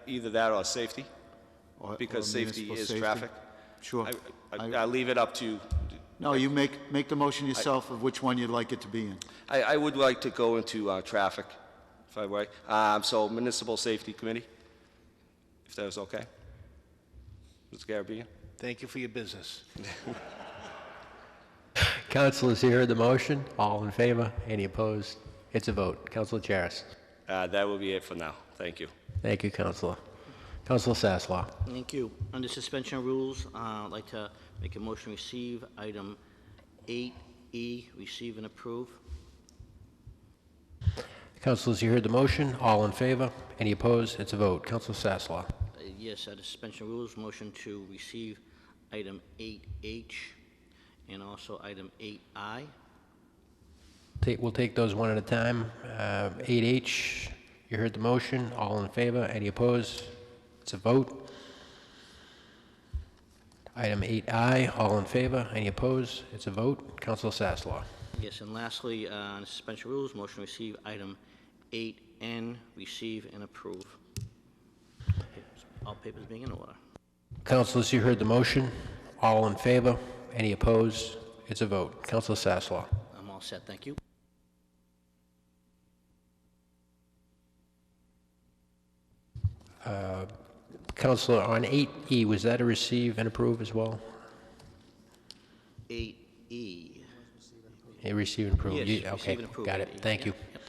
Either that or safety, because or safety municipal is safety? traffic. Sure. I leave it up to... No, you make the motion yourself of which one you'd like it to be in. I would like to go into traffic, if I may. So Municipal Safety Committee, if that was okay. Mr. Garabedian? Thank you for your business. Councilors, you heard the motion. All in favor? Any opposed? It's a vote. Councilor Charis. That will be it for now. Thank you. Thank you, Councilor. Councilor Sasslaw. Thank you. Under suspension of rules, I'd like to make a motion to receive item 8E, receive and approve. Councilors, you heard the motion. All in favor? Any opposed? It's a vote. Councilor Sasslaw. Yes, under suspension of rules, motion to receive item 8H and also item 8I. We'll take those one at a time. 8H, you heard the motion. All in favor? Any opposed? It's a vote. Item 8I, all in favor? Any opposed? It's a vote. Councilor Sasslaw. Yes, and lastly, on suspension of rules, motion to receive item 8N, receive and approve. All papers being in order. Councilors, you heard the motion. All in favor? Any opposed? It's a vote. Councilor Sasslaw. I'm all set, thank you. Councilor, on 8E, was that a receive and approve as well? 8E. A receive and approve? Yes, Okay, receive and approve, got it. 8E. Thank you. Yep.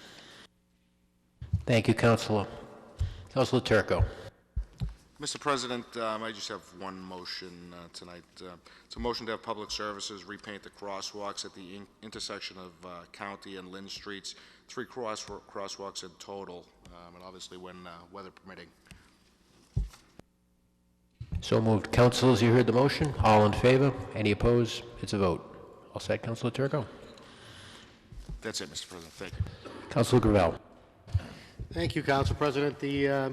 Thank you, Councilor. Councilor Turco. Mr. President, I just have one motion tonight. It's a motion to have Public Services repaint the crosswalks at the intersection of County and Lynn Streets, 3 crosswalks in total, and obviously when weather permitting. So moved. Councilors, you heard the motion. All in favor? Any opposed? It's a vote. All set, Councilor Turco. That's it, Mr. President. Thank you. Councilor Gravel. Thank you, Council President. The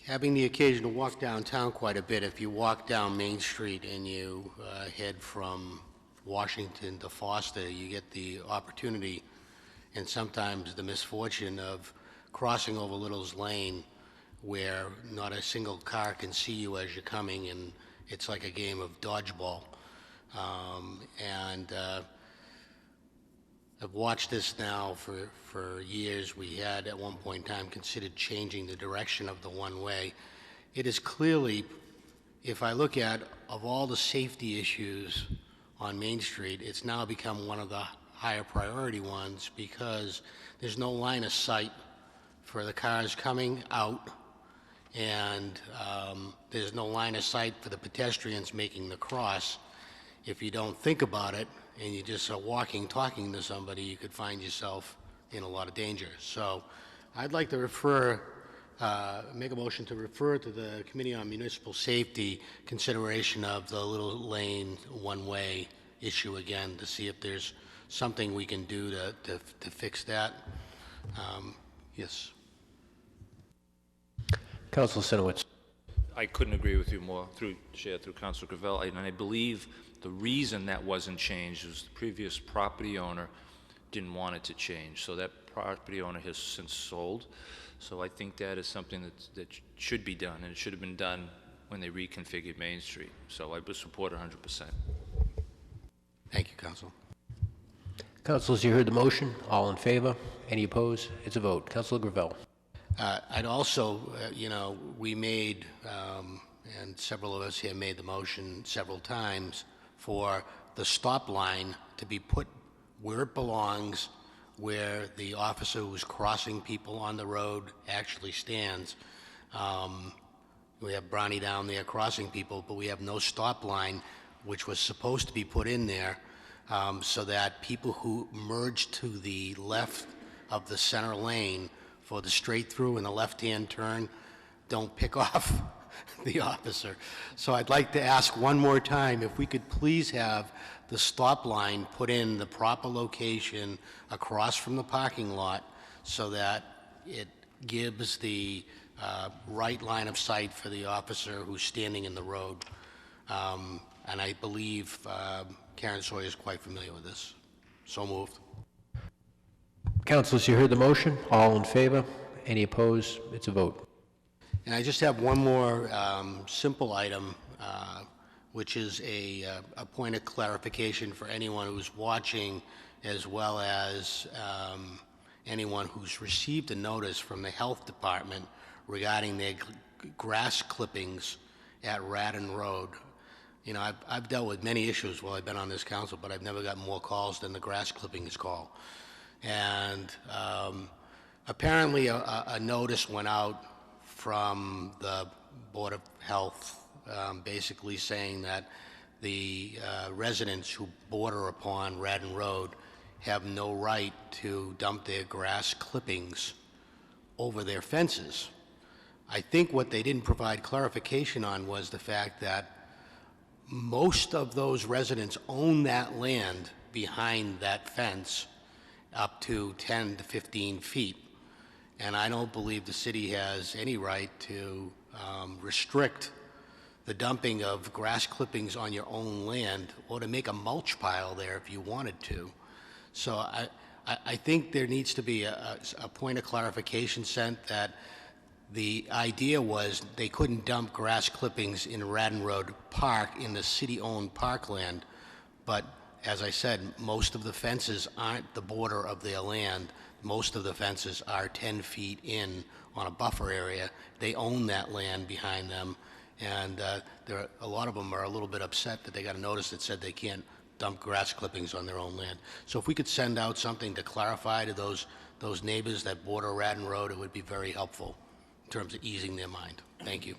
having the occasion to walk downtown quite a bit, if you walk down Main Street and you head from Washington to Foster, you get the opportunity and sometimes the misfortune of crossing over Little's Lane where not a single car can see you as you're coming, and it's like a game of dodgeball. I've watched this now for years. We had at one point in time considered changing the direction of the one-way. It is clearly, if I look at, of all the safety issues on Main Street, it's now become one of the higher priority ones because there's no line of sight for the cars coming out, and there's no line of sight for the pedestrians making the cross. If you don't think about it and you just are walking, talking to somebody, you could find yourself in a lot of danger. So I'd like to make a motion to refer to the Committee on Municipal Safety consideration of the Little Lane one-way issue again, to see if there's something we can do to fix that. Yes. Council Sinowitz. I couldn't agree with you more, through Councilor Gravel, and I believe the reason that wasn't changed was the previous property owner didn't want it to change, so that property owner has since sold. So I think that is something that should be done, and it should have been done when they reconfigured Main Street. So I would support 100%. Thank you, Council. Councilors, you heard the motion. All in favor? Any opposed? It's a vote. Councilor Gravel. I'd also, we made, and several of us here made the motion several times for the stop line to be put where it belongs, where the officer who's crossing people on the road actually stands. We have Brownie down there crossing people, but we have no stop line, which was supposed to be put in there, so that people who merge to the left of the center lane for the straight through and the left-hand turn don't pick off the officer. So I'd like to ask one more time if we could please have the stop line put in the proper location across from the parking lot so that it gives the right line of sight for the officer who's standing in the road. And I believe Karen Sawyer is quite familiar with this. So moved. Councilors, you heard the motion. All in favor? Any opposed? It's a vote. And I just have one more simple item, which is a point of clarification for anyone who's watching, as well as anyone who's received a notice from the Health Department regarding their grass clippings at Radden Road. I've dealt with many issues while I've been on this council, but I've never gotten more calls than the grass clippings call. And apparently a notice went out from the Board of Health basically saying that the residents who border upon Radden Road have no right to dump their grass clippings over their fences. I think what they didn't provide clarification on was the fact that most of those residents own that land behind that fence up to 10 to 15 feet. And I don't believe the city has any right to restrict the dumping of grass clippings on your own land or to make a mulch pile there if you wanted to. So I think there needs to be a point of clarification sent that the idea was they couldn't dump grass clippings in Radden Road Park in the city-owned parkland, but as I said, most of the fences aren't the border of their land. Most of the fences are 10 feet in on a buffer area. They own that land behind them, and a lot of them are a little bit upset that they got a notice that said they can't dump grass clippings on their own land. So if we could send out something to clarify to those neighbors that border Radden Road, it would be very helpful in terms of easing their mind. Thank you.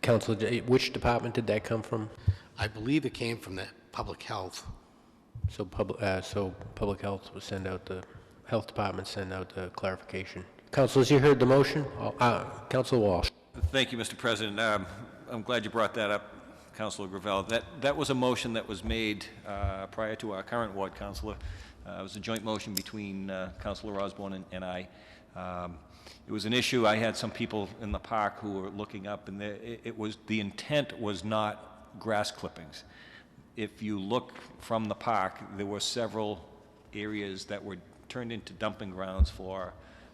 Councilor, which department did that come from? I believe it came from the Public Health. So Public Health will send out the Health Department send out the clarification. Councilors, you heard the motion. Councilor Walsh. Thank you, Mr. President. I'm glad you brought that up, Councilor Gravel. That was a motion that was made prior to our current ward councilor. It was a joint motion between Councilor Osborne and I It was an issue. I had some people in the park who were looking up, and the intent was not grass clippings. If you look from the park, there were several areas that were turned into dumping grounds for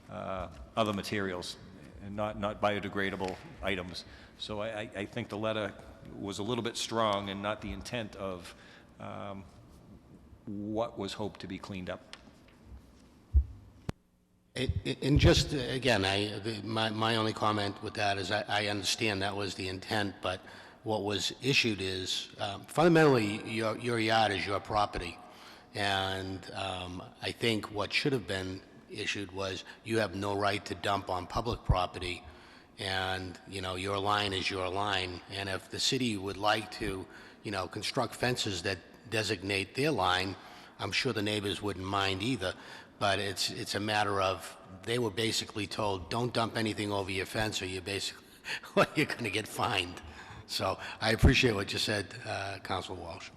other materials, and not biodegradable items. So I think the letter was a little bit strong and not the intent of what was hoped to be cleaned up. And just, again, my only comment with that is I understand that was the intent, but what was issued is, fundamentally, your yard is your property. And I think what should have been issued was you have no right to dump on public property, and, your line is your line. And if the city would like to, construct fences that designate their line, I'm sure the neighbors wouldn't mind either. But it's a matter of, they were basically told, don't dump anything over your fence or you're going to get fined. So I appreciate what you said, Councilor Walsh.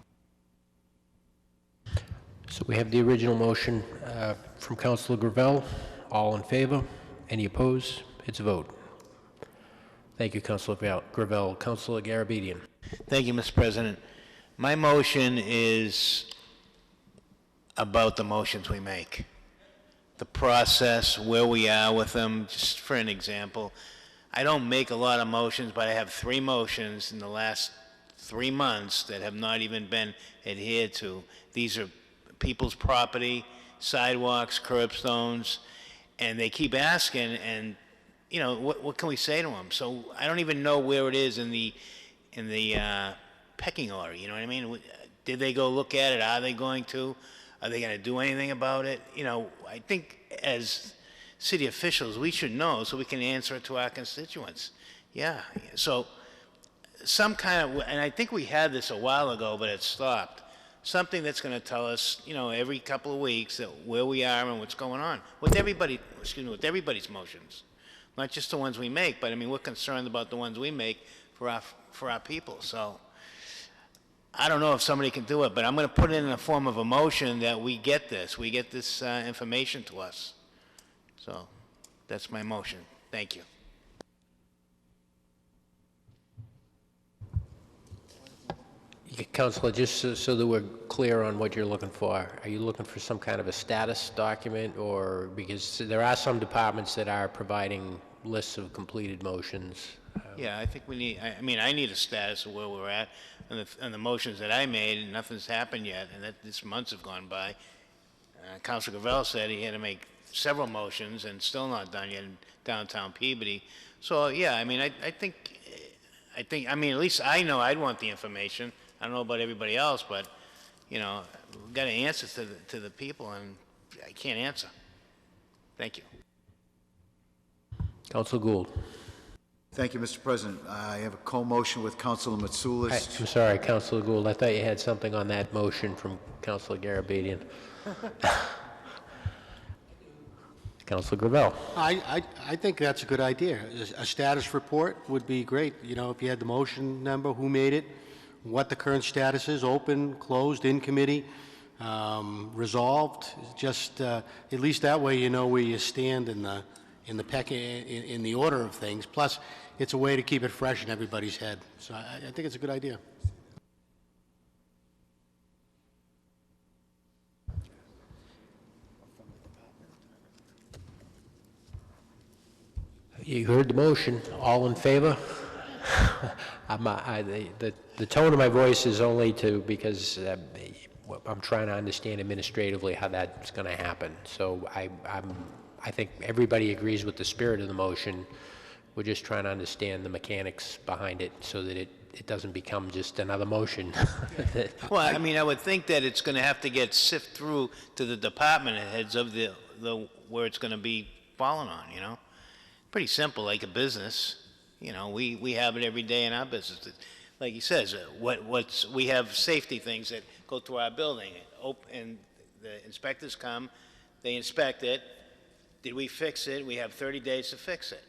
So we have the original motion from Councilor Gravel. All in favor? Any opposed? It's a vote. Thank you, Councilor Gravel. Councilor Garabedian. Thank you, Mr. President. My motion is about the motions we make. The process, where we are with them. Just for an example, I don't make a lot of motions, but I have 3 motions in the last 3 months that have not even been adhered to. These are people's property, sidewalks, curbstones, and they keep asking, and what can we say to them? So I don't even know where it is in the pecking order. You know what I mean? Did they go look at it? Are they going to? Are they going to do anything about it? I think as city officials, we should know so we can answer it to our constituents. Yeah. So some kind of, and I think we had this a while ago, but it stopped. Something that's going to tell us, every couple of weeks that where we are and what's going on with everybody's motions, not just the ones we make, but I mean, we're concerned about the ones we make for our people. So I don't know if somebody can do it, but I'm going to put it in the form of a motion that we get this information to us. So that's my motion. Thank you. Councilor, just so that we're clear on what you're looking for, are you looking for some kind of a status document, or because there are some departments that are providing lists of completed motions? Yeah, I think we need, I need a status of where we're at and the motions that I made, and nothing's happened yet, and this months have gone by. Councilor Gravel said he had to make several motions and still not done yet in downtown Peabody. So, yeah, I think, at least I know I'd want the information. I don't know about everybody else, but, we've got to answer to the people, and I can't answer. Thank you. Councilor Gould. Thank you, Mr. President. I have a co-motion with Councilor Matsoulis. I'm sorry, Councilor Gould. I thought you had something on that motion from Councilor Garabedian. Councilor Gravel. I think that's a good idea. A status report would be great. If you had the motion number, who made it, what the current status is, open, closed, in committee, resolved. Just at least that way you know where you stand in the order of things. Plus, it's a way to keep it fresh in everybody's head. So I think it's a good idea. You heard the motion. All in favor? The tone of my voice is only because I'm trying to understand administratively how that's going to happen. So I think everybody agrees with the spirit of the motion. We're just trying to understand the mechanics behind it so that it doesn't become just another motion. Well, I would think that it's going to have to get sifted through to the department heads of the where it's going to be falling on, Pretty simple, like a business. We have it every day in our business. Like he says, we have safety things that go through our building, and the inspectors come, they inspect it. Did we fix it? We have 30 days to fix it.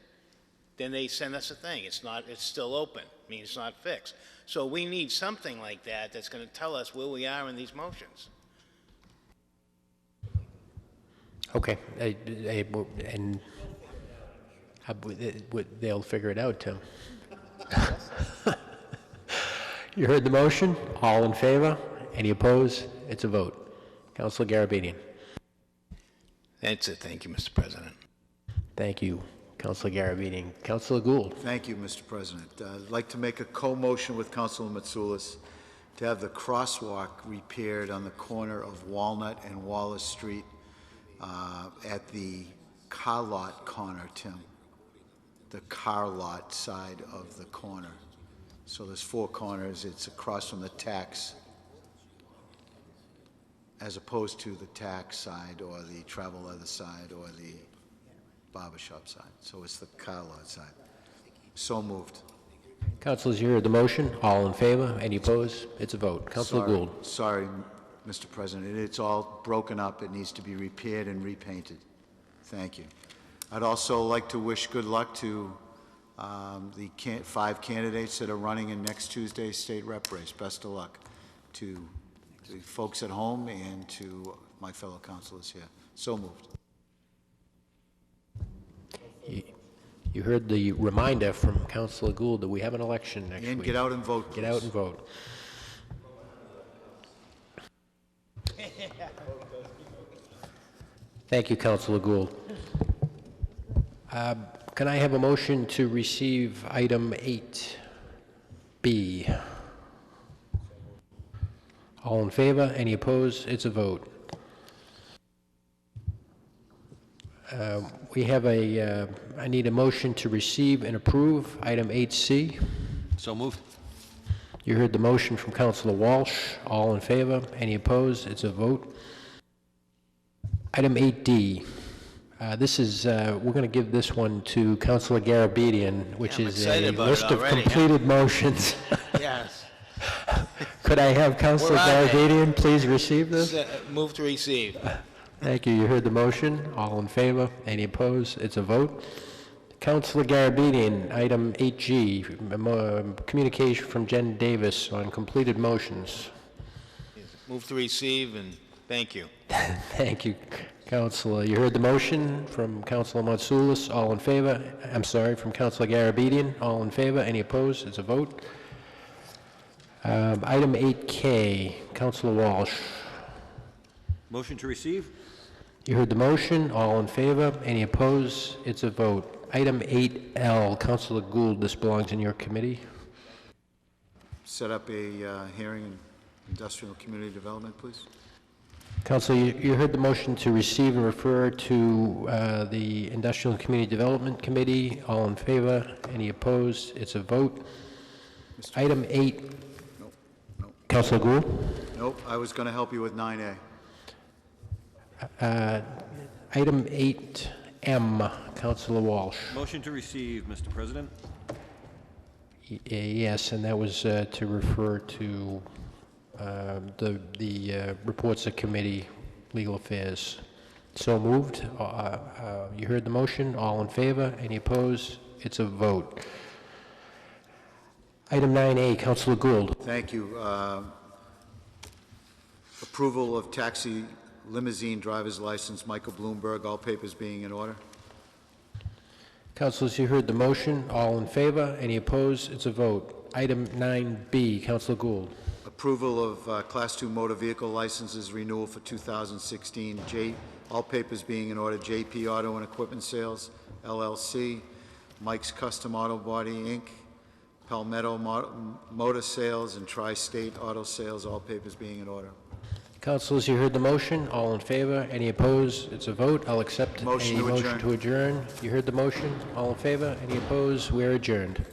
Then they send us a thing. It's still open. It's not fixed. So we need something like that that's going to tell us where we are in these motions. Okay, and they'll figure it out, Tim. You heard the motion? All in favor? Any opposed? It's a vote. Councilor Garabedian. That's it. Thank you, Mr. President. Thank you, Councilor Garabedian. Councilor Gould. Thank you, Mr. President. I'd like to make a co-motion with Councilor Mitsoulas to have the crosswalk repaired on the corner of Walnut and Wallace Street at the car lot corner, Tim. The car lot side of the corner. So there's 4 corners. It's across from the tax, as opposed to the tax side or the travel leather side or the barber shop side. So it's the car lot side. So moved. Councilors, you heard the motion. All in favor? Any opposed? It's a vote. Councilor Gould. Sorry, Mr. President. It's all broken up. It needs to be repaired and repainted. Thank you. I'd also like to wish good luck to the 5 candidates that are running in next Tuesday's state rep race. Best of luck to the folks at home and to my fellow councilors here. So moved. You heard the reminder from Councilor Gould that we have an election next week. And get out and vote, Get out and vote. Thank you, Councilor Gould. Can I have a motion to receive item 8B? All in favor? Any opposed? It's a vote. We have I need a motion to receive and approve item 8C. So moved. You heard the motion from Councilor Walsh. All in favor? Any opposed? It's a vote. Item 8D. This is, we're going to give this one to Councilor Garabedian, which is a list of completed motions. Yes. Could I have Councilor Garabedian please receive this? Move to receive. Thank you. You heard the motion. All in favor? Any opposed? It's a vote. Councilor Garabedian, item 8G, communication from Jen Davis on completed motions. Move to receive, and thank you. Thank you, Councilor. You heard the motion from Councilor Mitsoulas. All in favor? I'm sorry, from Councilor Garabedian. All in favor? Any opposed? It's a vote. Item 8K, Councilor Walsh. Motion to receive? You heard the motion. All in favor? Any opposed? It's a vote. Item 8L, Councilor Gould, this belongs in your committee. Set up a hearing in Industrial Community Development, please. Councilor, you heard the motion to receive and refer to the Industrial and Community Development Committee. All in favor? Any opposed? It's a vote. Item 8. Nope. Councilor Gould? Nope, I was going to help you with 9A. Item 8M, Councilor Walsh. Motion to receive, Mr. President. Yes, and that was to refer to the reports of committee, legal affairs. So moved. You heard the motion. All in favor? Any opposed? It's a vote. Item 9A, Councilor Gould. Thank you. Approval of taxi limousine driver's license, Michael Bloomberg, all papers being in order. Councilors, you heard the motion. All in favor? Any opposed? It's a vote. Item 9B, Councilor Gould. Approval of Class 2 motor vehicle licenses renewal for 2016. All papers being in order. JP Auto and Equipment Sales, LLC. Mike's Custom Auto Body, Inc. Palmetto Motor Sales and Tri-State Auto Sales, all papers being in order. Councilors, you heard the motion. All in favor? Any opposed? It's a vote. I'll accept a motion to adjourn. You heard the motion. All in favor? Any opposed? We're adjourned.